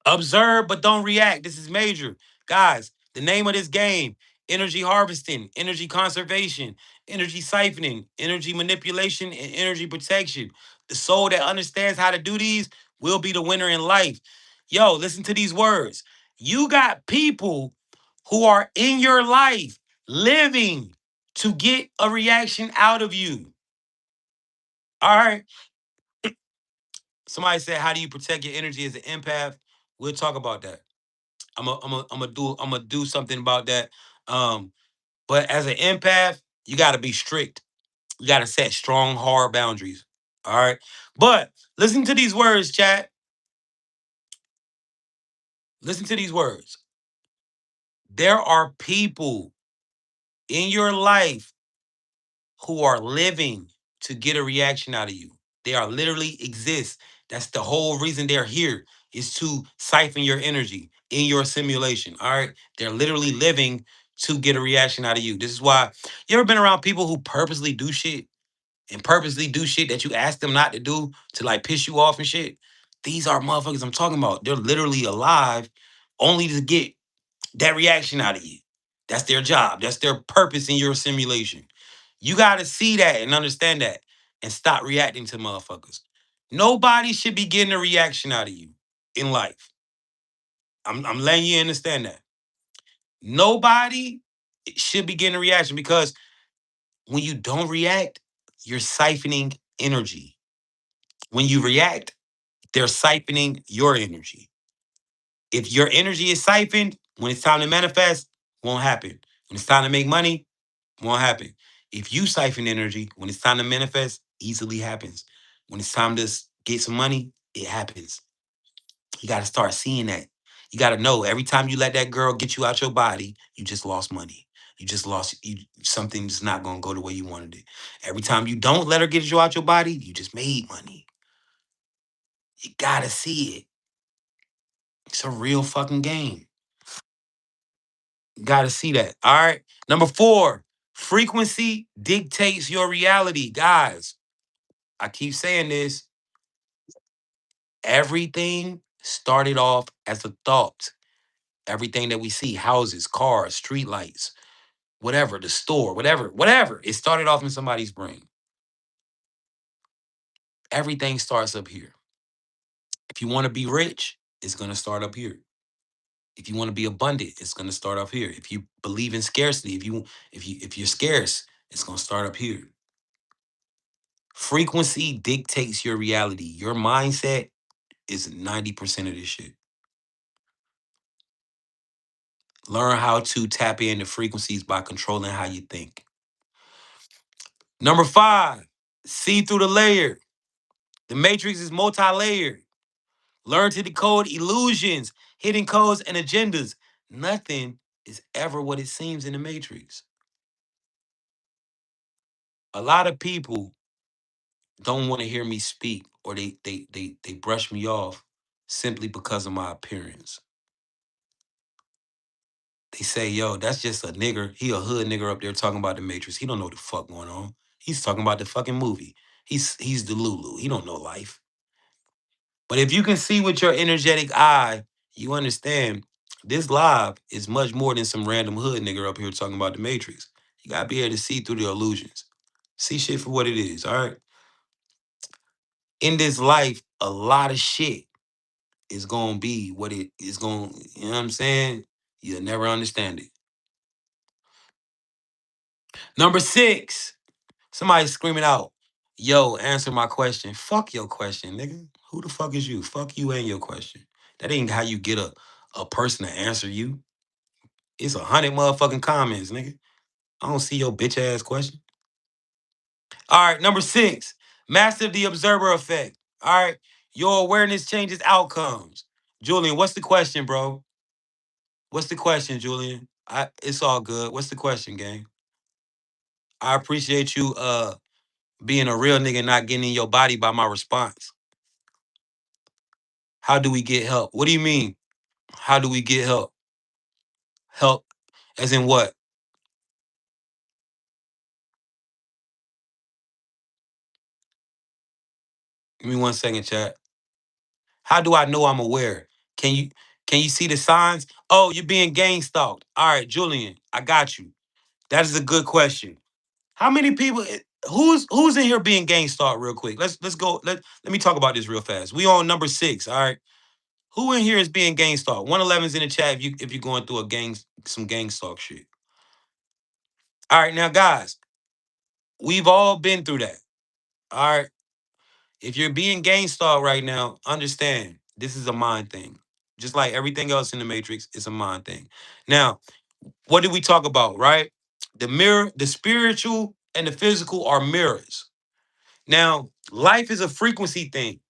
observe but don't react. This is major. Guys, the name of this game: energy harvesting, energy conservation, energy siphoning, energy manipulation, and energy protection. The soul that understands how to do these will be the winner in life. Yo, listen to these words. You got people who are in your life living to get a reaction out of you. All right. Somebody said, how do you protect your energy as an empath? We'll talk about that. I'm gonna do something about that. Um, but as an empath, you gotta be strict. You gotta set strong, hard boundaries. All right. But listen to these words, chat. Listen to these words. There are people in your life who are living to get a reaction out of you. They are literally exist. That's the whole reason they're here, is to siphon your energy in your simulation. All right. They're literally living to get a reaction out of you. This is why you ever been around people who purposely do shit and purposely do shit that you ask them not to do to like piss you off and shit. These are motherfuckers I'm talking about. They're literally alive only to get that reaction out of you. That's their job. That's their purpose in your simulation. You got to see that and understand that and stop reacting to motherfuckers. Nobody should be getting a reaction out of you in life. I'm letting you understand that. Nobody should be getting a reaction, because when you don't react, you're siphoning energy. When you react, they're siphoning your energy. If your energy is siphoned, when it's time to manifest, won't happen. When it's time to make money, won't happen. If you siphon energy, when it's time to manifest, easily happens. When it's time to get some money, it happens. You got to start seeing that. You got to know every time you let that girl get you out your body, you just lost money. You just lost something's not gonna go the way you wanted it. Every time you don't let her get you out your body, you just made money. You gotta see it. It's a real fucking game. Gotta see that. All right. Number 4, frequency dictates your reality. Guys, I keep saying this. Everything started off as a thought. Everything that we see, houses, cars, street lights, whatever, the store, whatever. It started off in somebody's brain. Everything starts up here. If you want to be rich, it's going to start up here. If you want to be abundant, it's going to start up here. If you believe in scarcity, if you're scarce, it's going to start up here. Frequency dictates your reality. Your mindset is 90% of this shit. Learn how to tap into frequencies by controlling how you think. Number 5, see through the layer. The matrix is multi-layered. Learn to decode illusions, hidden codes, and agendas. Nothing is ever what it seems in the matrix. A lot of people don't want to hear me speak, or they brush me off simply because of my appearance. They say, yo, that's just a nigger. He a hood nigger up there talking about the Matrix. He don't know what the fuck going on. He's talking about the fucking movie. He's the Lulu. He don't know life. But if you can see with your energetic eye, you understand this live is much more than some random hood nigger up here talking about the Matrix. You gotta be able to see through the illusions. See shit for what it is, all right? In this life, a lot of shit is gonna be what it is gonna, you know what I'm saying? You'll never understand it. Number 6, somebody screaming out, yo, answer my question. Fuck your question, nigga. Who the fuck is you? Fuck you and your question. That ain't how you get a person to answer you. It's 100 motherfucking comments, nigga. I don't see your bitch ass question. All right, number 6, master the observer effect. All right, your awareness changes outcomes. Julian, what's the question, bro? What's the question, Julian? It's all good. What's the question, gang? I appreciate you being a real nigga, not getting in your body by my response. How do we get help? What do you mean? How do we get help? Help as in what? Give me 1 second, chat. How do I know I'm aware? Can you can you see the signs? Oh, you're being gang stalked. All right, Julian, I got you. That is a good question. How many people who's in here being gang stalked real quick? Let's go. Let me talk about this real fast. We on number 6, all right? Who in here is being gang stalked? 111's in the chat if you're going through some gang stalk shit. All right, now guys, we've all been through that. All right. If you're being gang stalked right now, understand this is a mind thing. Just like everything else in the Matrix, it's a mind thing. Now, what did we talk about, right? The mirror, the spiritual and the physical are mirrors. Now, life is a frequency thing.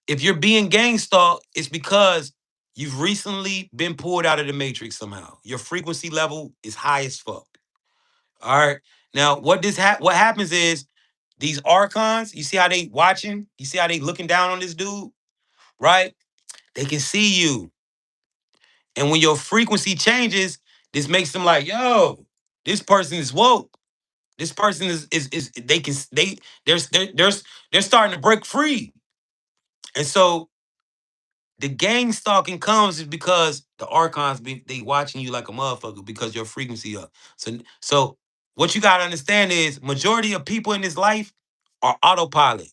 If you're being gang stalked, it's because you've recently been pulled out of the Matrix somehow. Your frequency level is high as fuck. All right. Now, what happens is these archons, you see how they watching? You see how they looking down on this dude, right? They can see you. And when your frequency changes, this makes them like, yo, this person is woke. This person is they can they're starting to break free. And so the gang stalking comes is because the archons they watching you like a motherfucker because your frequency up. So what you gotta understand is majority of people in this life are autopilot.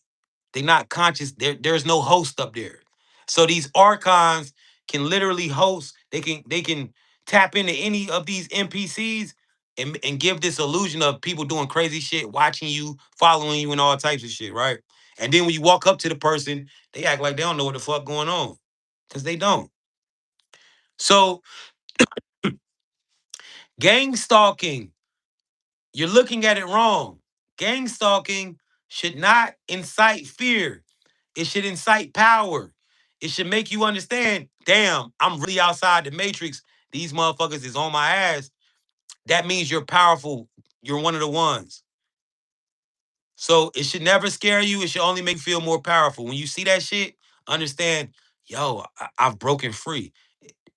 They're not conscious. There's no host up there. So these archons can literally host. They can tap into any of these NPCs and give this illusion of people doing crazy shit, watching you, following you, and all types of shit, right? And then when you walk up to the person, they act like they don't know what the fuck going on. Because they don't. So gang stalking, you're looking at it wrong. Gang stalking should not incite fear. It should incite power. It should make you understand, damn, I'm really outside the matrix. These motherfuckers is on my ass. That means you're powerful. You're one of the ones. So it should never scare you. It should only make you feel more powerful. When you see that shit, understand yo, I've broken free.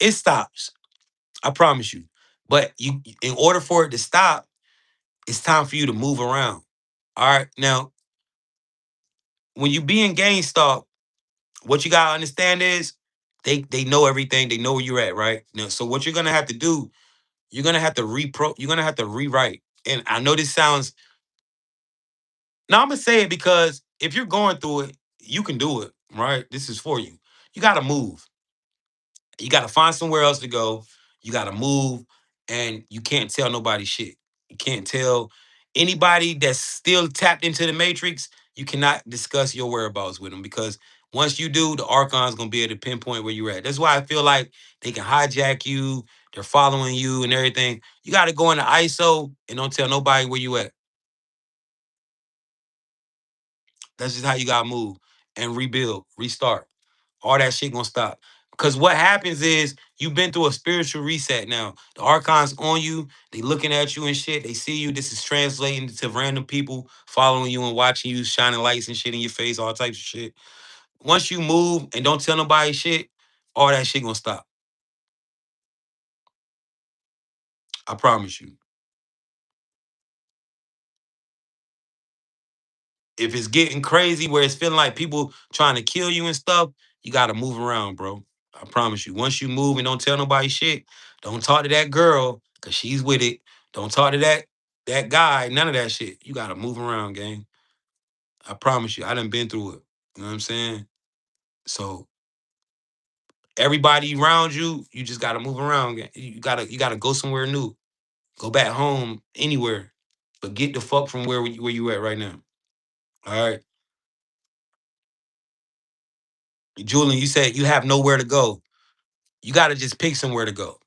It stops. I promise you. But in order for it to stop, it's time for you to move around. All right. Now, when you be in gang stalk, what you gotta understand is they know everything. They know where you're at, right? Now, so what you're gonna have to do, you're gonna have to rewrite. And I know this sounds now I'm gonna say it because if you're going through it, you can do it, right? This is for you. You gotta move. You got to find somewhere else to go. You got to move, and you can't tell nobody shit. You can't tell anybody that's still tapped into the matrix. You cannot discuss your whereabouts with them because once you do, the Archon's gonna be able to pinpoint where you're at. That's why I feel like they can hijack you. They're following you and everything. You got to go into ISO and don't tell nobody where you at. That's just how you gotta move and rebuild, restart. All that shit gonna stop. Because what happens is you've been through a spiritual reset now. The archons on you, they looking at you and shit. They see you. This is translating to random people following you and watching you, shining lights and shit in your face, all types of shit. Once you move and don't tell nobody shit, all that shit gonna stop. I promise you. If it's getting crazy where it's feeling like people trying to kill you and stuff, you gotta move around, bro. I promise you. Once you move and don't tell nobody shit, don't talk to that girl because she's with it. Don't talk to that guy. None of that shit. You gotta move around, gang. I promise you. I done been through it. You know what I'm saying? So everybody around you, you just gotta move around. Gang. You gotta go somewhere new. Go back home, anywhere. But get the fuck from where you at right now. All right. Julian, you said you have nowhere to go. You gotta just pick somewhere to go.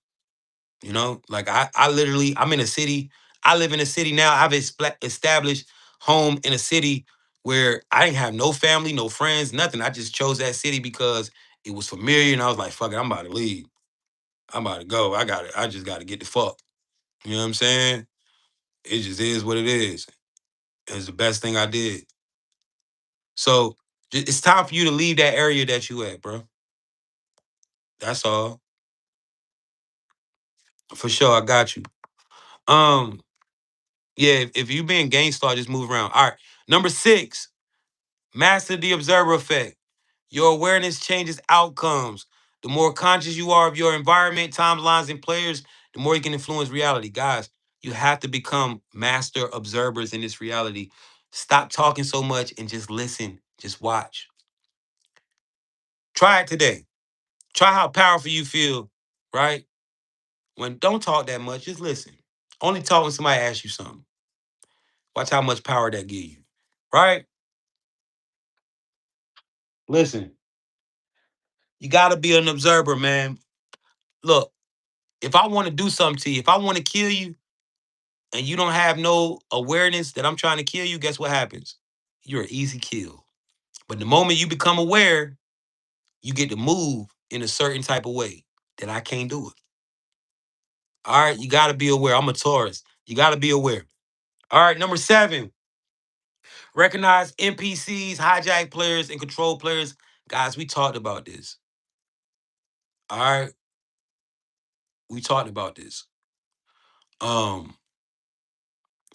You know, like I literally, I'm in a city. I live in a city now. I've established home in a city where I didn't have no family, no friends, nothing. I just chose that city because it was familiar, and I was like, "Fuck it, I'm about to leave. I'm about to go. I got it. I just got to get the fuck." You know what I'm saying? It just is what it is. It's the best thing I did. So it's time for you to leave that area that you at, bro. That's all. For sure, I got you. Um, yeah, if you being gangstar, just move around. All right. Number 6. Master the observer effect. Your awareness changes outcomes. The more conscious you are of your environment, timelines, and players, the more you can influence reality. Guys, you have to become master observers in this reality. Stop talking so much and just listen. Just watch. Try it today. Try how powerful you feel, right? When don't talk that much, just listen. Only talk when somebody asks you something. Watch how much power that give you, right? Listen, you got to be an observer, man. Look, if I want to do something to you, if I want to kill you and you don't have no awareness that I'm trying to kill you, guess what happens? You're an easy kill. But the moment you become aware, you get to move in a certain type of way that I can't do it. All right, you got to be aware. I'm a Taurus. You got to be aware. All right, number 7, recognize NPCs, hijack players, and control players. Guys, we talked about this. All right, we talked about this. Um,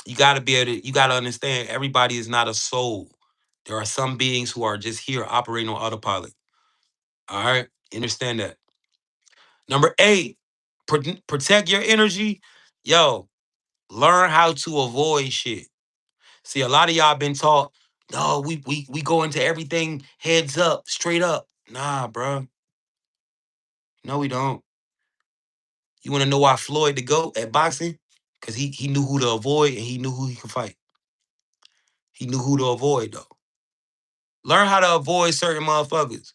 you got to be able to, you got to understand everybody is not a soul. There are some beings who are just here operating on autopilot. All right, understand that. Number 8, protect your energy. Yo, learn how to avoid shit. See, a lot of y'all been taught, no, we go into everything heads up, straight up. Nah, bro. No, we don't. You want to know why Floyd the GOAT at boxing? Because he knew who to avoid and he knew who he could fight. He knew who to avoid, though. Learn how to avoid certain motherfuckers.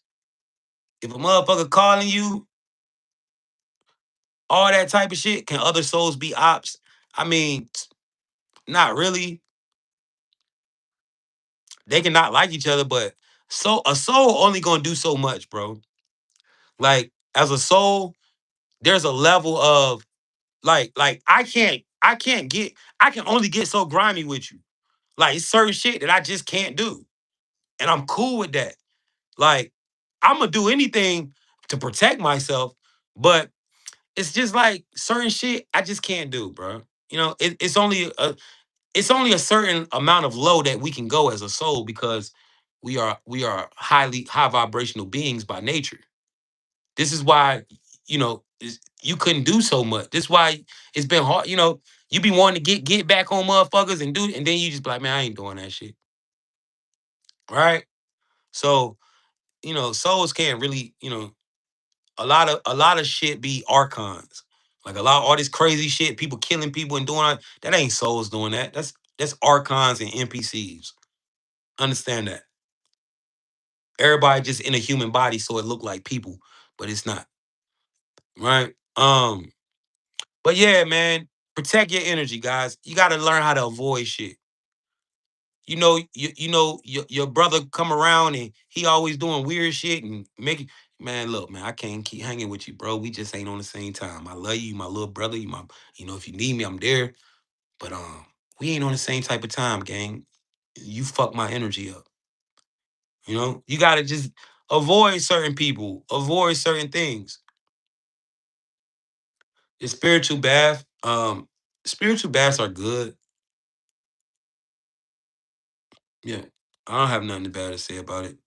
If a motherfucker calling you, all that type of shit, can other souls be ops? I mean, not really. They can not like each other, but so a soul only gonna do so much, bro. Like as a soul, there's a level of like I can only get so grimy with you. Like it's certain shit that I just can't do. And I'm cool with that. Like I'm gonna do anything to protect myself, but it's just like certain shit I just can't do, bro. You know, it's only a certain amount of low that we can go as a soul because we are highly high vibrational beings by nature. This is why you couldn't do so much. This is why it's been hard. You know, you be wanting to get back on motherfuckers and do, and then you just be like, man, I ain't doing that shit, right? So souls can't really, a lot of shit be archons. Like a lot of all this crazy shit, people killing people and doing that ain't souls doing that. That's archons and NPCs. Understand that. Everybody just in a human body, so it look like people, but it's not. Right? But yeah, man, protect your energy, guys. You gotta learn how to avoid shit. Your brother come around and he always doing weird shit and making man, look, man, I can't keep hanging with you, bro. We just ain't on the same time. I love you, my little brother. You my, if you need me, I'm there. But we ain't on the same type of time, gang. You fuck my energy up. You gotta just avoid certain people, avoid certain things. The spiritual baths are good. Yeah. I don't have nothing bad to say about it.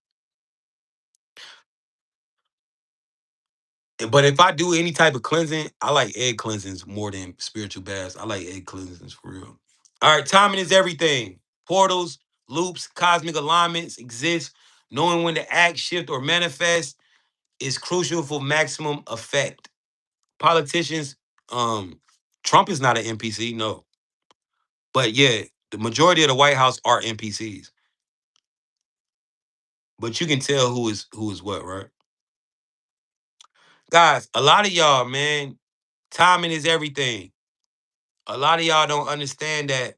But if I do any type of cleansing, I like egg cleansings more than spiritual baths. I like egg cleansings for real. All right, timing is everything. Portals, loops, cosmic alignments exist. Knowing when to act, shift, or manifest is crucial for maximum effect. Politicians, Trump is not an NPC, no. But yeah, the majority of the White House are NPCs. But you can tell who is what, right? Guys, a lot of y'all, man, timing is everything. A lot of y'all don't understand that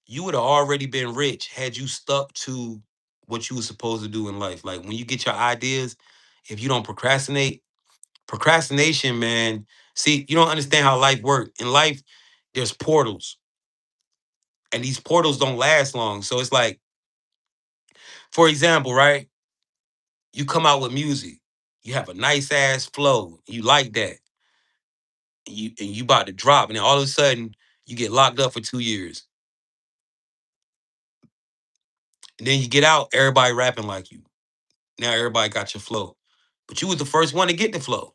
you would have already been rich had you stuck to what you were supposed to do in life. Like when you get your ideas, if you don't procrastinate, procrastination, man. See, you don't understand how life works. In life, there's portals, and these portals don't last long. So it's like, for example, right? You come out with music, you have a nice ass flow, you like that, and you about to drop, and then all of a sudden you get locked up for 2 years, and then you get out, everybody rapping like you. Now everybody got your flow. But you was the first one to get the flow,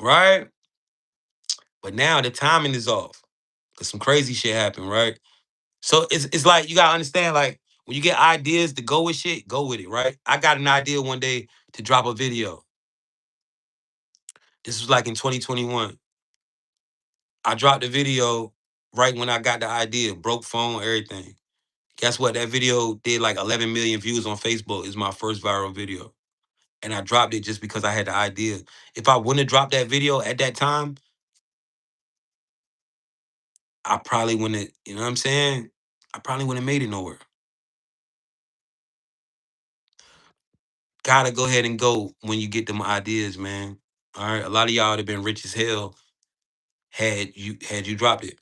right? But now the timing is off. Cause some crazy shit happened, right? So it's like you gotta understand, like when you get ideas to go with shit, go with it, right? I got an idea one day to drop a video. This was like in 2021. I dropped the video right when I got the idea, broke phone, everything. Guess what? That video did like 11 million views on Facebook. It's my first viral video. And I dropped it just because I had the idea. If I wouldn't have dropped that video at that time, I probably wouldn't have, you know what I'm saying? I probably wouldn't have made it nowhere. Gotta go ahead and go when you get them ideas, man. All right. A lot of y'all would have been rich as hell had you dropped it.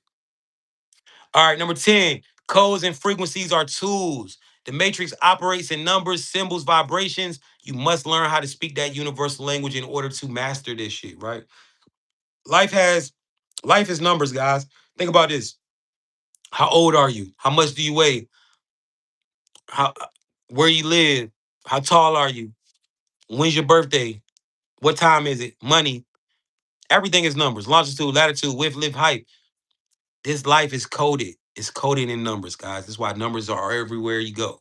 All right, number 10. Codes and frequencies are tools. The matrix operates in numbers, symbols, vibrations. You must learn how to speak that universal language in order to master this shit, right? Life has life is numbers, guys. Think about this. How old are you? How much do you weigh? How where you live? How tall are you? When's your birthday? What time is it? Money. Everything is numbers. Longitude, latitude, width, lift, height. This life is coded. It's coded in numbers, guys. That's why numbers are everywhere you go.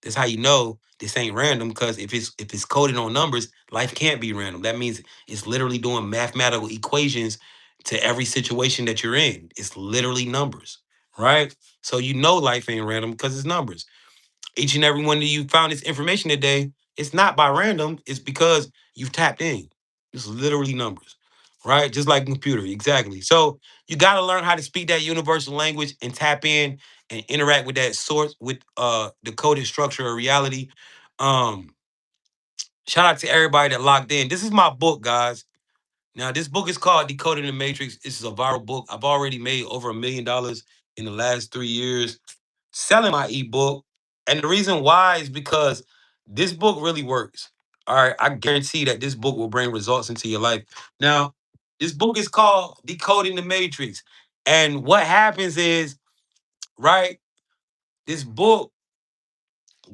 That's how you know this ain't random, because if it's coded on numbers, life can't be random. That means it's literally doing mathematical equations to every situation that you're in. It's literally numbers, right? So you know life ain't random because it's numbers. Each and every one of you found this information today, it's not by random, it's because you've tapped in. It's literally numbers, right? Just like a computer, exactly. So you got to learn how to speak that universal language and tap in and interact with that source, with the coded structure of reality. Um, Shout out to everybody that locked in. This is my book, guys. Now, this book is called Decoding the Matrix. This is a viral book. I've already made over $1 million in the last 3 years selling my ebook. And the reason why is because This book really works. All right, I guarantee that this book will bring results into your life. Now, this book is called Decoding the Matrix. And what happens is, right, this book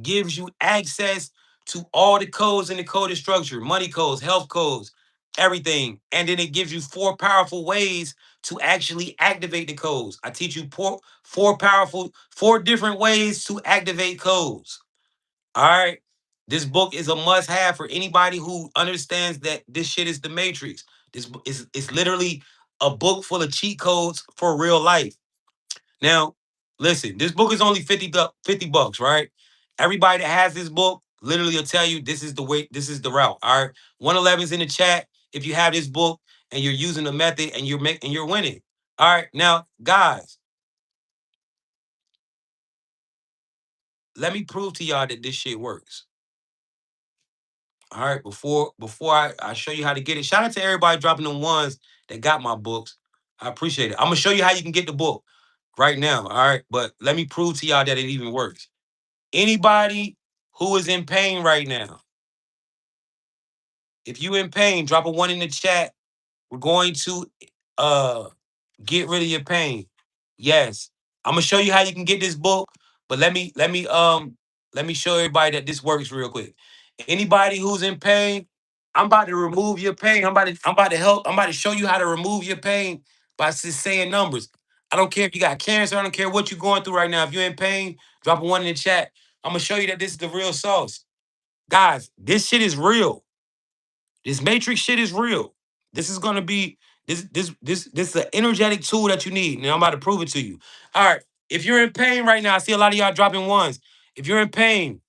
gives you access to all the codes in the coded structure, money codes, health codes, everything. And then it gives you four powerful ways to actually activate the codes. I teach you four different ways to activate codes. All right. This book is a must have for anybody who understands that this shit is the matrix. This is it's literally a book full of cheat codes for real life. Now, listen, this book is only 50 bucks, right? Everybody that has this book literally will tell you this is the way, this is the route. All right. 111 is in the chat. If you have this book and you're using the method and you're winning. All right. Now, guys, let me prove to y'all that this shit works. All right, before I show you how to get it, shout out to everybody dropping them ones that got my books. I appreciate it. I'm gonna show you how you can get the book right now. All right, but let me prove to y'all that it even works. Anybody who is in pain right now, if you in pain, drop a one in the chat. We're going to uh get rid of your pain. Yes. I'm gonna show you how you can get this book, but let me show everybody that this works real quick. Anybody who's in pain, I'm about to remove your pain. I'm about to help. I'm about to show you how to remove your pain by just saying numbers. I don't care if you got cancer, I don't care what you're going through right now. If you're in pain, drop a one in the chat. I'm gonna show you that this is the real sauce. Guys, this shit is real. This matrix shit is real. This is gonna be this is an energetic tool that you need, and I'm about to prove it to you. All right. If you're in pain right now, I see a lot of y'all dropping ones. If you're in pain,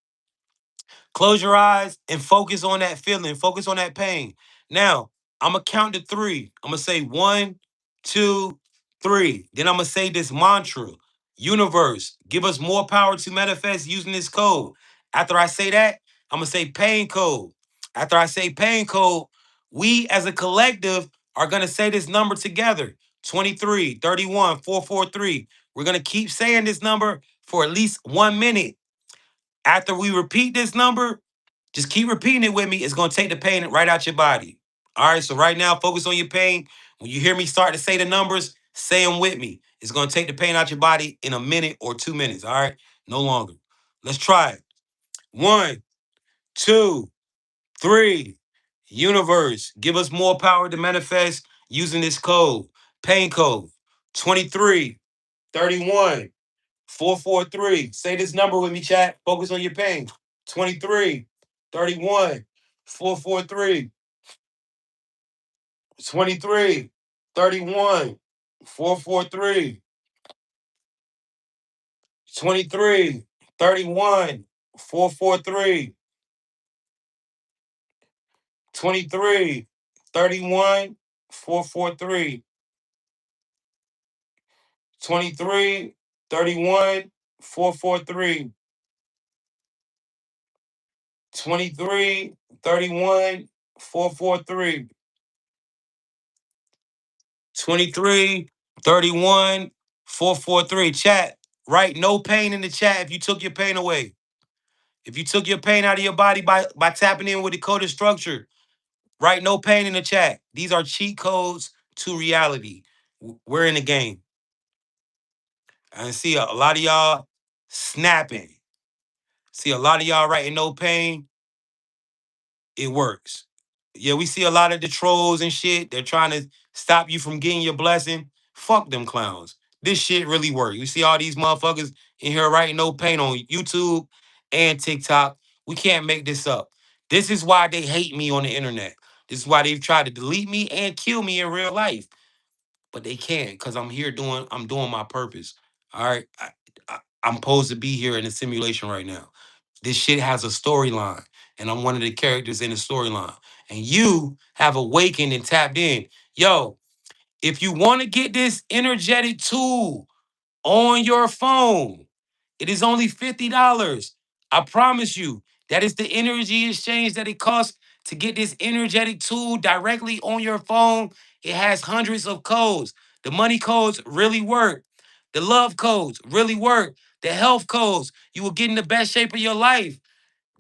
close your eyes and focus on that feeling. Focus on that pain. Now, I'm gonna count to three. I'm gonna say one, two, three. Then I'm gonna say this mantra. Universe, give us more power to manifest using this code. After I say that, I'm gonna say pain code. After I say pain code, we as a collective are gonna say this number together. 23, 31, 443. We're gonna keep saying this number for at least 1 minute. After we repeat this number, just keep repeating it with me. It's gonna take the pain right out your body. All right. So right now, focus on your pain. When you hear me start to say the numbers, say them with me. It's gonna take the pain out your body in a minute or 2 minutes. All right. No longer. Let's try it. One, two, three. Universe, give us more power to manifest using this code. Pain code 23, 31, 443. Say this number with me, chat. Focus on your pain. 23, 31, 443. 23, 31, 443. 23, 31, 443. 23, 31, 443. 23, 31, 443. 23, 31, 443. 23, 31, 443. Chat, write no pain in the chat if you took your pain away. If you took your pain out of your body by tapping in with the coded structure, write no pain in the chat. These are cheat codes to reality. We're in the game. I see a lot of y'all snapping. See a lot of y'all writing no pain. It works. Yeah, we see a lot of the trolls and shit. They're trying to stop you from getting your blessing. Fuck them clowns. This shit really works. You see all these motherfuckers in here writing no pain on YouTube and TikTok. We can't make this up. This is why they hate me on the internet. This is why they've tried to delete me and kill me in real life. But they can't because I'm doing my purpose. All right. I'm supposed to be here in a simulation right now. This shit has a storyline, and I'm one of the characters in the storyline. And you have awakened and tapped in. Yo, if you want to get this energetic tool on your phone, it is only $50. I promise you, that is the energy exchange that it costs to get this energetic tool directly on your phone. It has hundreds of codes. The money codes really work. The love codes really work. The health codes, you will get in the best shape of your life.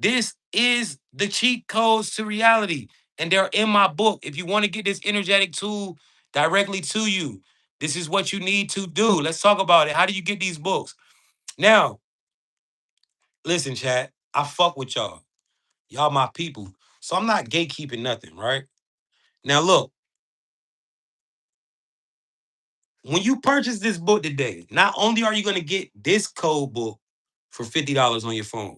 This is the cheat codes to reality. And they're in my book. If you want to get this energetic tool directly to you, this is what you need to do. Let's talk about it. How do you get these books? Now, listen, chat. I fuck with y'all. Y'all my people. So I'm not gatekeeping nothing, right? Now look, when you purchase this book today, not only are you gonna get this code book for $50 on your phone,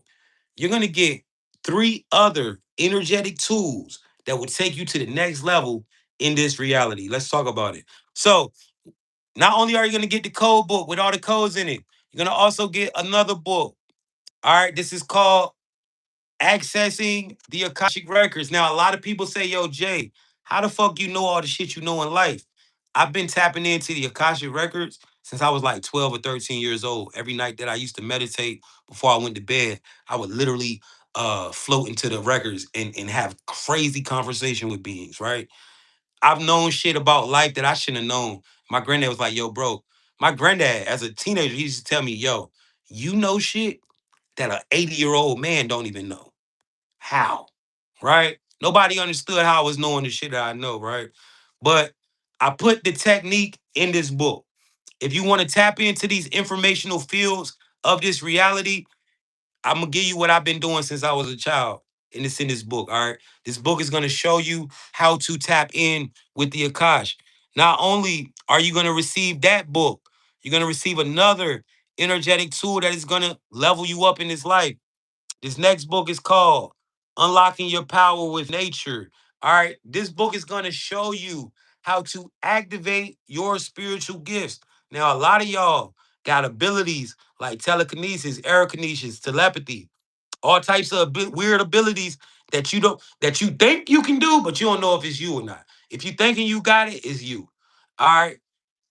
you're gonna get three other energetic tools that will take you to the next level in this reality. Let's talk about it. So, not only are you gonna get the code book with all the codes in it, you're gonna also get another book. All right, this is called Accessing the Akashic Records. Now, a lot of people say, yo, Jay, how the fuck you know all the shit you know in life? I've been tapping into the Akashic Records since I was like 12 or 13 years old. Every night that I used to meditate before I went to bed, I would literally float into the records and have crazy conversation with beings, right? I've known shit about life that I shouldn't have known. My granddad was like, yo, bro, my granddad, as a teenager, he used to tell me, yo, you know shit that an 80-year-old man don't even know. How? Right? Nobody understood how I was knowing the shit that I know, right? But I put the technique in this book. If you want to tap into these informational fields of this reality, I'm gonna give you what I've been doing since I was a child. And it's in this book. All right. This book is gonna show you how to tap in with the Akash. Not only are you gonna receive that book, you're gonna receive another energetic tool that is gonna level you up in this life. This next book is called Unlocking Your Power with Nature. All right. This book is going to show you how to activate your spiritual gifts. Now, a lot of y'all got abilities like telekinesis, aerokinesis, telepathy, all types of weird abilities that you think you can do, but you don't know if it's you or not. If you thinking you got it, it's you. All right.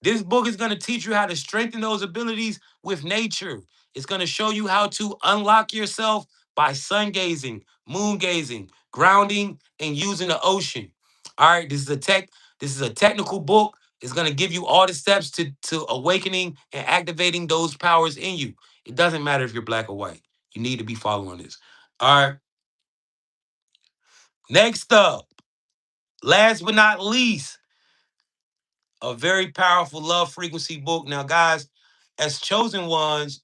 This book is going to teach you how to strengthen those abilities with nature. It's going to show you how to unlock yourself by sun gazing, moon gazing, grounding, and using the ocean. All right, this is a technical book. It's going to give you all the steps to awakening and activating those powers in you. It doesn't matter if you're black or white. You need to be following this. All right. Next up, last but not least, a very powerful love frequency book. Now, guys, as chosen ones,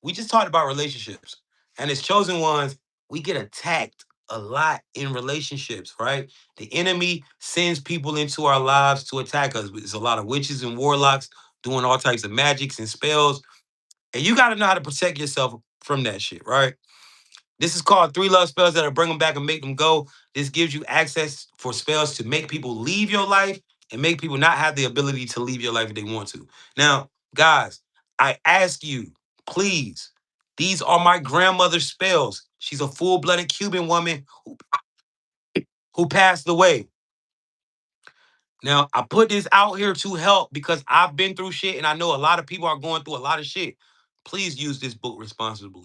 we just talked about relationships. And as chosen ones, we get attacked a lot in relationships, right? The enemy sends people into our lives to attack us. There's a lot of witches and warlocks doing all types of magics and spells. And you got to know how to protect yourself from that shit, right? This is called three love spells that'll bring them back and make them go. This gives you access for spells to make people leave your life and make people not have the ability to leave your life if they want to. Now, guys, I ask you, please, these are my grandmother's spells. She's a full-blooded Cuban woman who passed away. Now, I put this out here to help because I've been through shit and I know a lot of people are going through a lot of shit. Please use this book responsibly.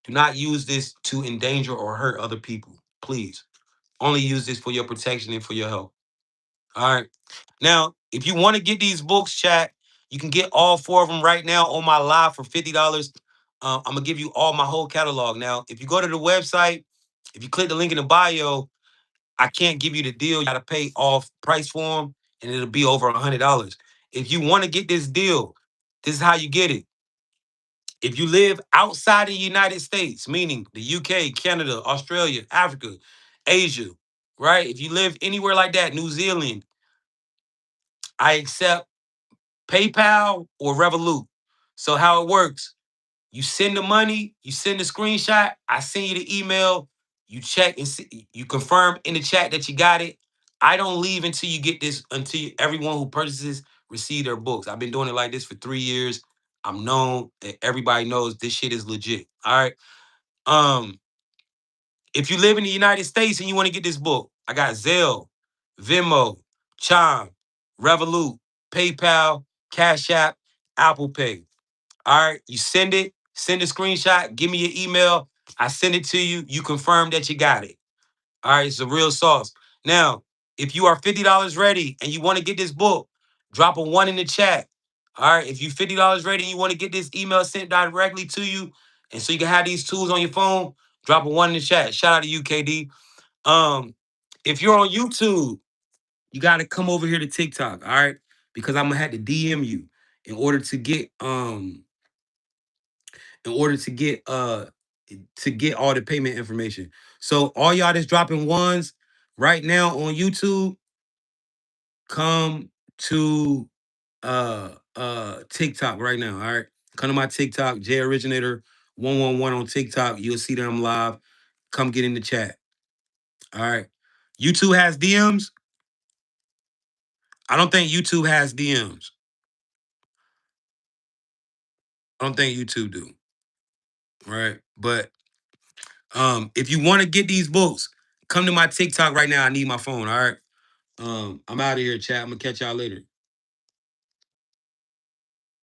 Do not use this to endanger or hurt other people. Please. Only use this for your protection and for your health. All right. Now, if you want to get these books, chat, you can get all four of them right now on my live for $50. I'm gonna give you all my whole catalog. Now, if you go to the website, if you click the link in the bio, I can't give you the deal. You gotta pay off price for them, and it'll be over $100. If you want to get this deal, this is how you get it. If you live outside the United States, meaning the UK, Canada, Australia, Africa, Asia, right? If you live anywhere like that, New Zealand, I accept PayPal or Revolut. So how it works, you send the money, you send the screenshot, I send you the email, you check and see, you confirm in the chat that you got it. I don't leave until you get this, everyone who purchases receive their books. I've been doing it like this for 3 years. I'm known that everybody knows this shit is legit. All right. Um, if you live in the United States and you want to get this book, I got Zelle, Venmo, Chime, Revolut, PayPal, Cash App, Apple Pay. All right, you send a screenshot, give me your email. I send it to you. You confirm that you got it. All right, it's a real sauce. Now, if you are $50 ready and you want to get this book, drop a one in the chat. All right, if you $50 ready and you want to get this email sent directly to you, and so you can have these tools on your phone, Drop a one in the chat. Shout out to you, KD. If you're on YouTube, you gotta come over here to TikTok, all right? Because I'm gonna have to DM you in order to get in order to get all the payment information. So all y'all that's dropping ones right now on YouTube, come to TikTok right now. All right. Come to my TikTok, J Originator 111 on TikTok. You'll see that I'm live. Come get in the chat. All right. YouTube has DMs. I don't think YouTube has DMs. I don't think YouTube do. Right. But if you want to get these books, come to my TikTok right now. I need my phone. All right. I'm out of here, chat. I'm gonna catch y'all later.